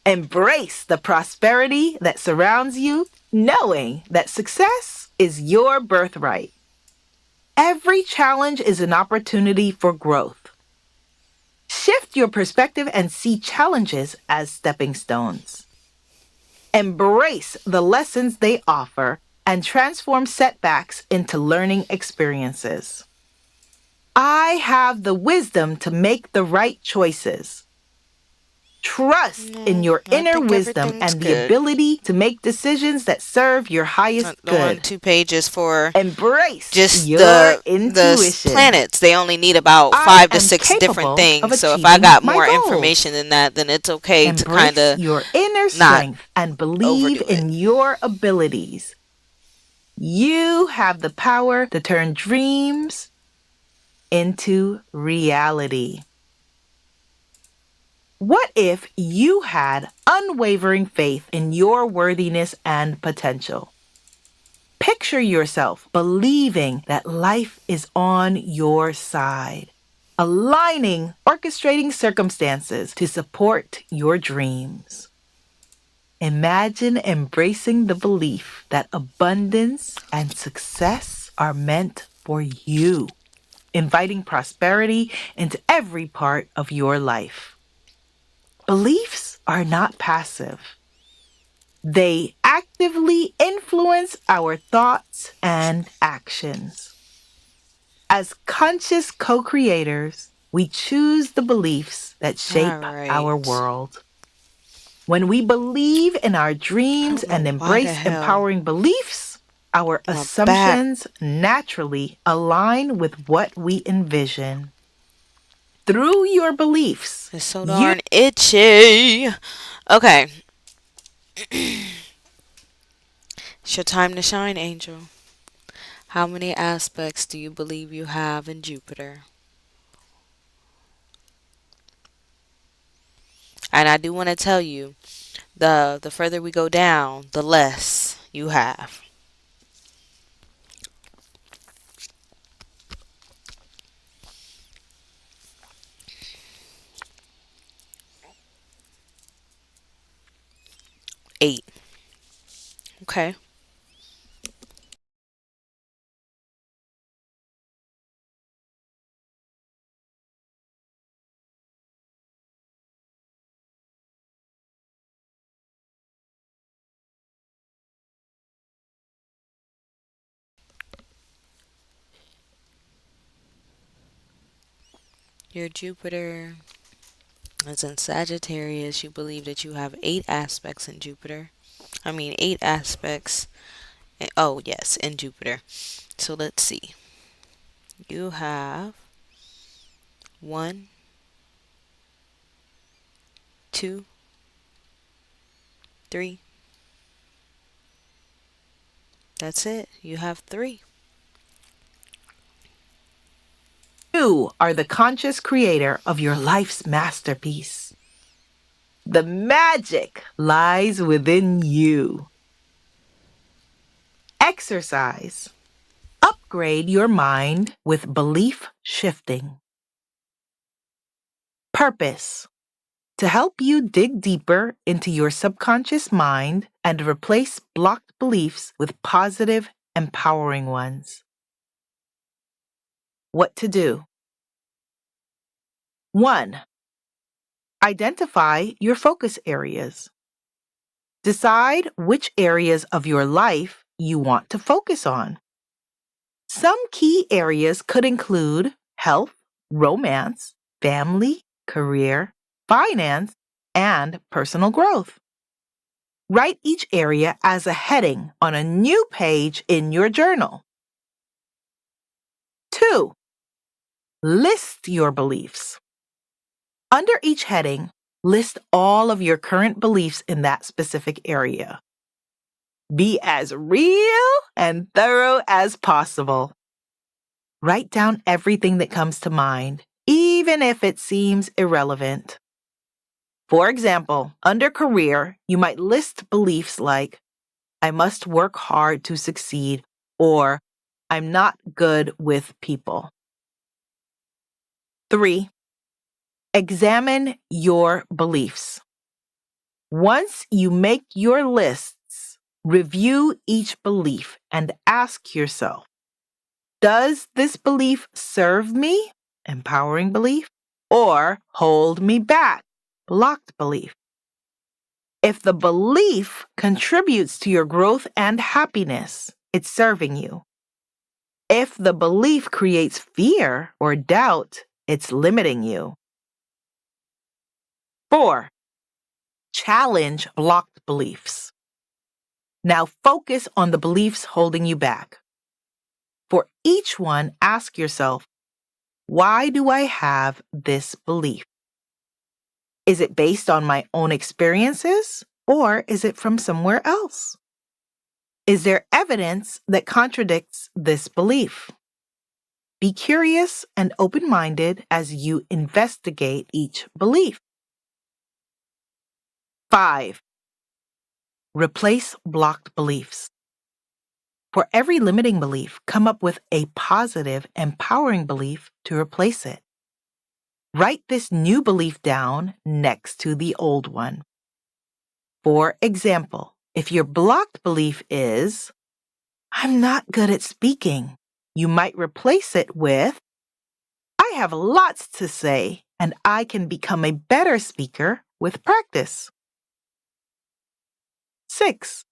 Embrace the prosperity that surrounds you, knowing that success is your birthright. Every challenge is an opportunity for growth. Shift your perspective and see challenges as stepping stones. Embrace the lessons they offer and transform setbacks into learning experiences. I have the wisdom to make the right choices. Trust in your I inner think wisdom everything's and the good. ability to make decisions that serve your highest The one, good. 2 pages for Embrace just your the intuition. planets. They only need about I 5 to am 6 different capable of things. So if I achieving got my more goals. information than that, then it's okay to kind Embrace of your inner not strength and believe overdo it. in your abilities. You have the power to turn dreams into reality. What if you had unwavering faith in your worthiness and potential? Picture yourself believing that life is on your side, aligning, orchestrating circumstances to support your dreams. Imagine embracing the belief that abundance and success are meant for you, inviting prosperity into every part of your life. Beliefs are not passive. They actively influence our thoughts and actions. As conscious co-creators, we choose the beliefs that shape our Alright. world. When we believe in our I dreams don't know and why the embrace hell empowering beliefs, our my back assumptions naturally align with what we envision. Through your beliefs, is so you darn itchy. Okay. It's your time to shine, Angel. How many aspects do you believe you have in Jupiter? And I do want to tell you, the further we go down, the less you have. 8. Okay. Your Jupiter is in Sagittarius. You believe that you have 8 aspects in Jupiter. I mean, 8 aspects. Oh, yes, in Jupiter. So let's see. You have 1, 2, 3. That's it. You have 3. You are the conscious creator of your life's masterpiece. The magic lies within you. Exercise. Upgrade your mind with belief shifting. Purpose. To help you dig deeper into your subconscious mind and replace blocked beliefs with positive, empowering ones. What to do? 1. Identify your focus areas. Decide which areas of your life you want to focus on. Some key areas could include health, romance, family, career, finance, and personal growth. Write each area as a heading on a new page in your journal. 2. List your beliefs. Under each heading, list all of your current beliefs in that specific area. Be as real and thorough as possible. Write down everything that comes to mind, even if it seems irrelevant. For example, under career, you might list beliefs like, I must work hard to succeed, or I'm not good with people. 3. Examine your beliefs. Once you make your lists, review each belief and ask yourself, does this belief serve me, empowering belief, or hold me back, blocked belief? If the belief contributes to your growth and happiness, it's serving you. If the belief creates fear or doubt, it's limiting you. 4. Challenge blocked beliefs. Now focus on the beliefs holding you back. For each one, ask yourself, why do I have this belief? Is it based on my own experiences, or is it from somewhere else? Is there evidence that contradicts this belief? Be curious and open-minded as you investigate each belief. 5. Replace blocked beliefs. For every limiting belief, come up with a positive, empowering belief to replace it. Write this new belief down next to the old one. For example, if your blocked belief is, I'm not good at speaking, you might replace it with, I have lots to say and I can become a better speaker with practice. 6.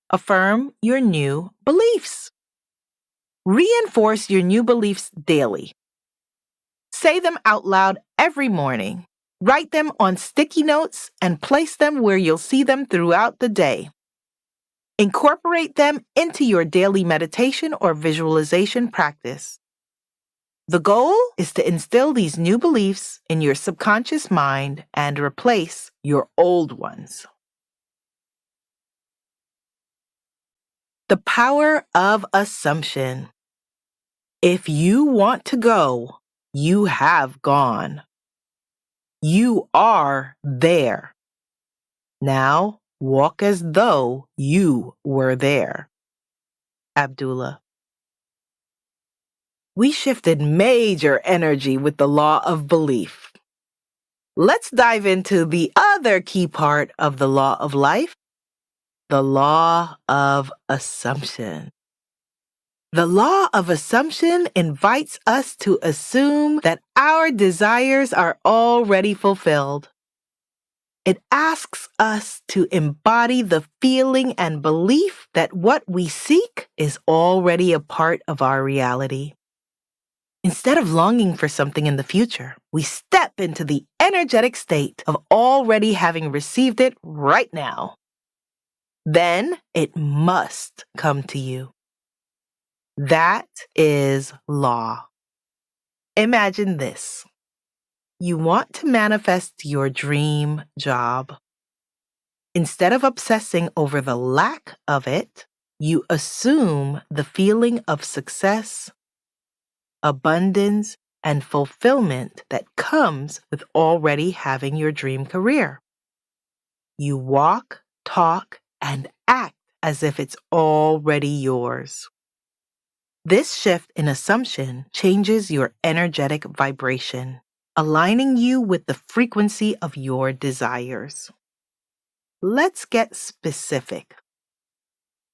Affirm your new beliefs. Reinforce your new beliefs daily. Say them out loud every morning. Write them on sticky notes and place them where you'll see them throughout the day. Incorporate them into your daily meditation or visualization practice. The goal is to instill these new beliefs in your subconscious mind and replace your old ones. The power of assumption. If you want to go, you have gone. You are there. Now walk as though you were there. Abdullah. We shifted major energy with the law of belief. Let's dive into the other key part of the law of life, the law of assumption. The law of assumption invites us to assume that our desires are already fulfilled. It asks us to embody the feeling and belief that what we seek is already a part of our reality. Instead of longing for something in the future, we step into the energetic state of already having received it right now. Then it must come to you. That is law. Imagine this. You want to manifest your dream job. Instead of obsessing over the lack of it, you assume the feeling of success, abundance, and fulfillment that comes with already having your dream career. You walk, talk, and act as if it's already yours. This shift in assumption changes your energetic vibration, aligning you with the frequency of your desires. Let's get specific.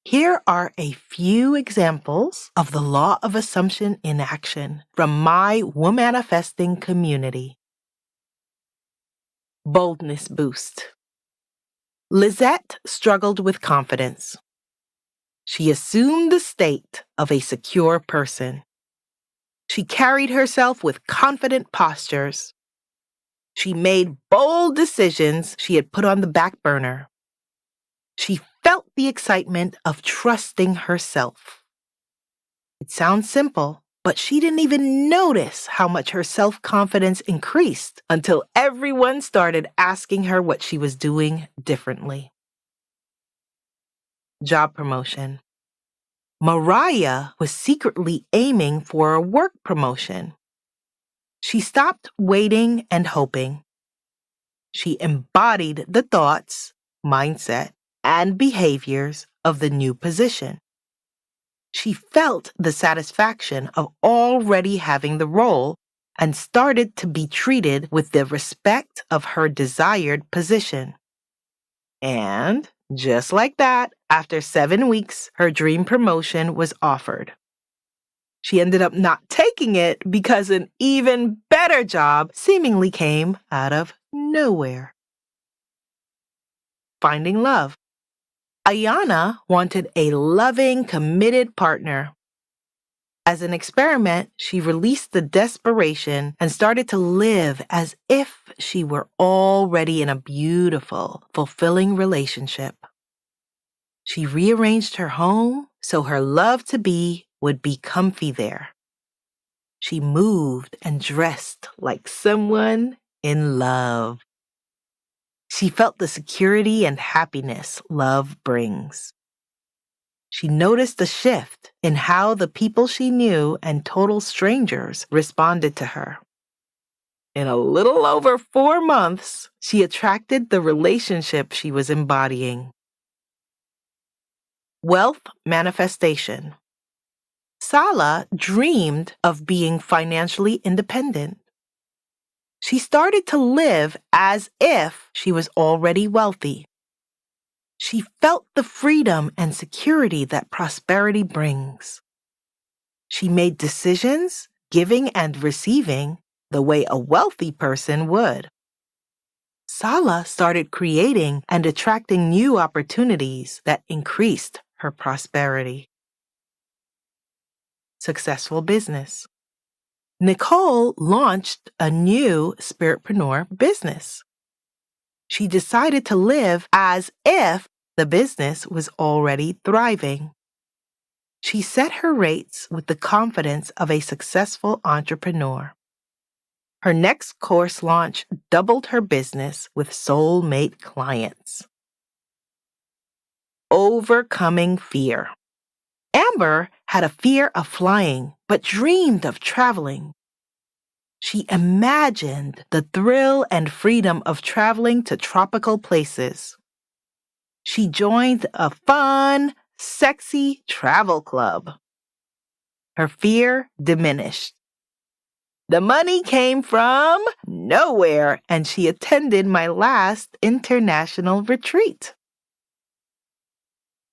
Here are a few examples of the law of assumption in action from my Womanifesting community. Boldness boost. Lizette struggled with confidence. She assumed the state of a secure person. She carried herself with confident postures. She made bold decisions she had put on the back burner. She felt the excitement of trusting herself. It sounds simple, but she didn't even notice how much her self-confidence increased until everyone started asking her what she was doing differently. Job promotion. Mariah was secretly aiming for a work promotion. She stopped waiting and hoping. She embodied the thoughts, mindset, and behaviors of the new position. She felt the satisfaction of already having the role and started to be treated with the respect of her desired position. And just like that, after 7 weeks, her dream promotion was offered. She ended up not taking it because an even better job seemingly came out of nowhere. Finding love. Ayana wanted a loving, committed partner. As an experiment, she released the desperation and started to live as if she were already in a beautiful, fulfilling relationship. She rearranged her home so her love-to-be would be comfy there. She moved and dressed like someone in love. She felt the security and happiness love brings. She noticed a shift in how the people she knew and total strangers responded to her. In a little over 4 months, she attracted the relationship she was embodying. Wealth manifestation. Sala dreamed of being financially independent. She started to live as if she was already wealthy. She felt the freedom and security that prosperity brings. She made decisions, giving and receiving, the way a wealthy person would. Sala started creating and attracting new opportunities that increased her prosperity. Successful business. Nicole launched a new spiritpreneur business. She decided to live as if the business was already thriving. She set her rates with the confidence of a successful entrepreneur. Her next course launch doubled her business with soulmate clients. Overcoming fear. Amber had a fear of flying, but dreamed of traveling. She imagined the thrill and freedom of traveling to tropical places. She joined a fun, sexy travel club. Her fear diminished. The money came from nowhere, and she attended my last international retreat.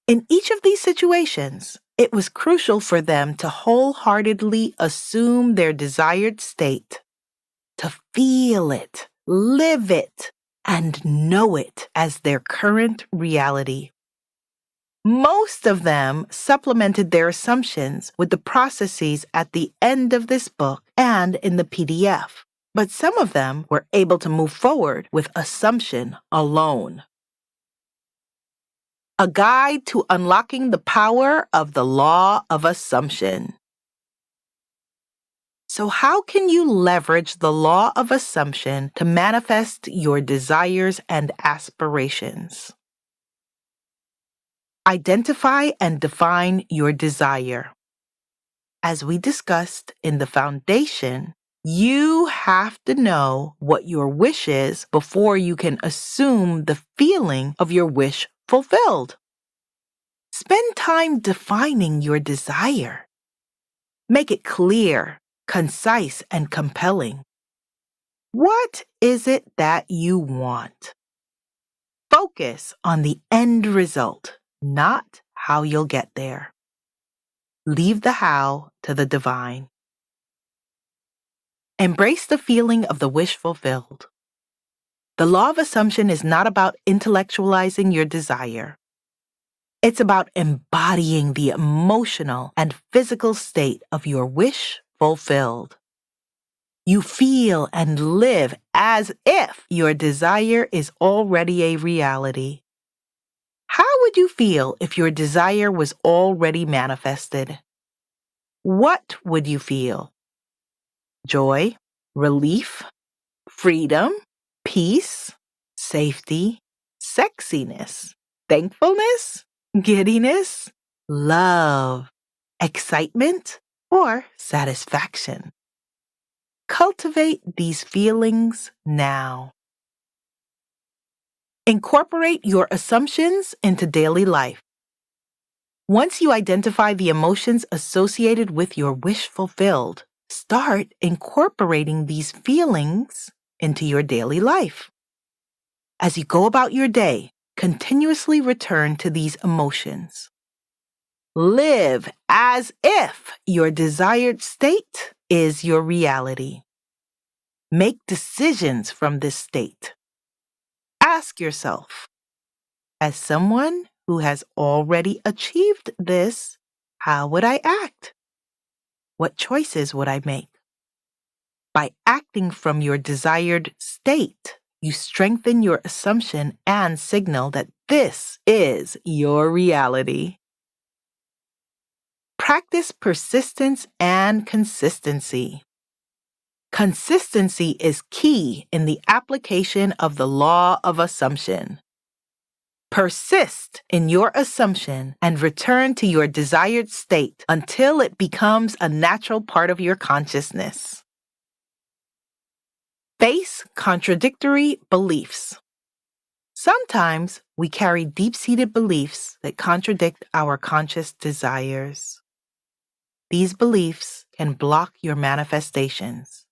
In each of these situations, it was crucial for them to wholeheartedly assume their desired state, to feel it, live it, and know it as their current reality. Most of them supplemented their assumptions with the processes at the end of this book and in the PDF, but some of them were able to move forward with assumption alone. A guide to unlocking the power of the law of assumption. So how can you leverage the law of assumption to manifest your desires and aspirations? Identify and define your desire. As we discussed in the foundation, you have to know what your wish is before you can assume the feeling of your wish fulfilled. Spend time defining your desire. Make it clear, concise, and compelling. What is it that you want? Focus on the end result, not how you'll get there. Leave the how to the divine. Embrace the feeling of the wish fulfilled. The law of assumption is not about intellectualizing your desire. It's about embodying the emotional and physical state of your wish fulfilled. You feel and live as if your desire is already a reality. How would you feel if your desire was already manifested? What would you feel? Joy, relief, freedom, peace, safety, sexiness, thankfulness, giddiness, love, excitement, or satisfaction. Cultivate these feelings now. Incorporate your assumptions into daily life. Once you identify the emotions associated with your wish fulfilled, start incorporating these feelings into your daily life. As you go about your day, continuously return to these emotions. Live as if your desired state is your reality. Make decisions from this state. Ask yourself, as someone who has already achieved this, how would I act? What choices would I make? By acting from your desired state, you strengthen your assumption and signal that this is your reality. Practice persistence and consistency. Consistency is key in the application of the law of assumption. Persist in your assumption and return to your desired state until it becomes a natural part of your consciousness. Face contradictory beliefs. Sometimes we carry deep-seated beliefs that contradict our conscious desires. These beliefs can block your manifestations.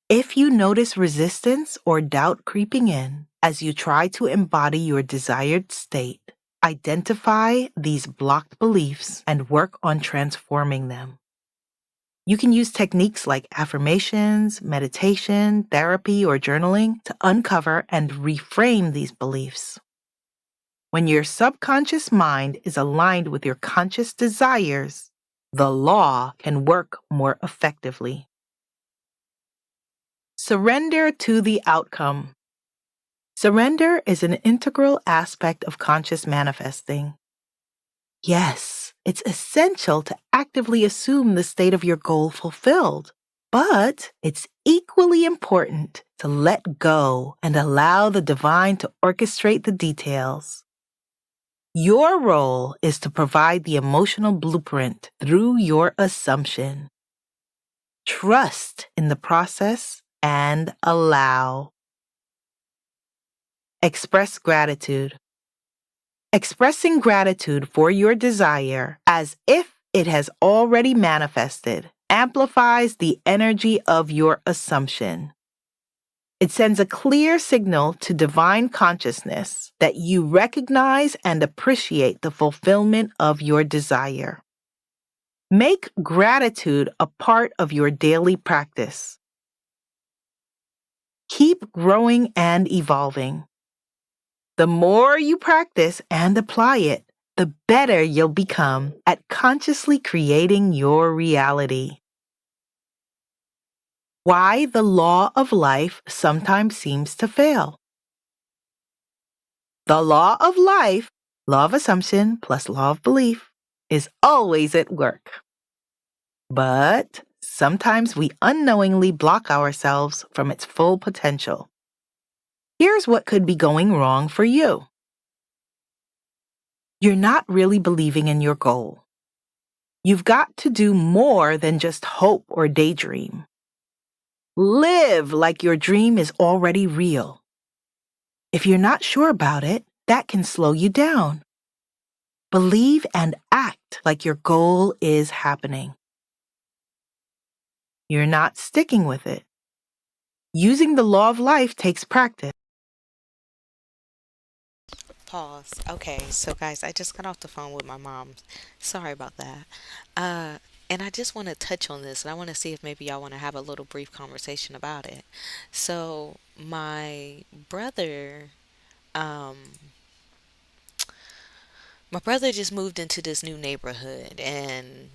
If you notice resistance or doubt creeping in as you try to embody your desired state, identify these blocked beliefs and work on transforming them. You can use techniques like affirmations, meditation, therapy, or journaling to uncover and reframe these beliefs. When your subconscious mind is aligned with your conscious desires, the law can work more effectively. Surrender to the outcome. Surrender is an integral aspect of conscious manifesting. Yes, it's essential to actively assume the state of your goal fulfilled, but it's equally important to let go and allow the divine to orchestrate the details. Your role is to provide the emotional blueprint through your assumption. Trust in the process and allow. Express gratitude. Expressing gratitude for your desire as if it has already manifested amplifies the energy of your assumption. It sends a clear signal to divine consciousness that you recognize and appreciate the fulfillment of your desire. Make gratitude a part of your daily practice. Keep growing and evolving. The more you practice and apply it, the better you'll become at consciously creating your reality. Why the law of life sometimes seems to fail. The law of life, law of assumption plus law of belief, is always at work. But sometimes we unknowingly block ourselves from its full potential. Here's what could be going wrong for you. You're not really believing in your goal. You've got to do more than just hope or daydream. Live like your dream is already real. If you're not sure about it, that can slow you down. Believe and act like your goal is happening. You're not sticking with it. Using the law of life takes practice. Pause. Okay, so guys, I just got off the phone with my mom. Sorry about that. And I just want to touch on this, and I want to see if maybe y'all want to have a little brief conversation about it. So, um, my brother just moved into this new neighborhood, and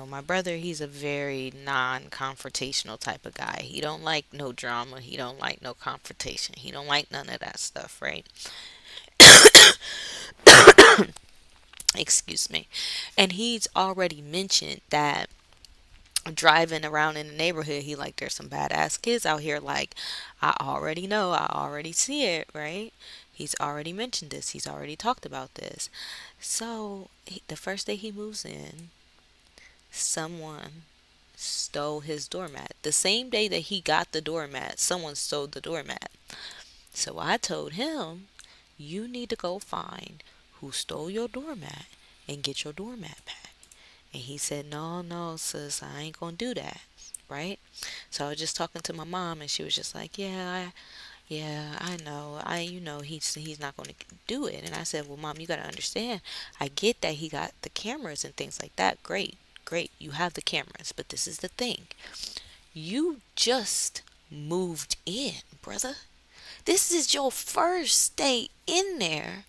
my brother, he's a very non-confrontational type of guy. He don't like no drama. He don't like no confrontation. He don't like none of that stuff, right? Excuse me. And he's already mentioned that driving around in the neighborhood, he like there's some badass kids out here. Like, I already know, I already see it, right? He's already mentioned this. He's already talked about this. So the first day he moves in, someone stole his doormat. The same day that he got the doormat, someone stole the doormat. So I told him, you need to go find who stole your doormat and get your doormat back. And he said, no, no, sis, I ain't gonna do that. Right? So I was just talking to my mom, and she was just like, yeah, I know. He's not gonna do it. And I said, well, mom, you gotta understand. I get that he got the cameras and things like that. Great, great. You have the cameras, but this is the thing. You just moved in, brother. This is your first day in there,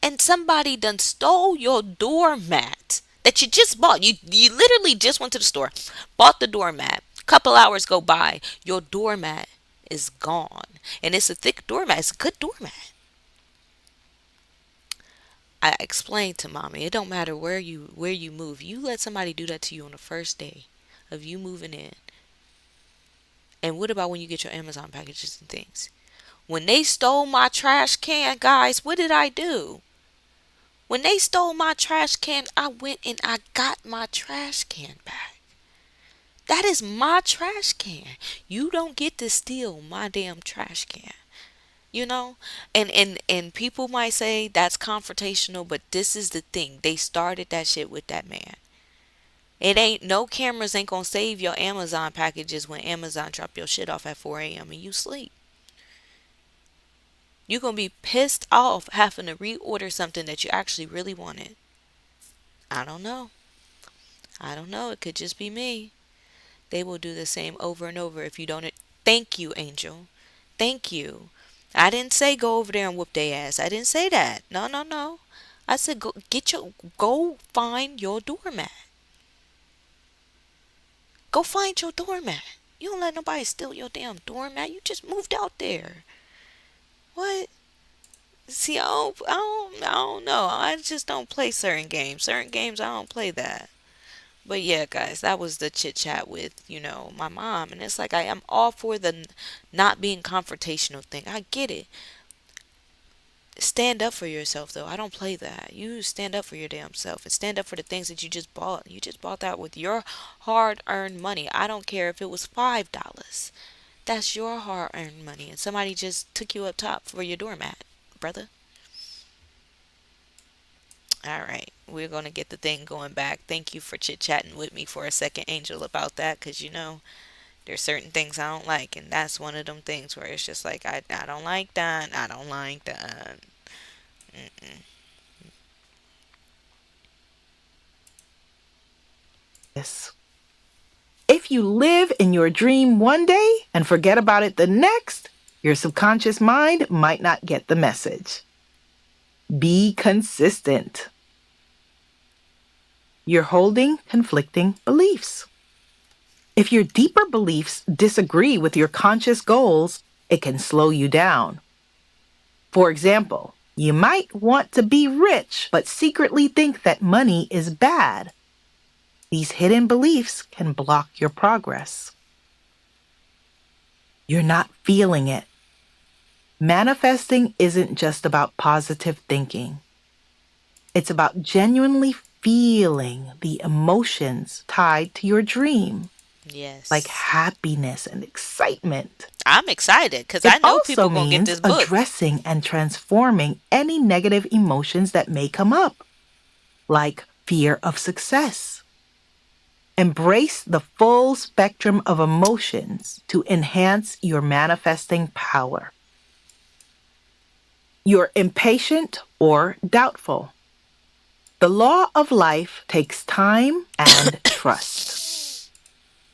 and somebody done stole your doormat that you just bought. You literally just went to the store, bought the doormat. Couple hours go by, your doormat is gone, and it's a thick doormat. It's a good doormat. I explained to mommy, it don't matter where you move. You let somebody do that to you on the first day of you moving in. And what about when you get your Amazon packages and things? When they stole my trash can, guys, what did I do? When they stole my trash can, I went and I got my trash can back. That is my trash can. You don't get to steal my damn trash can. You know? And people might say that's confrontational, but this is the thing. They started that shit with that man. It ain't no cameras ain't gonna save your Amazon packages when Amazon drop your shit off at 4 a.m. and you sleep. You're gonna be pissed off having to reorder something that you actually really wanted. I don't know. I don't know. It could just be me. They will do the same over and over if you don't. Thank you, Angel. Thank you. I didn't say go over there and whoop their ass. I didn't say that. No, no, no. I said go find your doormat. Go find your doormat. You don't let nobody steal your damn doormat. You just moved out there. What? See, I don't know. I just don't play certain games. Certain games, I don't play that. But yeah, guys, that was the chit chat with, my mom. And it's like, I am all for the not being confrontational thing. I get it. stand up for yourself, though. I don't play that. You stand up for your damn self and stand up for the things that you just bought. You just bought that with your hard earned money. I don't care if it was $5. That's your hard earned money, and somebody just took you up top for your doormat, brother. All right, we're going to get the thing going back. Thank you for chit chatting with me for a second, Angel, about that, because there's certain things I don't like, and that's one of them things where it's just like, I don't like that. I don't like that. Mm-mm. Yes. If you live in your dream one day and forget about it the next, your subconscious mind might not get the message. Be consistent. You're holding conflicting beliefs. If your deeper beliefs disagree with your conscious goals, it can slow you down. For example, you might want to be rich, but secretly think that money is bad. These hidden beliefs can block your progress. You're not feeling it. Manifesting isn't just about positive thinking. It's about genuinely feeling the emotions tied to your dream, like Yes. happiness and excitement. I'm excited because I It know also people gonna get means this book. addressing and transforming any negative emotions that may come up, like fear of success. Embrace the full spectrum of emotions to enhance your manifesting power. You're impatient or doubtful. The law of life takes time and trust.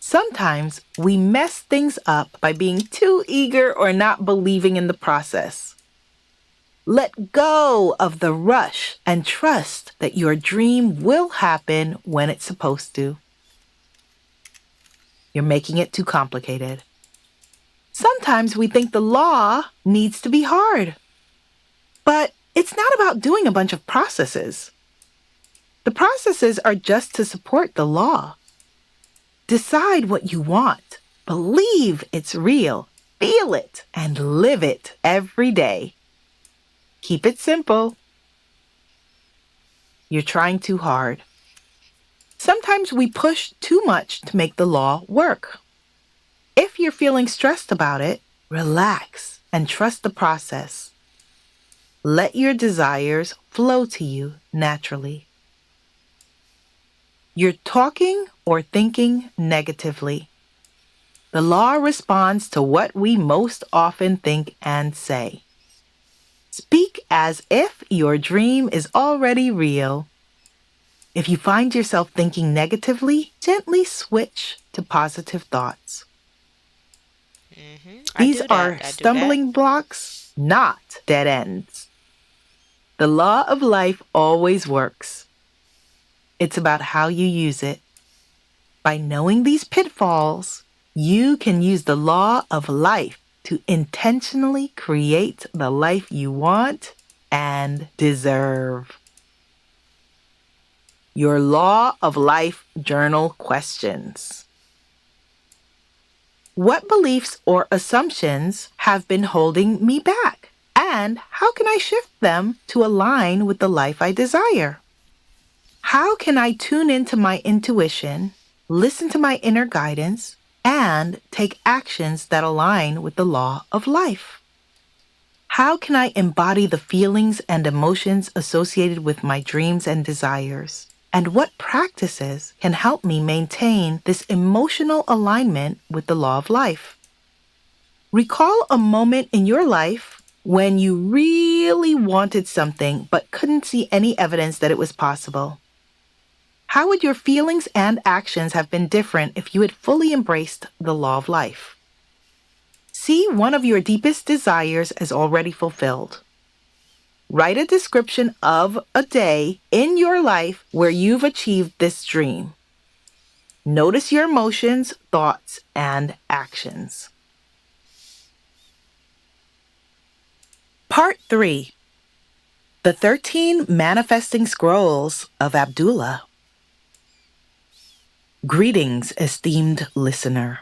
Sometimes we mess things up by being too eager or not believing in the process. Let go of the rush and trust that your dream will happen when it's supposed to. You're making it too complicated. Sometimes we think the law needs to be hard. But it's not about doing a bunch of processes. The processes are just to support the law. Decide what you want. Believe it's real. Feel it and live it every day. Keep it simple. You're trying too hard. Sometimes we push too much to make the law work. If you're feeling stressed about it, relax and trust the process. Let your desires flow to you naturally. You're talking or thinking negatively. The law responds to what we most often think and say. Speak as if your dream is already real. If you find yourself thinking negatively, gently switch to positive thoughts. These are stumbling blocks, not dead ends. The law of life always works. It's about how you use it. By knowing these pitfalls, you can use the law of life to intentionally create the life you want and deserve. Your Law of Life Journal questions. What beliefs or assumptions have been holding me back? And how can I shift them to align with the life I desire? How can I tune into my intuition, listen to my inner guidance, and take actions that align with the law of life? How can I embody the feelings and emotions associated with my dreams and desires? And what practices can help me maintain this emotional alignment with the law of life? Recall a moment in your life when you really wanted something but couldn't see any evidence that it was possible. How would your feelings and actions have been different if you had fully embraced the law of life? See one of your deepest desires as already fulfilled. Write a description of a day in your life where you've achieved this dream. Notice your emotions, thoughts, and actions. Part 3. The 13 Manifesting Scrolls of Abdullah. Greetings, esteemed listener.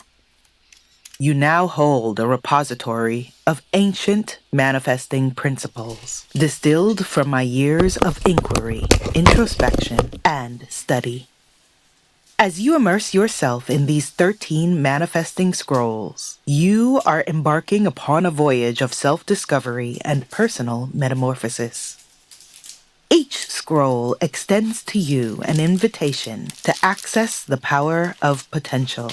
You now hold a repository of ancient manifesting principles, distilled from my years of inquiry, introspection, and study. As you immerse yourself in these 13 manifesting scrolls, you are embarking upon a voyage of self-discovery and personal metamorphosis. Each scroll extends to you an invitation to access the power of potential.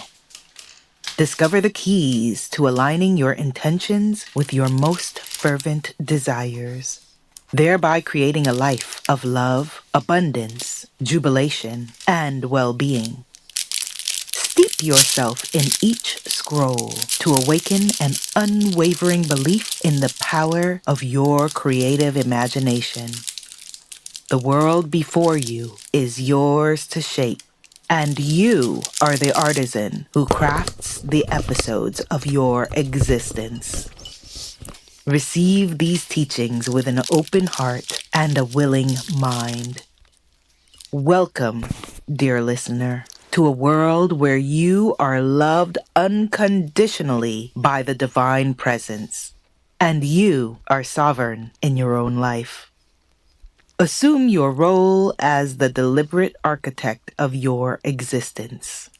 Discover the keys to aligning your intentions with your most fervent desires, thereby creating a life of love, abundance, jubilation, and well-being. Steep yourself in each scroll to awaken an unwavering belief in the power of your creative imagination. The world before you is yours to shape, and you are the artisan who crafts the episodes of your existence. Receive these teachings with an open heart and a willing mind. Welcome, dear listener, to a world where you are loved unconditionally by the divine presence, and you are sovereign in your own life. Assume your role as the deliberate architect of your existence,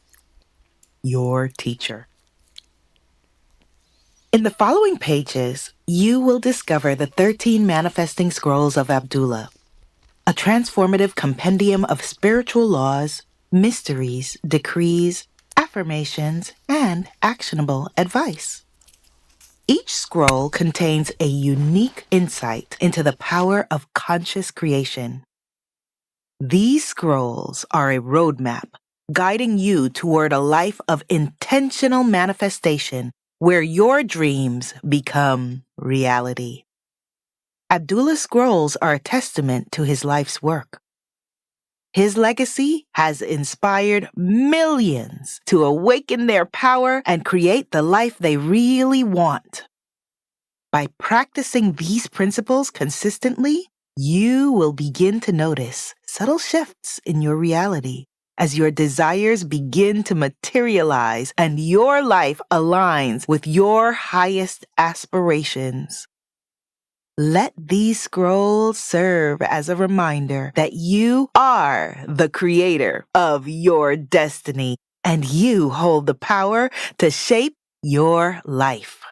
your teacher. In the following pages, you will discover the 13 manifesting scrolls of Abdullah, a transformative compendium of spiritual laws, mysteries, decrees, affirmations, and actionable advice. Each scroll contains a unique insight into the power of conscious creation. These scrolls are a roadmap guiding you toward a life of intentional manifestation where your dreams become reality. Abdullah's scrolls are a testament to his life's work. His legacy has inspired millions to awaken their power and create the life they really want. By practicing these principles consistently, you will begin to notice subtle shifts in your reality as your desires begin to materialize and your life aligns with your highest aspirations. Let these scrolls serve as a reminder that you are the creator of your destiny and you hold the power to shape your life.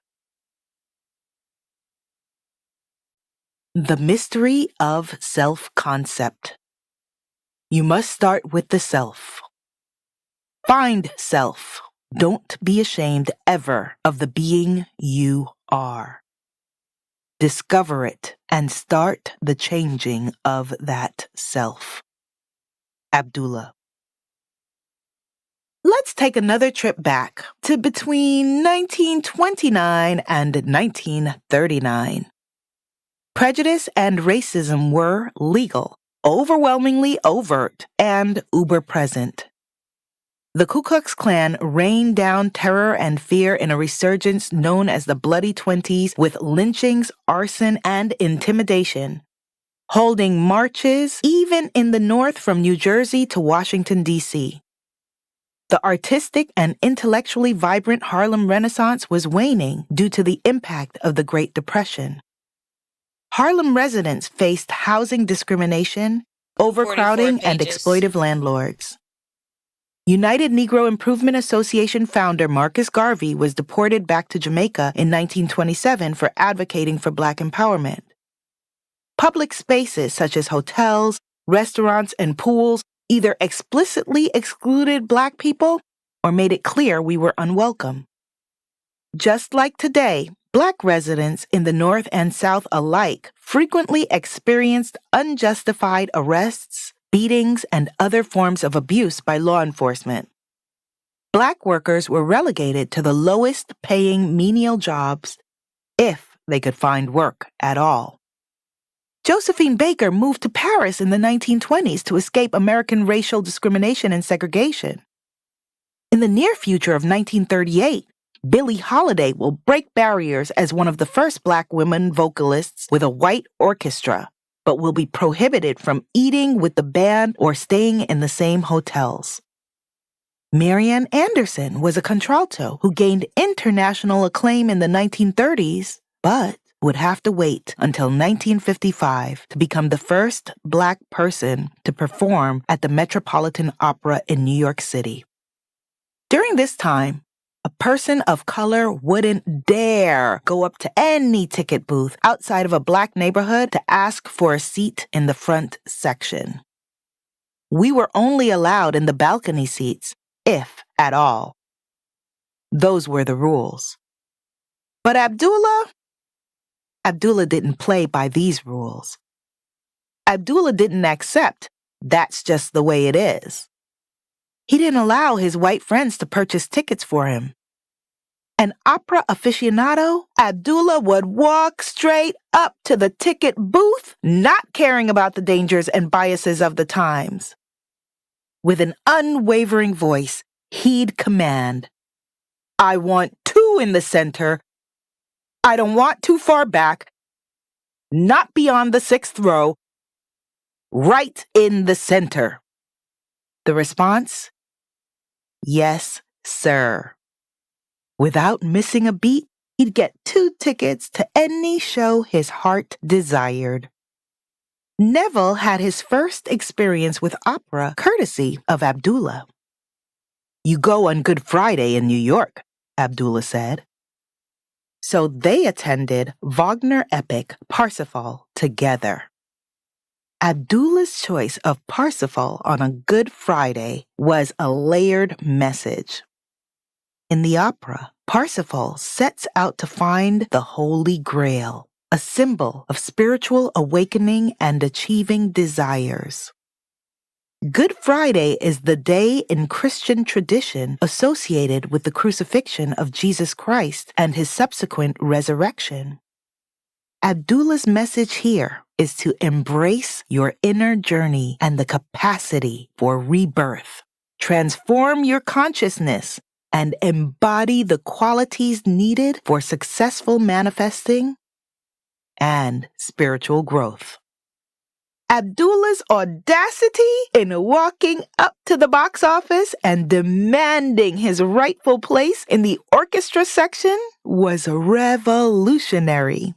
The mystery of self-concept. You must start with the self. Find self. Don't be ashamed ever of the being you are. Discover it and start the changing of that self. Abdullah. Let's take another trip back to between 1929 and 1939. Prejudice and racism were legal, overwhelmingly overt, and uber-present. The Ku Klux Klan rained down terror and fear in a resurgence known as the Bloody Twenties with lynchings, arson, and intimidation, holding marches even in the North from New Jersey to Washington, D.C. The artistic and intellectually vibrant Harlem Renaissance was waning due to the impact of the Great Depression. Harlem residents faced housing discrimination, overcrowding, and exploitive landlords. United Negro Improvement Association founder Marcus Garvey was deported back to Jamaica in 1927 for advocating for Black empowerment. Public spaces such as hotels, restaurants, and pools either explicitly excluded Black people or made it clear we were unwelcome. Just like today, Black residents in the North and South alike frequently experienced unjustified arrests, beatings, and other forms of abuse by law enforcement. Black workers were relegated to the lowest paying menial jobs if they could find work at all. Josephine Baker moved to Paris in the 1920s to escape American racial discrimination and segregation. In the near future of 1938, Billie Holiday will break barriers as one of the first Black women vocalists with a white orchestra, but will be prohibited from eating with the band or staying in the same hotels. Marian Anderson was a contralto who gained international acclaim in the 1930s, but would have to wait until 1955 to become the first Black person to perform at the Metropolitan Opera in New York City. During this time, a person of color wouldn't dare go up to any ticket booth outside of a Black neighborhood to ask for a seat in the front section. We were only allowed in the balcony seats, if at all. Those were the rules. But Abdullah didn't play by these rules. Abdullah didn't accept that's just the way it is. He didn't allow his white friends to purchase tickets for him. An opera aficionado, Abdullah would walk straight up to the ticket booth, not caring about the dangers and biases of the times. With an unwavering voice, he'd command, "I want 2 in the center. I don't want too far back. Not beyond the 6th row. Right in the center." The response? Yes, sir. Without missing a beat, he'd get 2 tickets to any show his heart desired. Neville had his first experience with opera courtesy of Abdullah. "You go on Good Friday in New York," Abdullah said. So they attended Wagner epic Parsifal together. Abdullah's choice of Parsifal on a Good Friday was a layered message. In the opera, Parsifal sets out to find the Holy Grail, a symbol of spiritual awakening and achieving desires. Good Friday is the day in Christian tradition associated with the crucifixion of Jesus Christ and his subsequent resurrection. Abdullah's message here is to embrace your inner journey and the capacity for rebirth. Transform your consciousness and embody the qualities needed for successful manifesting and spiritual growth. Abdullah's audacity in walking up to the box office and demanding his rightful place in the orchestra section was revolutionary.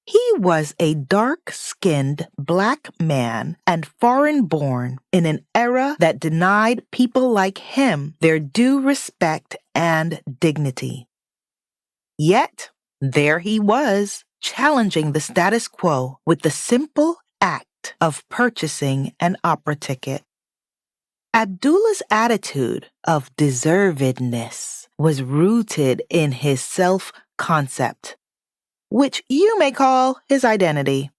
He was a dark-skinned Black man and foreign-born in an era that denied people like him their due respect and dignity. Yet, there he was, challenging the status quo with the simple act of purchasing an opera ticket. Abdullah's attitude of deservedness was rooted in his self-concept, which you may call his identity.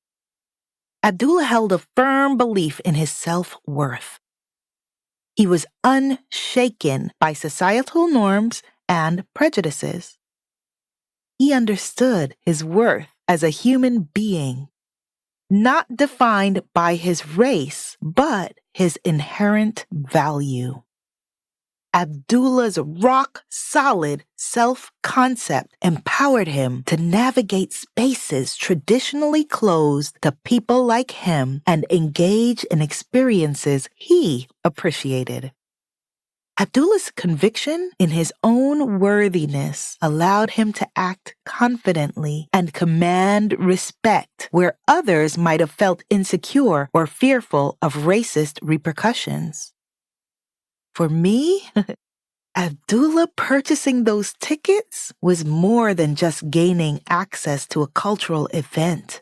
Abdullah held a firm belief in his self-worth. He was unshaken by societal norms and prejudices. He understood his worth as a human being, not defined by his race, but his inherent value. Abdullah's rock-solid self-concept empowered him to navigate spaces traditionally closed to people like him and engage in experiences he appreciated. Abdullah's conviction in his own worthiness allowed him to act confidently and command respect where others might have felt insecure or fearful of racist repercussions. For me, Abdullah purchasing those tickets was more than just gaining access to a cultural event.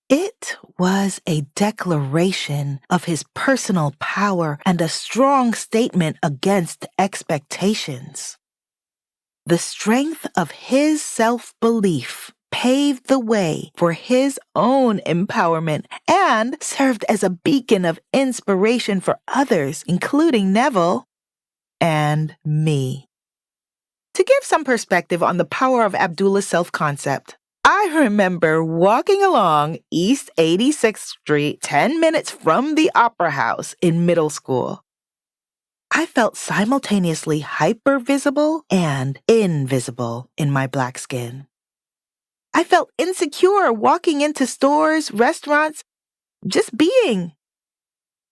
It was a declaration of his personal power and a strong statement against expectations. The strength of his self-belief paved the way for his own empowerment and served as a beacon of inspiration for others, including Neville and me. To give some perspective on the power of Abdullah's self-concept, I remember walking along East 86th Street 10 minutes from the Opera House in middle school. I felt simultaneously hyper-visible and invisible in my Black skin. I felt insecure walking into stores, restaurants, just being.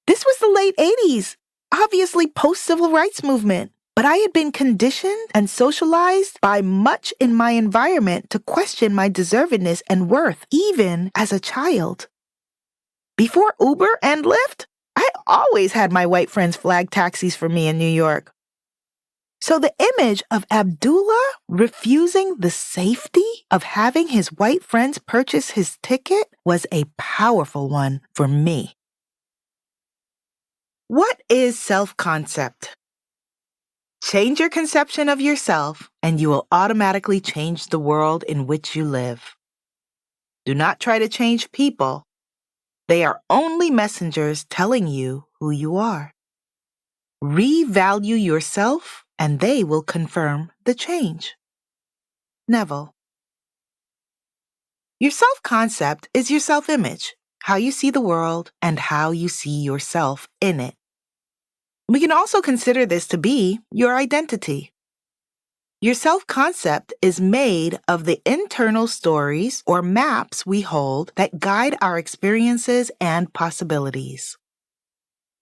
This was the late 80s. obviously post-civil rights movement, but I had been conditioned and socialized by much in my environment to question my deservedness and worth, even as a child. Before Uber and Lyft, I always had my white friends flag taxis for me in New York. So the image of Abdullah refusing the safety of having his white friends purchase his ticket was a powerful one for me. What is self-concept? Change your conception of yourself, and you will automatically change the world in which you live. Do not try to change people. They are only messengers telling you who you are. Revalue yourself, and they will confirm the change. Neville. Your self-concept is your self-image, how you see the world and how you see yourself in it. We can also consider this to be your identity. Your self-concept is made of the internal stories or maps we hold that guide our experiences and possibilities.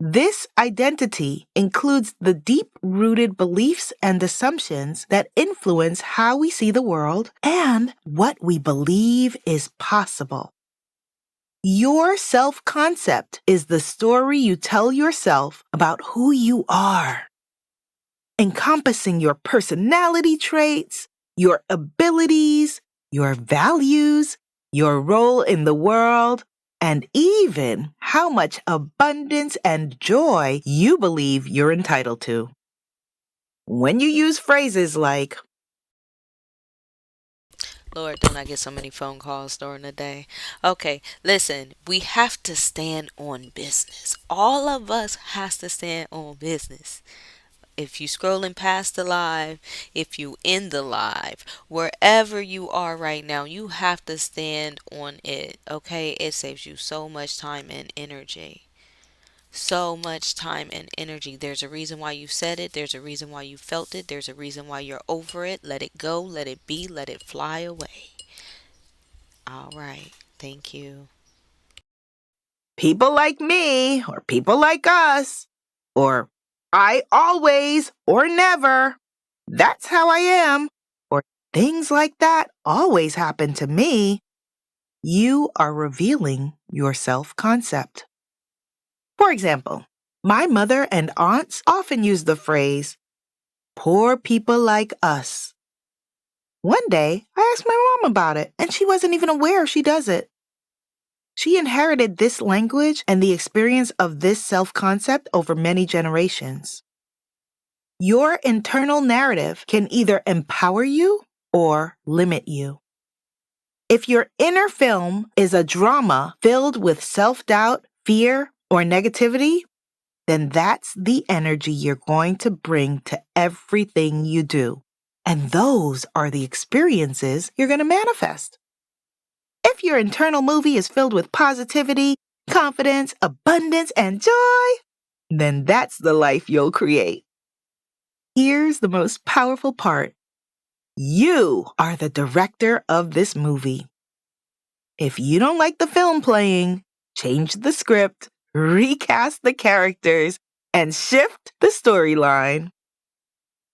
This identity includes the deep-rooted beliefs and assumptions that influence how we see the world and what we believe is possible. Your self-concept is the story you tell yourself about who you are, encompassing your personality traits, your abilities, your values, your role in the world, and even how much abundance and joy you believe you're entitled to. When you use phrases like, Lord, don't I get so many phone calls during the day? Okay, listen, we have to stand on business. All of us has to stand on business. If you scrolling past the live, if you in the live, wherever you are right now, you have to stand on it. Okay, it saves you so much time and energy. So much time and energy. There's a reason why you said it. There's a reason why you felt it. There's a reason why you're over it. Let it go. Let it be. Let it fly away. All right. Thank you. people like me, or people like us, or I always or never, that's how I am, or things like that always happen to me, you are revealing your self-concept. For example, my mother and aunts often use the phrase, poor people like us. One day, I asked my mom about it, and she wasn't even aware she does it. She inherited this language and the experience of this self-concept over many generations. Your internal narrative can either empower you or limit you. If your inner film is a drama filled with self-doubt, fear, or negativity, then that's the energy you're going to bring to everything you do. And those are the experiences you're going to manifest. If your internal movie is filled with positivity, confidence, abundance, and joy, then that's the life you'll create. Here's the most powerful part. You are the director of this movie. If you don't like the film playing, change the script, recast the characters, and shift the storyline.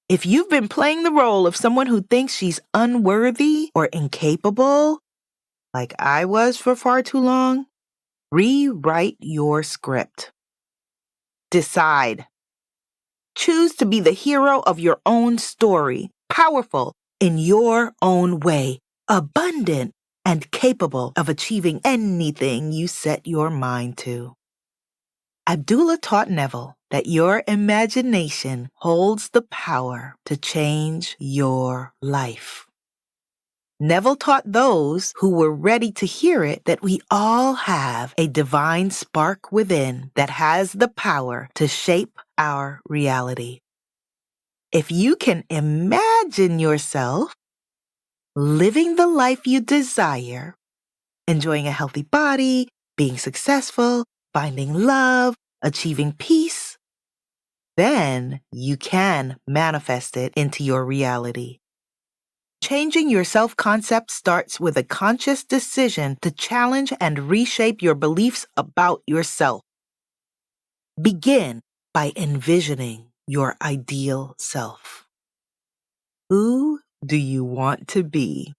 If you've been playing the role of someone who thinks she's unworthy or incapable, like I was for far too long, rewrite your script. Decide. Choose to be the hero of your own story, powerful in your own way, abundant and capable of achieving anything you set your mind to. Abdullah taught Neville that your imagination holds the power to change your life. Neville taught those who were ready to hear it that we all have a divine spark within that has the power to shape our reality. If you can imagine yourself living the life you desire, enjoying a healthy body, being successful, finding love, achieving peace, then you can manifest it into your reality. Changing your self-concept starts with a conscious decision to challenge and reshape your beliefs about yourself. Begin by envisioning your ideal self. Who do you want to be?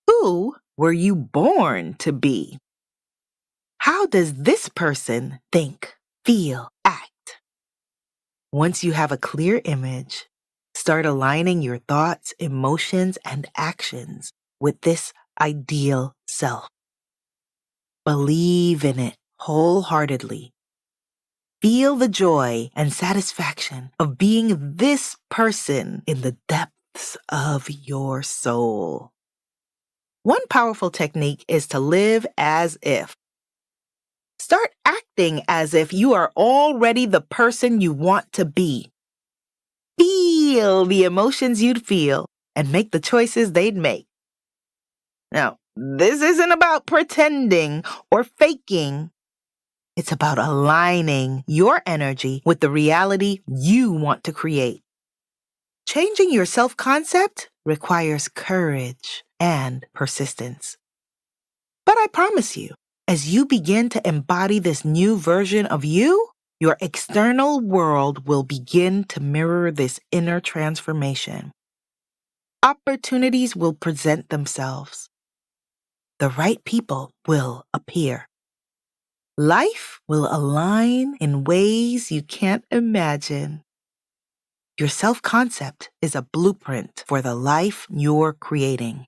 Who were you born to be? How does this person think, feel, act? Once you have a clear image, start aligning your thoughts, emotions, and actions with this ideal self. Believe in it wholeheartedly. Feel the joy and satisfaction of being this person in the depths of your soul. One powerful technique is to live as if. Start acting as if you are already the person you want to be. Feel the emotions you'd feel and make the choices they'd make. Now, this isn't about pretending or faking. It's about aligning your energy with the reality you want to create. Changing your self-concept requires courage and persistence. But I promise you, as you begin to embody this new version of you, your external world will begin to mirror this inner transformation. Opportunities will present themselves. The right people will appear. Life will align in ways you can't imagine. Your self-concept is a blueprint for the life you're creating.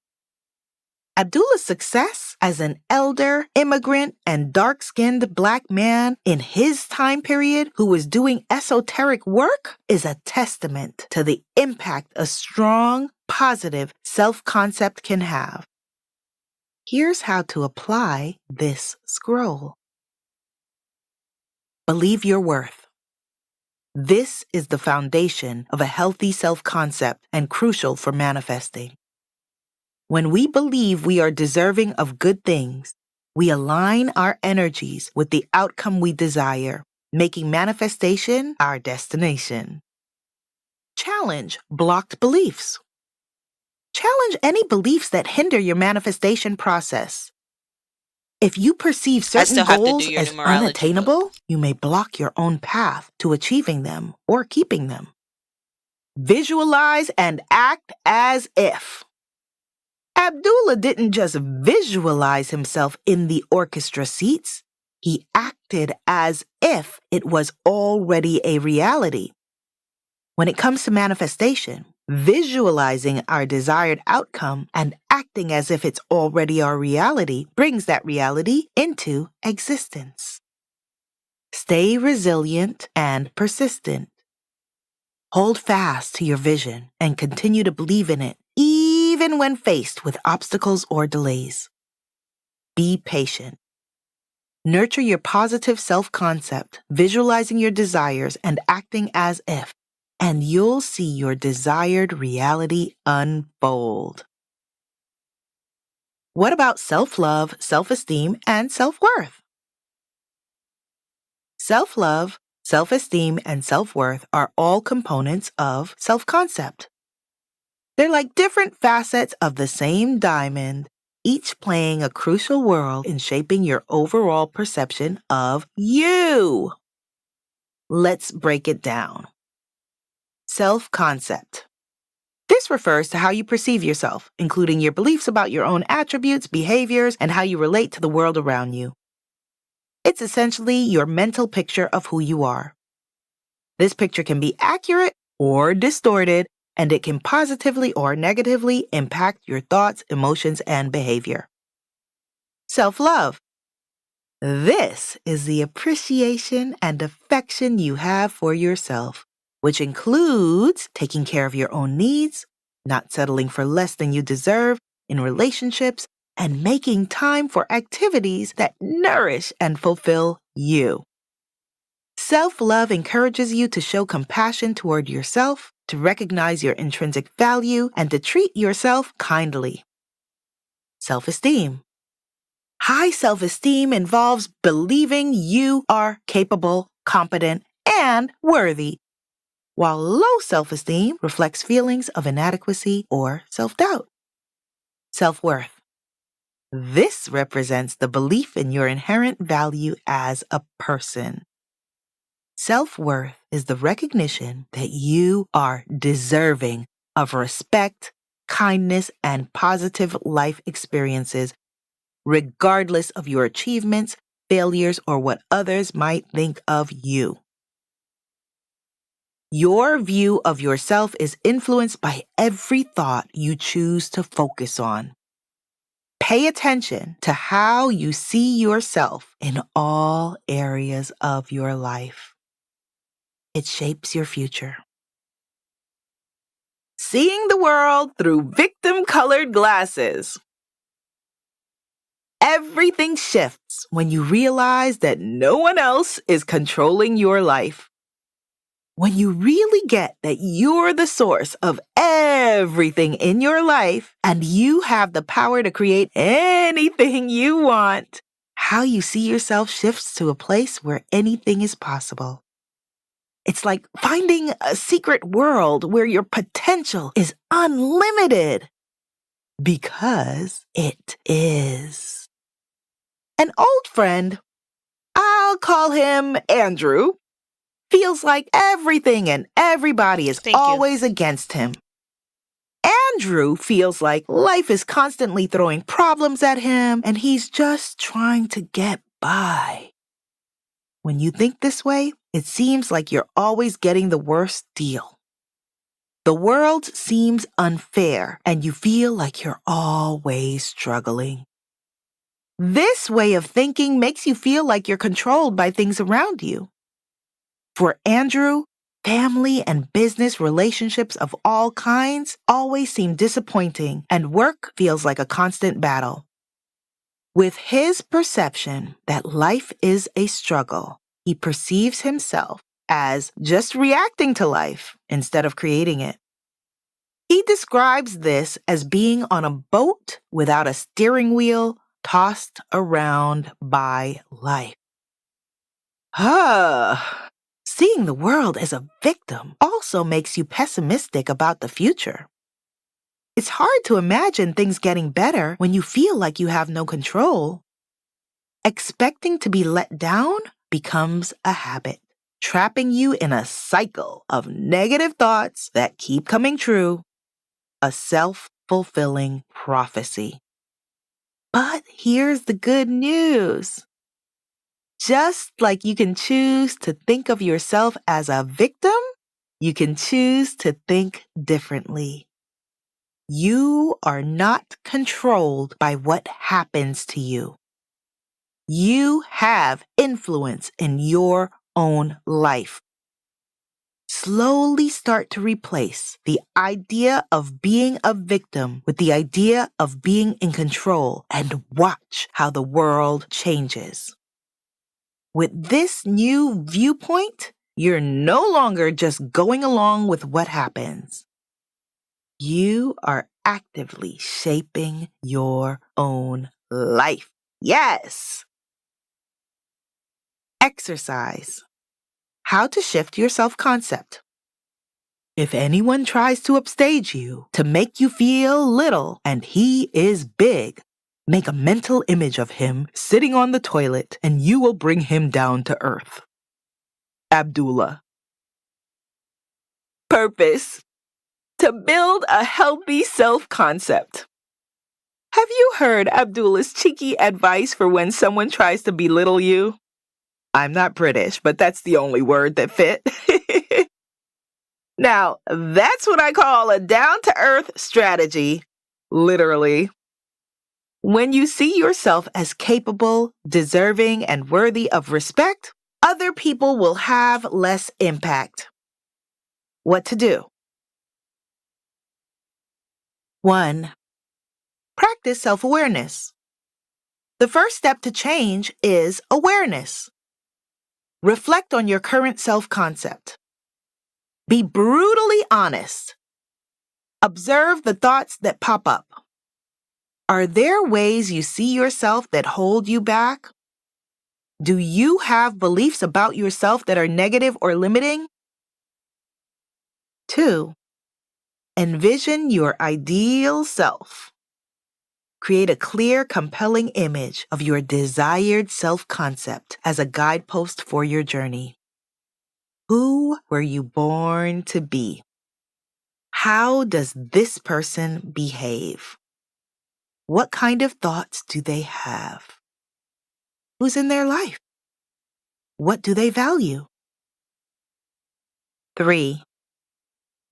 Abdullah's success as an elder, immigrant, and dark-skinned black man in his time period who was doing esoteric work is a testament to the impact a strong, positive self-concept can have. Here's how to apply this scroll. Believe your worth. This is the foundation of a healthy self-concept and crucial for manifesting. When we believe we are deserving of good things, we align our energies with the outcome we desire, making manifestation our destination. Challenge blocked beliefs. Challenge any beliefs that hinder your manifestation process. If you perceive I still certain have to do goals your as numerology unattainable, book. you may block your own path to achieving them or keeping them. Visualize and act as if. Abdullah didn't just visualize himself in the orchestra seats. He acted as if it was already a reality. When it comes to manifestation, visualizing our desired outcome and acting as if it's already our reality brings that reality into existence. Stay resilient and persistent. Hold fast to your vision and continue to believe in it, even when faced with obstacles or delays. Be patient. Nurture your positive self-concept, visualizing your desires and acting as if, and you'll see your desired reality unfold. What about self-love, self-esteem, and self-worth? Self-love, self-esteem, and self-worth are all components of self-concept. They're like different facets of the same diamond, each playing a crucial role in shaping your overall perception of you. Let's break it down. Self-concept. This refers to how you perceive yourself, including your beliefs about your own attributes, behaviors, and how you relate to the world around you. It's essentially your mental picture of who you are. This picture can be accurate or distorted, and it can positively or negatively impact your thoughts, emotions, and behavior. Self-love. This is the appreciation and affection you have for yourself, which includes taking care of your own needs, not settling for less than you deserve in relationships, and making time for activities that nourish and fulfill you. Self-love encourages you to show compassion toward yourself, to recognize your intrinsic value, and to treat yourself kindly. Self-esteem. High self-esteem involves believing you are capable, competent, and worthy, while low self-esteem reflects feelings of inadequacy or self-doubt. Self-worth. This represents the belief in your inherent value as a person. Self-worth is the recognition that you are deserving of respect, kindness, and positive life experiences, regardless of your achievements, failures, or what others might think of you. Your view of yourself is influenced by every thought you choose to focus on. Pay attention to how you see yourself in all areas of your life. It shapes your future. Seeing the world through victim-colored glasses. Everything shifts when you realize that no one else is controlling your life. When you really get that you're the source of everything in your life and you have the power to create anything you want, how you see yourself shifts to a place where anything is possible. It's like finding a secret world where your potential is unlimited. Because it is. An old friend, I'll call him Andrew, feels like everything and everybody is Thank you. always against him. Andrew feels like life is constantly throwing problems at him and he's just trying to get by. When you think this way, it seems like you're always getting the worst deal. The world seems unfair and you feel like you're always struggling. This way of thinking makes you feel like you're controlled by things around you. For Andrew, family and business relationships of all kinds always seem disappointing, and work feels like a constant battle. With his perception that life is a struggle, he perceives himself as just reacting to life instead of creating it. He describes this as being on a boat without a steering wheel, tossed around by life. Seeing the world as a victim also makes you pessimistic about the future. It's hard to imagine things getting better when you feel like you have no control. Expecting to be let down becomes a habit, trapping you in a cycle of negative thoughts that keep coming true, a self-fulfilling prophecy. But here's the good news. Just like you can choose to think of yourself as a victim, you can choose to think differently. You are not controlled by what happens to you. You have influence in your own life. Slowly start to replace the idea of being a victim with the idea of being in control and watch how the world changes. With this new viewpoint, you're no longer just going along with what happens. You are actively shaping your own life. Yes! Exercise. How to shift your self-concept. If anyone tries to upstage you to make you feel little and he is big, make a mental image of him sitting on the toilet and you will bring him down to earth. Abdullah. Purpose. To build a healthy self-concept. Have you heard Abdullah's cheeky advice for when someone tries to belittle you? I'm not British, but that's the only word that fit. Now, that's what I call a down-to-earth strategy, literally. When you see yourself as capable, deserving, and worthy of respect, other people will have less impact. What to do? 1. Practice self-awareness. The first step to change is awareness. Reflect on your current self-concept. Be brutally honest. Observe the thoughts that pop up. Are there ways you see yourself that hold you back? Do you have beliefs about yourself that are negative or limiting? 2. Envision your ideal self. Create a clear, compelling image of your desired self-concept as a guidepost for your journey. Who were you born to be? How does this person behave? What kind of thoughts do they have? Who's in their life? What do they value? 3.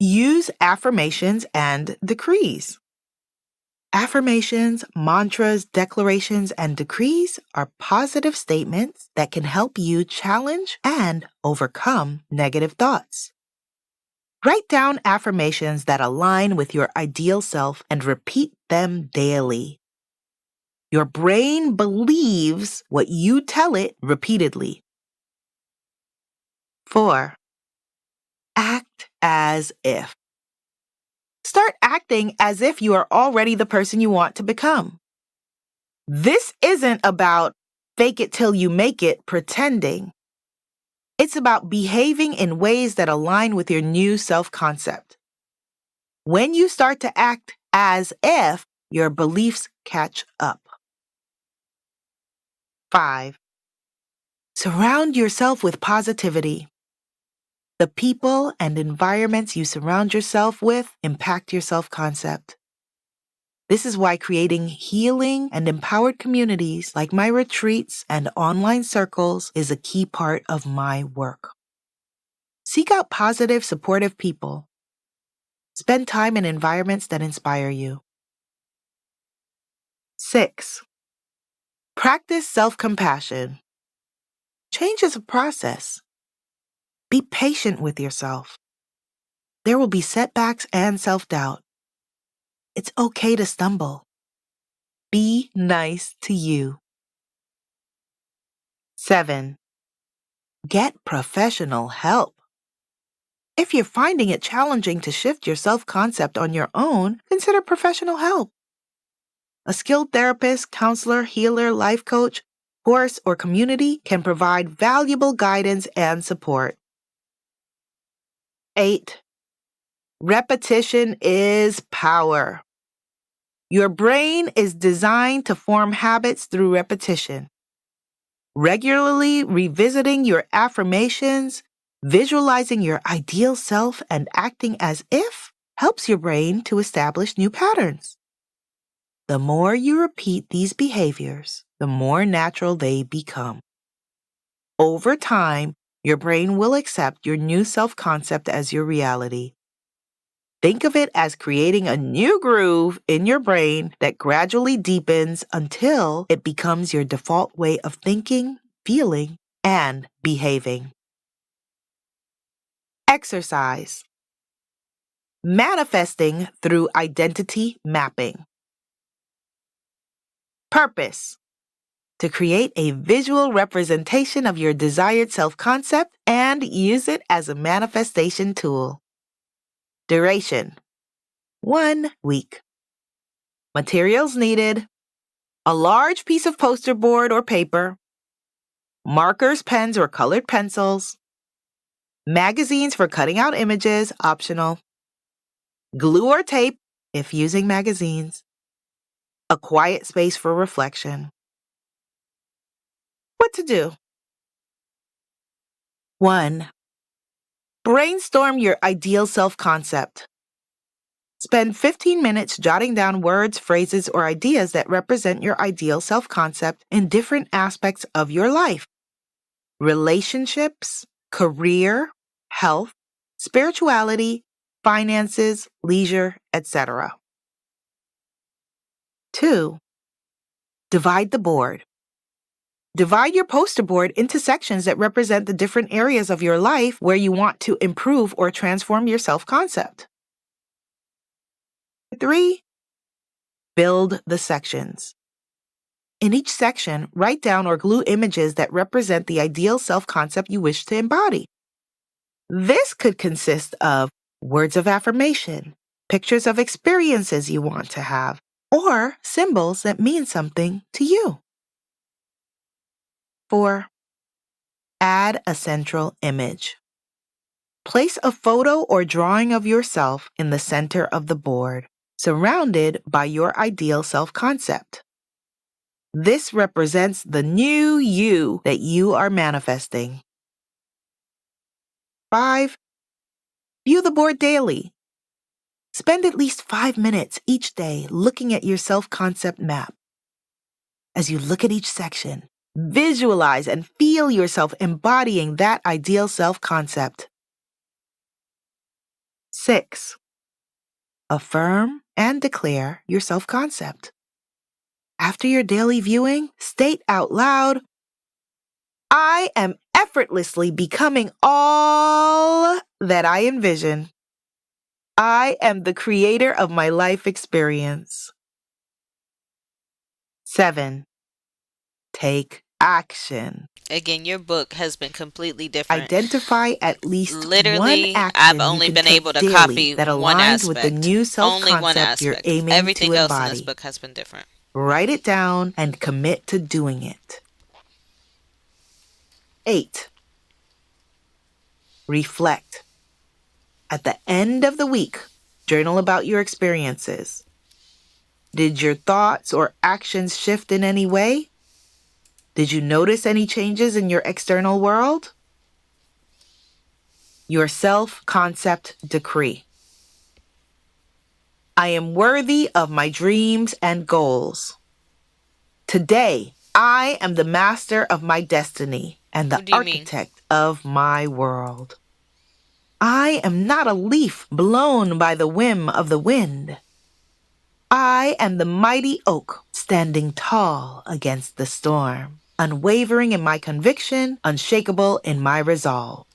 Use affirmations and decrees. Affirmations, mantras, declarations, and decrees are positive statements that can help you challenge and overcome negative thoughts. Write down affirmations that align with your ideal self and repeat them daily. Your brain believes what you tell it repeatedly. 4. Act as if. Start acting as if you are already the person you want to become. This isn't about fake it till you make it pretending. It's about behaving in ways that align with your new self-concept. When you start to act as if, your beliefs catch up. 5. Surround yourself with positivity. The people and environments you surround yourself with impact your self-concept. This is why creating healing and empowered communities like my retreats and online circles is a key part of my work. Seek out positive, supportive people. Spend time in environments that inspire you. 6. Practice self-compassion. Change is a process. Be patient with yourself. There will be setbacks and self-doubt. It's okay to stumble. Be nice to you. 7. Get professional help. If you're finding it challenging to shift your self-concept on your own, consider professional help. A skilled therapist, counselor, healer, life coach, course, or community can provide valuable guidance and support. 8. Repetition is power. Your brain is designed to form habits through repetition. Regularly revisiting your affirmations, visualizing your ideal self, and acting as if helps your brain to establish new patterns. The more you repeat these behaviors, the more natural they become. Over time, your brain will accept your new self-concept as your reality. Think of it as creating a new groove in your brain that gradually deepens until it becomes your default way of thinking, feeling, and behaving. Exercise. Manifesting through identity mapping. Purpose. To create a visual representation of your desired self-concept and use it as a manifestation tool. Duration: 1 week. Materials needed: a large piece of poster board or paper, markers, pens, or colored pencils, magazines for cutting out images, optional, glue or tape if using magazines, a quiet space for reflection. What to do? 1. Brainstorm your ideal self-concept. Spend 15 minutes jotting down words, phrases, or ideas that represent your ideal self-concept in different aspects of your life: relationships, career, health, spirituality, finances, leisure, etc. 2. Divide the board. Divide your poster board into sections that represent the different areas of your life where you want to improve or transform your self-concept. 3. Build the sections. In each section, write down or glue images that represent the ideal self-concept you wish to embody. This could consist of words of affirmation, pictures of experiences you want to have, or symbols that mean something to you. 4. Add a central image. Place a photo or drawing of yourself in the center of the board, surrounded by your ideal self-concept. This represents the new you that you are manifesting. 5. View the board daily. Spend at least 5 minutes each day looking at your self-concept map. As you look at each section, visualize and feel yourself embodying that ideal self-concept. 6. Affirm and declare your self-concept. After your daily viewing, state out loud, I am effortlessly becoming all that I envision. I am the creator of my life experience. 7. Take action. Again, your book has been completely different. Identify at least Literally, one I've action only you can been take able to daily copy that one aligns with the aspect. new Only one self-concept you're aspect. aiming Everything to else in this embody. book has been different. Write it down and commit to doing it. 8. Reflect. At the end of the week, journal about your experiences. Did your thoughts or actions shift in any way? Did you notice any changes in your external world? Your self-concept decree. I am worthy of my dreams and goals. Today, I am the master of my destiny and the What do you mean? architect of my world. I am not a leaf blown by the whim of the wind. I am the mighty oak standing tall against the storm, unwavering in my conviction, unshakable in my resolve.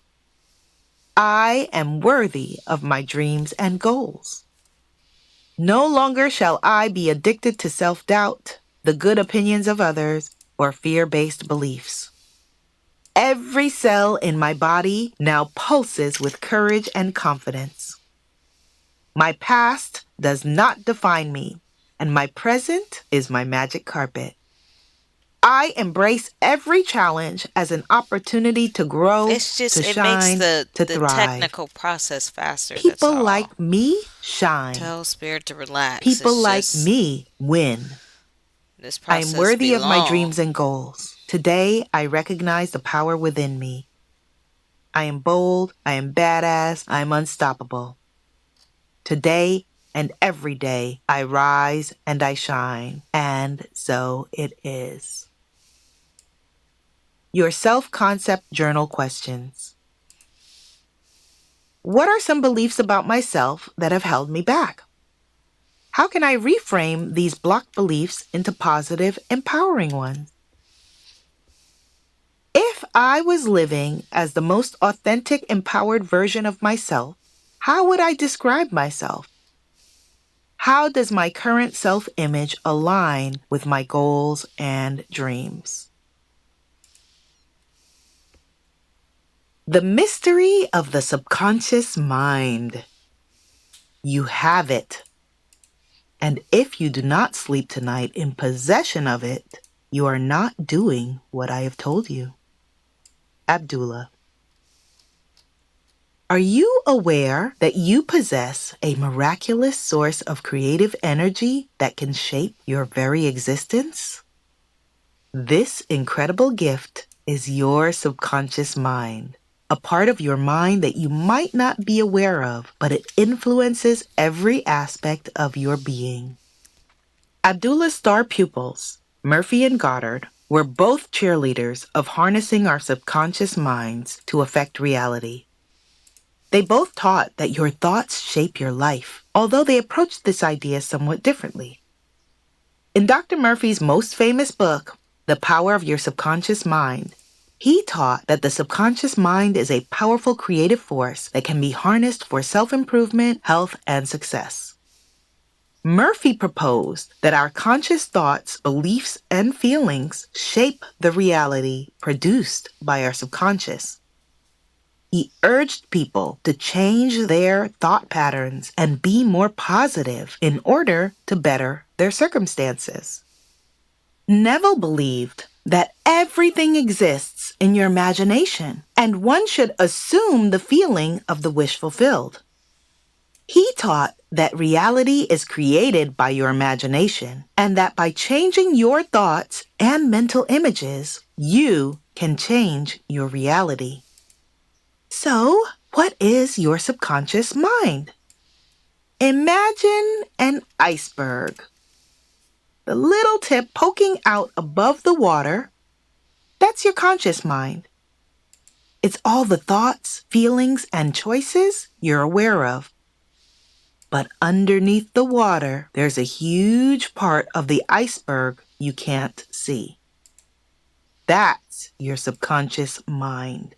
I am worthy of my dreams and goals. No longer shall I be addicted to self-doubt, the good opinions of others, or fear-based beliefs. Every cell in my body now pulses with courage and confidence. My past does not define me, and my present is my magic carpet. I embrace every challenge as an opportunity to grow, It's just, to it makes shine, the to thrive. technical process faster. That's People all. like me shine. Tell spirit to relax. People It's like just, me win. this I process am worthy be of my long. dreams and goals. Today, I recognize the power within me. I am bold, I am badass, I am unstoppable. Today and every day, I rise and I shine, and so it is. Your self-concept journal questions. What are some beliefs about myself that have held me back? How can I reframe these blocked beliefs into positive, empowering ones? If I was living as the most authentic, empowered version of myself, how would I describe myself? How does my current self-image align with my goals and dreams? The mystery of the subconscious mind. You have it. And if you do not sleep tonight in possession of it, you are not doing what I have told you. Abdullah. Are you aware that you possess a miraculous source of creative energy that can shape your very existence? This incredible gift is your subconscious mind, a part of your mind that you might not be aware of, but it influences every aspect of your being. Abdullah's star pupils, Murphy and Goddard, were both cheerleaders of harnessing our subconscious minds to affect reality. They both taught that your thoughts shape your life, although they approached this idea somewhat differently. In Dr. Murphy's most famous book, The Power of Your Subconscious Mind, he taught that the subconscious mind is a powerful creative force that can be harnessed for self-improvement, health, and success. Murphy proposed that our conscious thoughts, beliefs, and feelings shape the reality produced by our subconscious. He urged people to change their thought patterns and be more positive in order to better their circumstances. Neville believed that everything exists in your imagination, and one should assume the feeling of the wish fulfilled. He taught that reality is created by your imagination, and that by changing your thoughts and mental images, you can change your reality. So, What is your subconscious mind? Imagine an iceberg. The little tip poking out above the water, that's your conscious mind. It's all the thoughts, feelings, and choices you're aware of. But underneath the water, there's a huge part of the iceberg you can't see. That's your subconscious mind.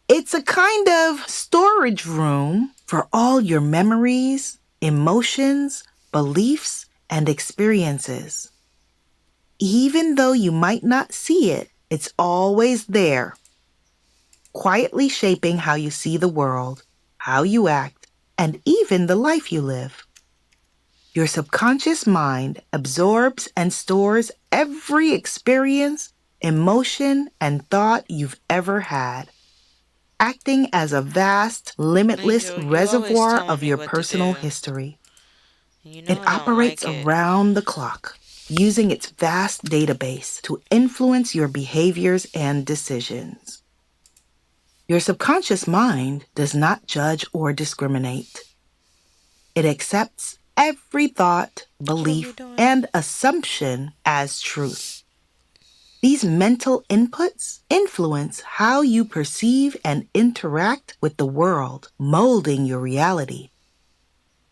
It's a kind of storage room for all your memories, emotions, beliefs, and experiences. Even though you might not see it, it's always there, quietly shaping how you see the world, how you act, and even the life you live. Your subconscious mind absorbs and stores every experience, emotion, and thought you've ever had, acting as a vast, limitless Angel, you always reservoir telling of me your what to personal do. history. You know It I don't operates like it. around the clock, using its vast database to influence your behaviors and decisions. Your subconscious mind does not judge or discriminate. It accepts every thought, What are belief, you doing? and assumption as truth. These mental inputs influence how you perceive and interact with the world, molding your reality.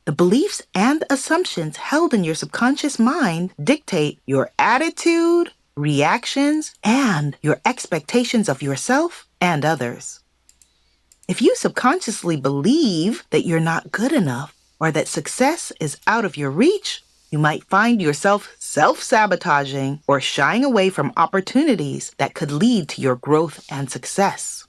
The beliefs and assumptions held in your subconscious mind dictate your attitude, reactions, and your expectations of yourself and others. If you subconsciously believe that you're not good enough or that success is out of your reach, you might find yourself self-sabotaging or shying away from opportunities that could lead to your growth and success.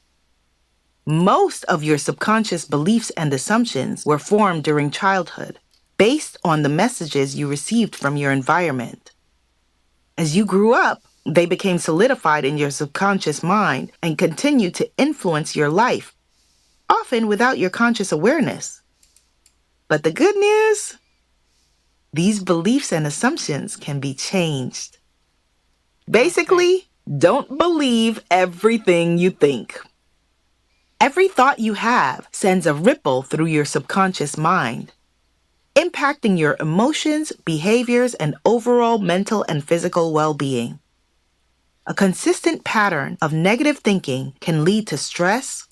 Most of your subconscious beliefs and assumptions were formed during childhood, based on the messages you received from your environment. As you grew up, they became solidified in your subconscious mind and continued to influence your life, often without your conscious awareness. But the good news? These beliefs and assumptions can be changed. Basically, don't believe everything you think. Every thought you have sends a ripple through your subconscious mind, impacting your emotions, behaviors, and overall mental and physical well-being. A consistent pattern of negative thinking can lead to stress,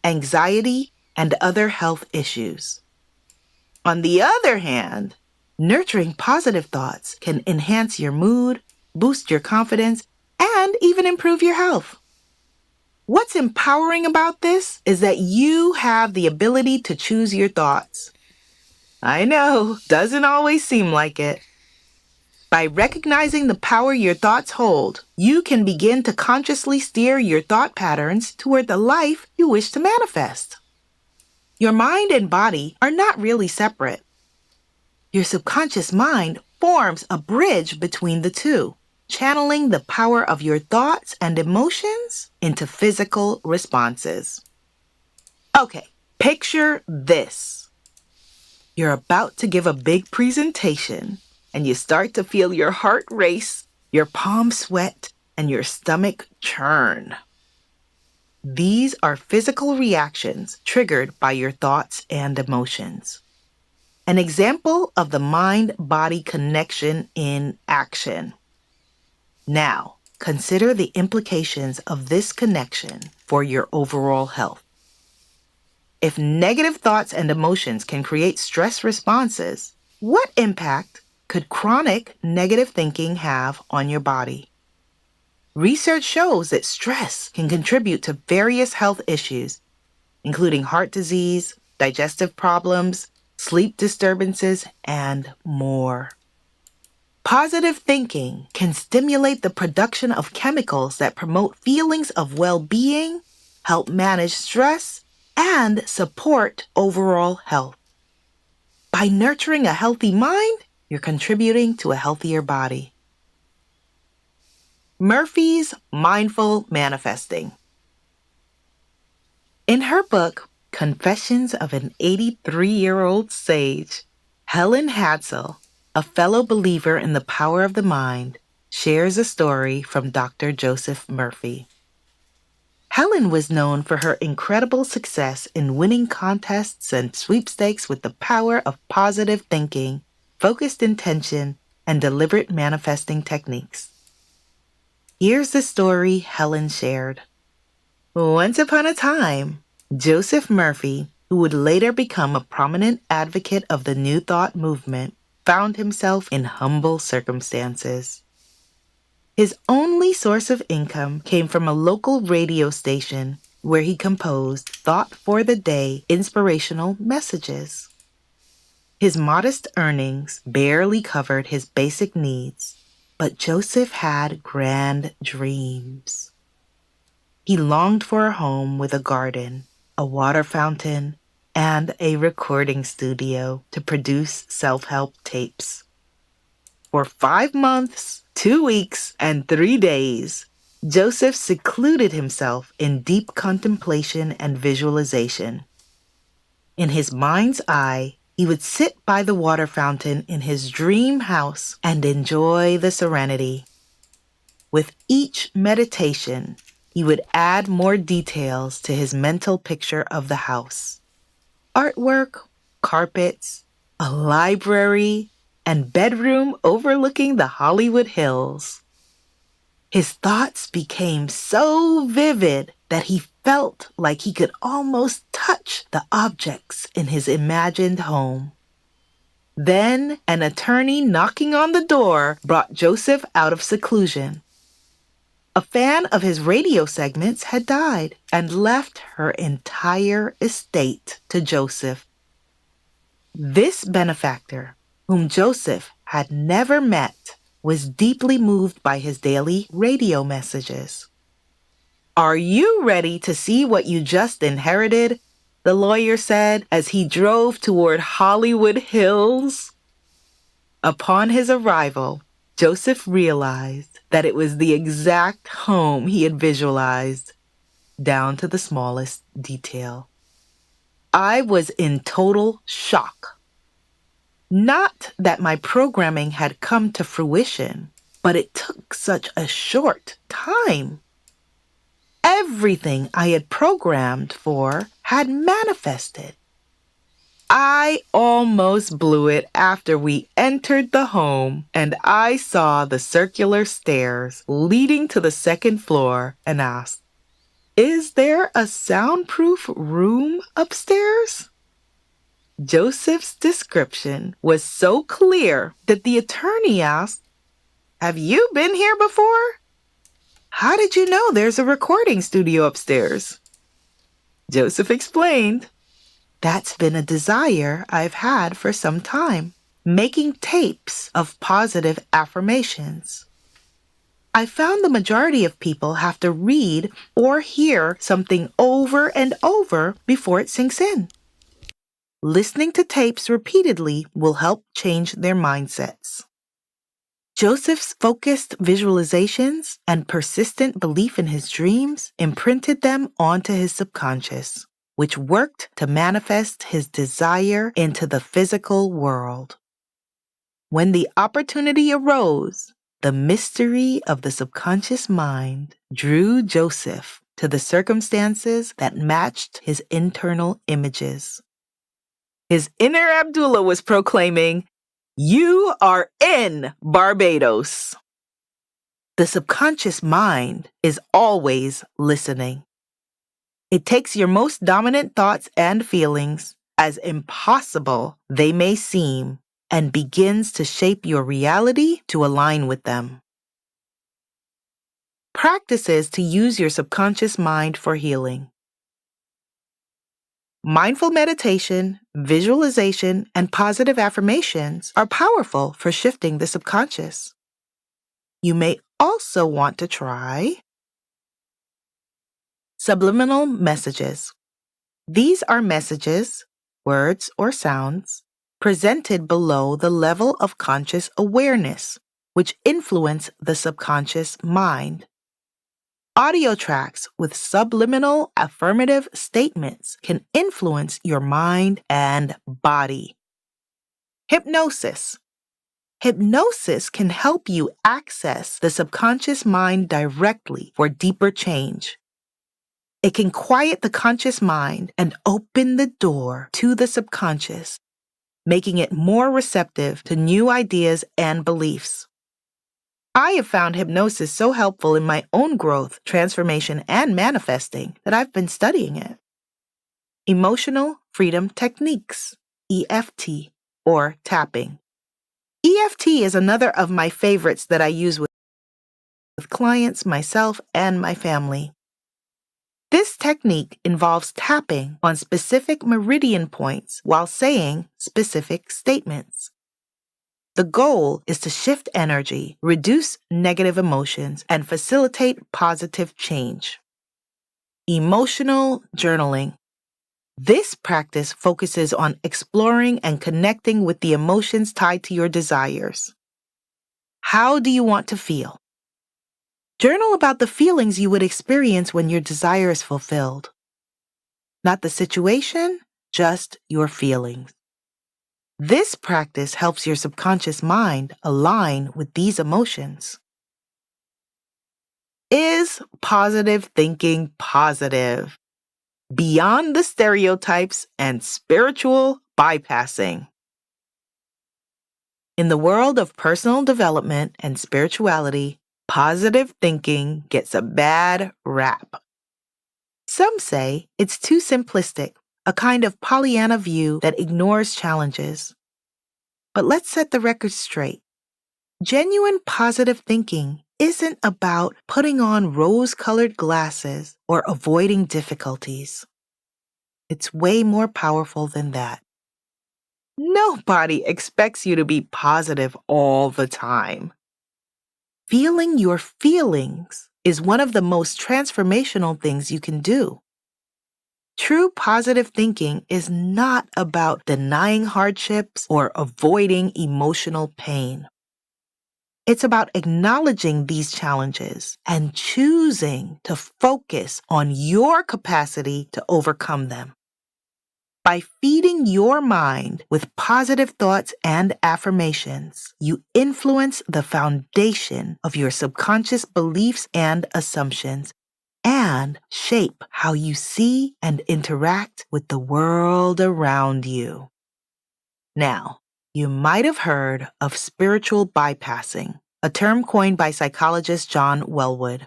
anxiety, and other health issues. On the other hand, nurturing positive thoughts can enhance your mood, boost your confidence, and even improve your health. What's empowering about this is that you have the ability to choose your thoughts. I know, doesn't always seem like it. By recognizing the power your thoughts hold, you can begin to consciously steer your thought patterns toward the life you wish to manifest. Your mind and body are not really separate. Your subconscious mind forms a bridge between the two, channeling the power of your thoughts and emotions into physical responses. Okay, picture this. You're about to give a big presentation, and you start to feel your heart race, your palms sweat, and your stomach churn. These are physical reactions triggered by your thoughts and emotions. An example of the mind-body connection in action. Now, consider the implications of this connection for your overall health. If negative thoughts and emotions can create stress responses, what impact could chronic negative thinking have on your body? Research shows that stress can contribute to various health issues, including heart disease, digestive problems, sleep disturbances, and more. Positive thinking can stimulate the production of chemicals that promote feelings of well-being, help manage stress, and support overall health. By nurturing a healthy mind, you're contributing to a healthier body. Murphy's Mindful Manifesting. In her book, Confessions of an 83-Year-Old Sage, Helen Hadsell, a fellow believer in the power of the mind, shares a story from Dr. Joseph Murphy. Helen was known for her incredible success in winning contests and sweepstakes with the power of positive thinking, focused intention, and deliberate manifesting techniques. Here's the story Helen shared. Once upon a time, Joseph Murphy, who would later become a prominent advocate of the New Thought movement, found himself in humble circumstances. His only source of income came from a local radio station where he composed thought for the day inspirational messages. His modest earnings barely covered his basic needs, but Joseph had grand dreams. He longed for a home with a garden, a water fountain, and a recording studio to produce self-help tapes. For 5 months, 2 weeks, and 3 days, Joseph secluded himself in deep contemplation and visualization. In his mind's eye, he would sit by the water fountain in his dream house and enjoy the serenity. With each meditation, he would add more details to his mental picture of the house. Artwork, carpets, a library, and bedroom overlooking the Hollywood Hills. His thoughts became so vivid that he felt like he could almost touch the objects in his imagined home. Then an attorney knocking on the door brought Joseph out of seclusion. A fan of his radio segments had died and left her entire estate to Joseph. This benefactor, whom Joseph had never met, was deeply moved by his daily radio messages. "Are you ready to see what you just inherited?" the lawyer said as he drove toward Hollywood Hills. Upon his arrival, Joseph realized that it was the exact home he had visualized, down to the smallest detail. I was in total shock. Not that my programming had come to fruition, but it took such a short time. Everything I had programmed for had manifested. I almost blew it after we entered the home and I saw the circular stairs leading to the second floor and asked, "Is there a soundproof room upstairs?" Joseph's description was so clear that the attorney asked, "Have you been here before? How did you know there's a recording studio upstairs?" Joseph explained, "That's been a desire I've had for some time, making tapes of positive affirmations. I found the majority of people have to read or hear something over and over before it sinks in. Listening to tapes repeatedly will help change their mindsets." Joseph's focused visualizations and persistent belief in his dreams imprinted them onto his subconscious, which worked to manifest his desire into the physical world. When the opportunity arose, the mystery of the subconscious mind drew Joseph to the circumstances that matched his internal images. His inner Abdullah was proclaiming, "You are in Barbados." The subconscious mind is always listening. It takes your most dominant thoughts and feelings, as impossible they may seem, and begins to shape your reality to align with them. Practices to use your subconscious mind for healing. Mindful meditation, visualization, and positive affirmations are powerful for shifting the subconscious. You may also want to try subliminal messages. These are messages, words or sounds, presented below the level of conscious awareness, which influence the subconscious mind. Audio tracks with subliminal affirmative statements can influence your mind and body. Hypnosis. Hypnosis can help you access the subconscious mind directly for deeper change. It can quiet the conscious mind and open the door to the subconscious, making it more receptive to new ideas and beliefs. I have found hypnosis so helpful in my own growth, transformation, and manifesting that I've been studying it. Emotional Freedom Techniques, EFT, or tapping. EFT is another of my favorites that I use with clients, myself, and my family. This technique involves tapping on specific meridian points while saying specific statements. The goal is to shift energy, reduce negative emotions, and facilitate positive change. Emotional journaling. This practice focuses on exploring and connecting with the emotions tied to your desires. How do you want to feel? Journal about the feelings you would experience when your desire is fulfilled. Not the situation, just your feelings. This practice helps your subconscious mind align with these emotions. Is positive thinking positive? Beyond the stereotypes and spiritual bypassing. In the world of personal development and spirituality, positive thinking gets a bad rap. Some say it's too simplistic, a kind of Pollyanna view that ignores challenges. But let's set the record straight. Genuine positive thinking isn't about putting on rose-colored glasses or avoiding difficulties. It's way more powerful than that. Nobody expects you to be positive all the time. Feeling your feelings is one of the most transformational things you can do. True positive thinking is not about denying hardships or avoiding emotional pain. It's about acknowledging these challenges and choosing to focus on your capacity to overcome them. By feeding your mind with positive thoughts and affirmations, you influence the foundation of your subconscious beliefs and assumptions and shape how you see and interact with the world around you. Now, you might have heard of spiritual bypassing, a term coined by psychologist John Wellwood.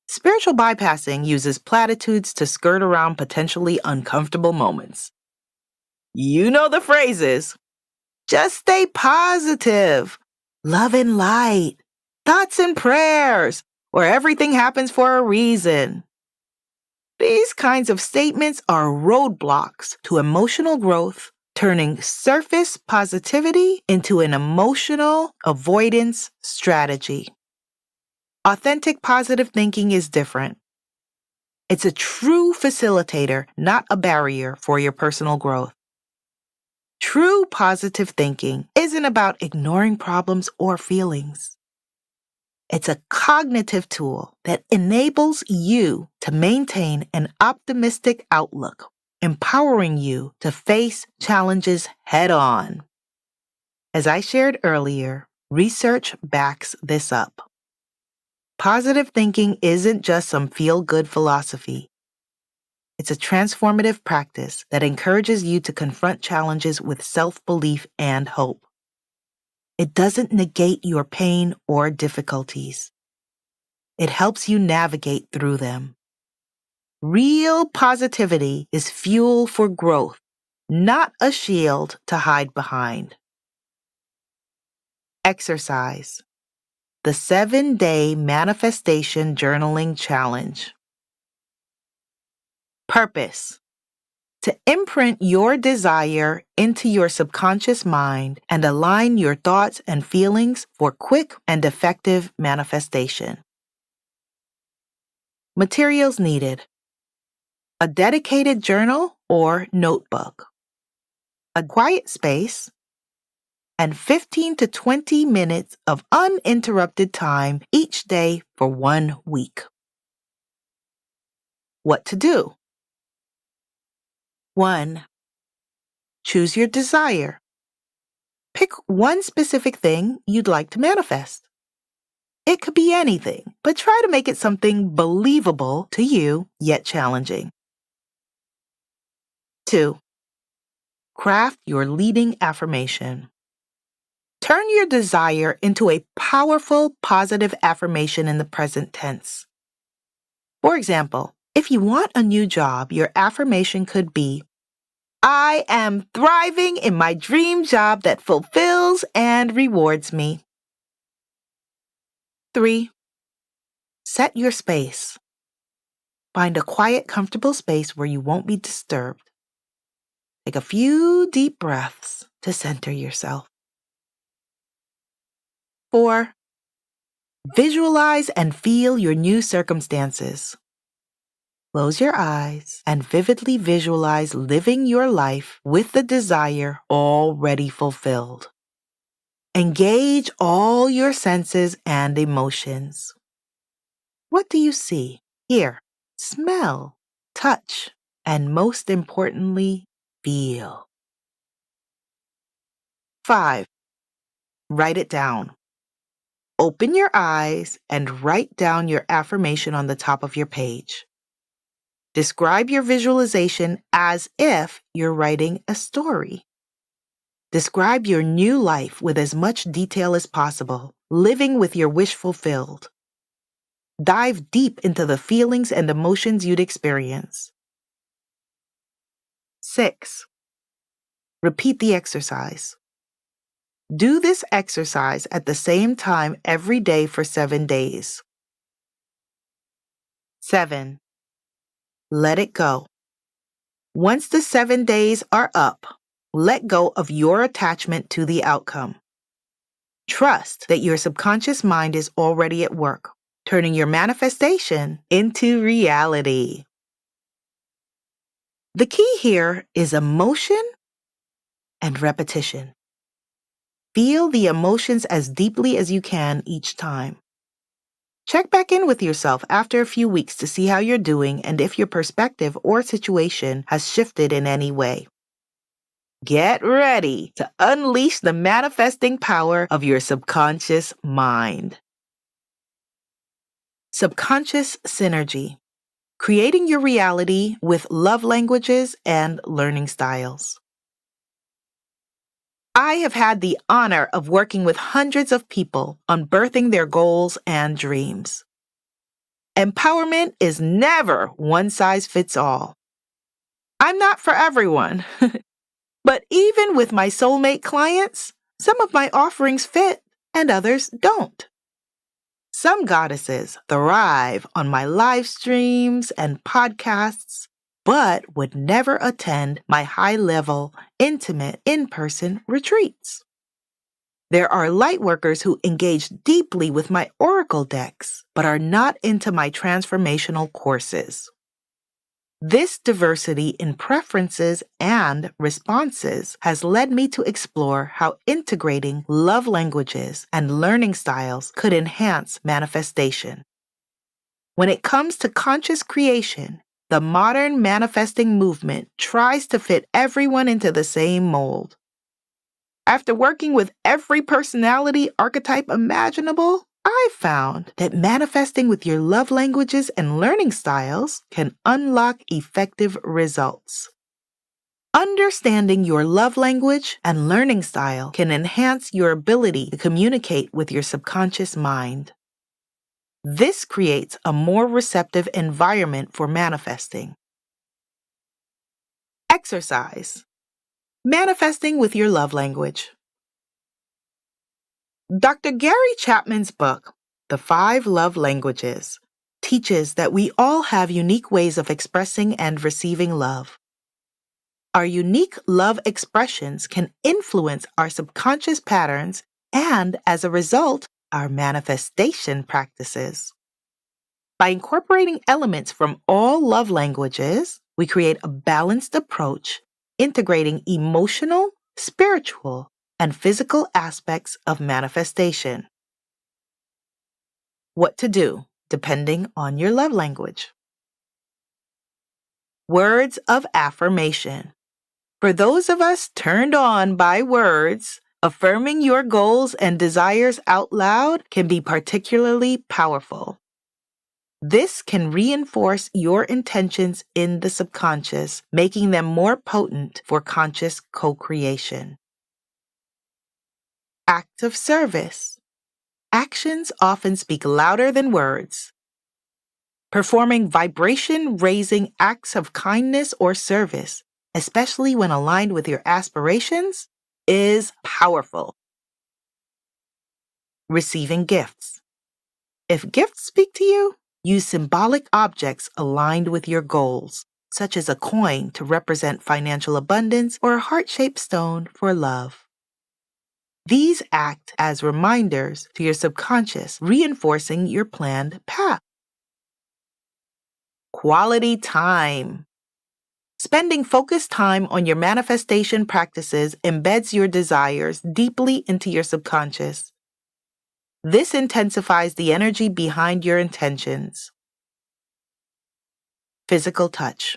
Spiritual bypassing uses platitudes to skirt around potentially uncomfortable moments. You know the phrases. Just stay positive, love and light, thoughts and prayers, or everything happens for a reason. These kinds of statements are roadblocks to emotional growth, turning surface positivity into an emotional avoidance strategy. Authentic positive thinking is different. It's a true facilitator, not a barrier for your personal growth. True positive thinking isn't about ignoring problems or feelings. It's a cognitive tool that enables you to maintain an optimistic outlook, empowering you to face challenges head on. As I shared earlier, research backs this up. Positive thinking isn't just some feel-good philosophy. It's a transformative practice that encourages you to confront challenges with self-belief and hope. It doesn't negate your pain or difficulties. It helps you navigate through them. Real positivity is fuel for growth, not a shield to hide behind. Exercise. The 7-Day Manifestation Journaling Challenge. Purpose. To imprint your desire into your subconscious mind and align your thoughts and feelings for quick and effective manifestation. Materials needed. A dedicated journal or notebook. A quiet space. And 15 to 20 minutes of uninterrupted time each day for 1 week. What to do? 1. Choose your desire. Pick one specific thing you'd like to manifest. It could be anything, but try to make it something believable to you, yet challenging. 2. Craft your leading affirmation. Turn your desire into a powerful, positive affirmation in the present tense. For example, if you want a new job, your affirmation could be, I am thriving in my dream job that fulfills and rewards me. 3. Set your space. Find a quiet, comfortable space where you won't be disturbed. Take a few deep breaths to center yourself. 4. Visualize and feel your new circumstances. Close your eyes and vividly visualize living your life with the desire already fulfilled. Engage all your senses and emotions. What do you see, hear, smell, touch, and most importantly, feel? 5. Write it down. Open your eyes and write down your affirmation on the top of your page. Describe your visualization as if you're writing a story. Describe your new life with as much detail as possible, living with your wish fulfilled. Dive deep into the feelings and emotions you'd experience. 6. Repeat the exercise. Do this exercise at the same time every day for 7 days. 7. Let it go. Once the 7 days are up, let go of your attachment to the outcome. Trust that your subconscious mind is already at work, turning your manifestation into reality. The key here is emotion and repetition. Feel the emotions as deeply as you can each time. Check back in with yourself after a few weeks to see how you're doing and if your perspective or situation has shifted in any way. Get ready to unleash the manifesting power of your subconscious mind. Subconscious synergy. Creating your reality with love languages and learning styles. I have had the honor of working with hundreds of people on birthing their goals and dreams. Empowerment is never one size fits all. I'm not for everyone, but even with my soulmate clients, some of my offerings fit and others don't. Some goddesses thrive on my live streams and podcasts, but would never attend my high-level, intimate, in-person retreats. There are lightworkers who engage deeply with my oracle decks, but are not into my transformational courses. This diversity in preferences and responses has led me to explore how integrating love languages and learning styles could enhance manifestation. When it comes to conscious creation, the modern manifesting movement tries to fit everyone into the same mold. After working with every personality archetype imaginable, I found that manifesting with your love languages and learning styles can unlock effective results. Understanding your love language and learning style can enhance your ability to communicate with your subconscious mind. This creates a more receptive environment for manifesting. Exercise. Manifesting with your love language. Dr. Gary Chapman's book, The 5 Love Languages, teaches that we all have unique ways of expressing and receiving love. Our unique love expressions can influence our subconscious patterns and, as a result, our manifestation practices. By incorporating elements from all love languages, we create a balanced approach, integrating emotional, spiritual, and physical aspects of manifestation. What to do, depending on your love language. Words of affirmation. For those of us turned on by words, Affirming your goals and desires out loud can be particularly powerful. This can reinforce your intentions in the subconscious, making them more potent for conscious co-creation. Act of service. Actions often speak louder than words. Performing vibration-raising acts of kindness or service, especially when aligned with your aspirations, is powerful. Receiving gifts. If gifts speak to you, use symbolic objects aligned with your goals, such as a coin to represent financial abundance or a heart-shaped stone for love. These act as reminders to your subconscious, reinforcing your planned path. Quality time. Spending focused time on your manifestation practices embeds your desires deeply into your subconscious. This intensifies the energy behind your intentions. Physical touch.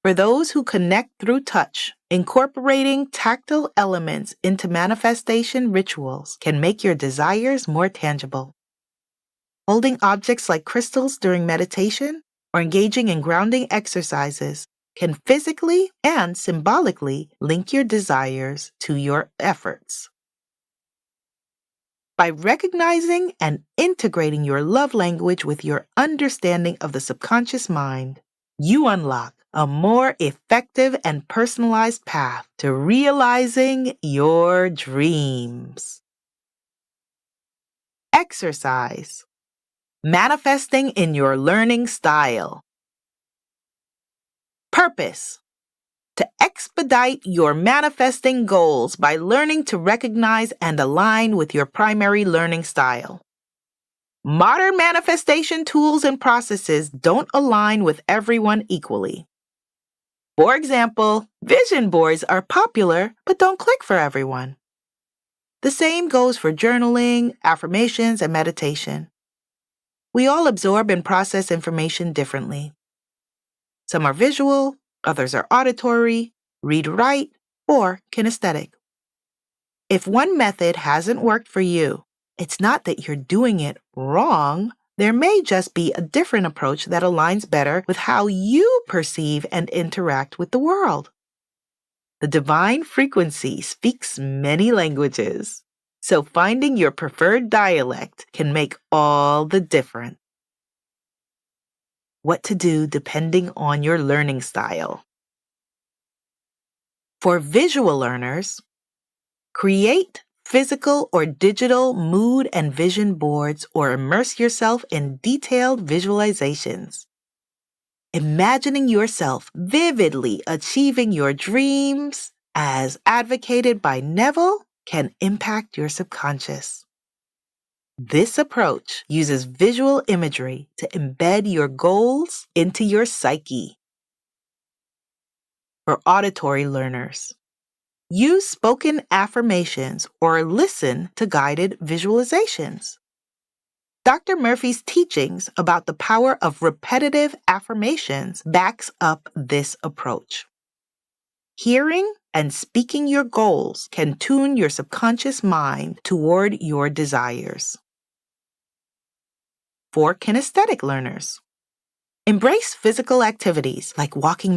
For those who connect through touch, incorporating tactile elements into manifestation rituals can make your desires more tangible. Holding objects like crystals during meditation or engaging in grounding exercises can physically and symbolically link your desires to your efforts. By recognizing and integrating your love language with your understanding of the subconscious mind, you unlock a more effective and personalized path to realizing your dreams. Exercise. Manifesting in your learning style. Purpose. To expedite your manifesting goals by learning to recognize and align with your primary learning style. Modern manifestation tools and processes don't align with everyone equally. For example, vision boards are popular but don't click for everyone. The same goes for journaling, affirmations, and meditation. We all absorb and process information differently. Some are visual, others are auditory, read-write, or kinesthetic. If one method hasn't worked for you, it's not that you're doing it wrong. There may just be a different approach that aligns better with how you perceive and interact with the world. The divine frequency speaks many languages, so finding your preferred dialect can make all the difference. What to do depending on your learning style. For visual learners, create physical or digital mood and vision boards or immerse yourself in detailed visualizations. Imagining yourself vividly achieving your dreams, as advocated by Neville, can impact your subconscious. This approach uses visual imagery to embed your goals into your psyche. For auditory learners, use spoken affirmations or listen to guided visualizations. Dr. Murphy's teachings about the power of repetitive affirmations backs up this approach. Hearing and speaking your goals can tune your subconscious mind toward your desires. For kinesthetic learners, embrace physical activities like walking,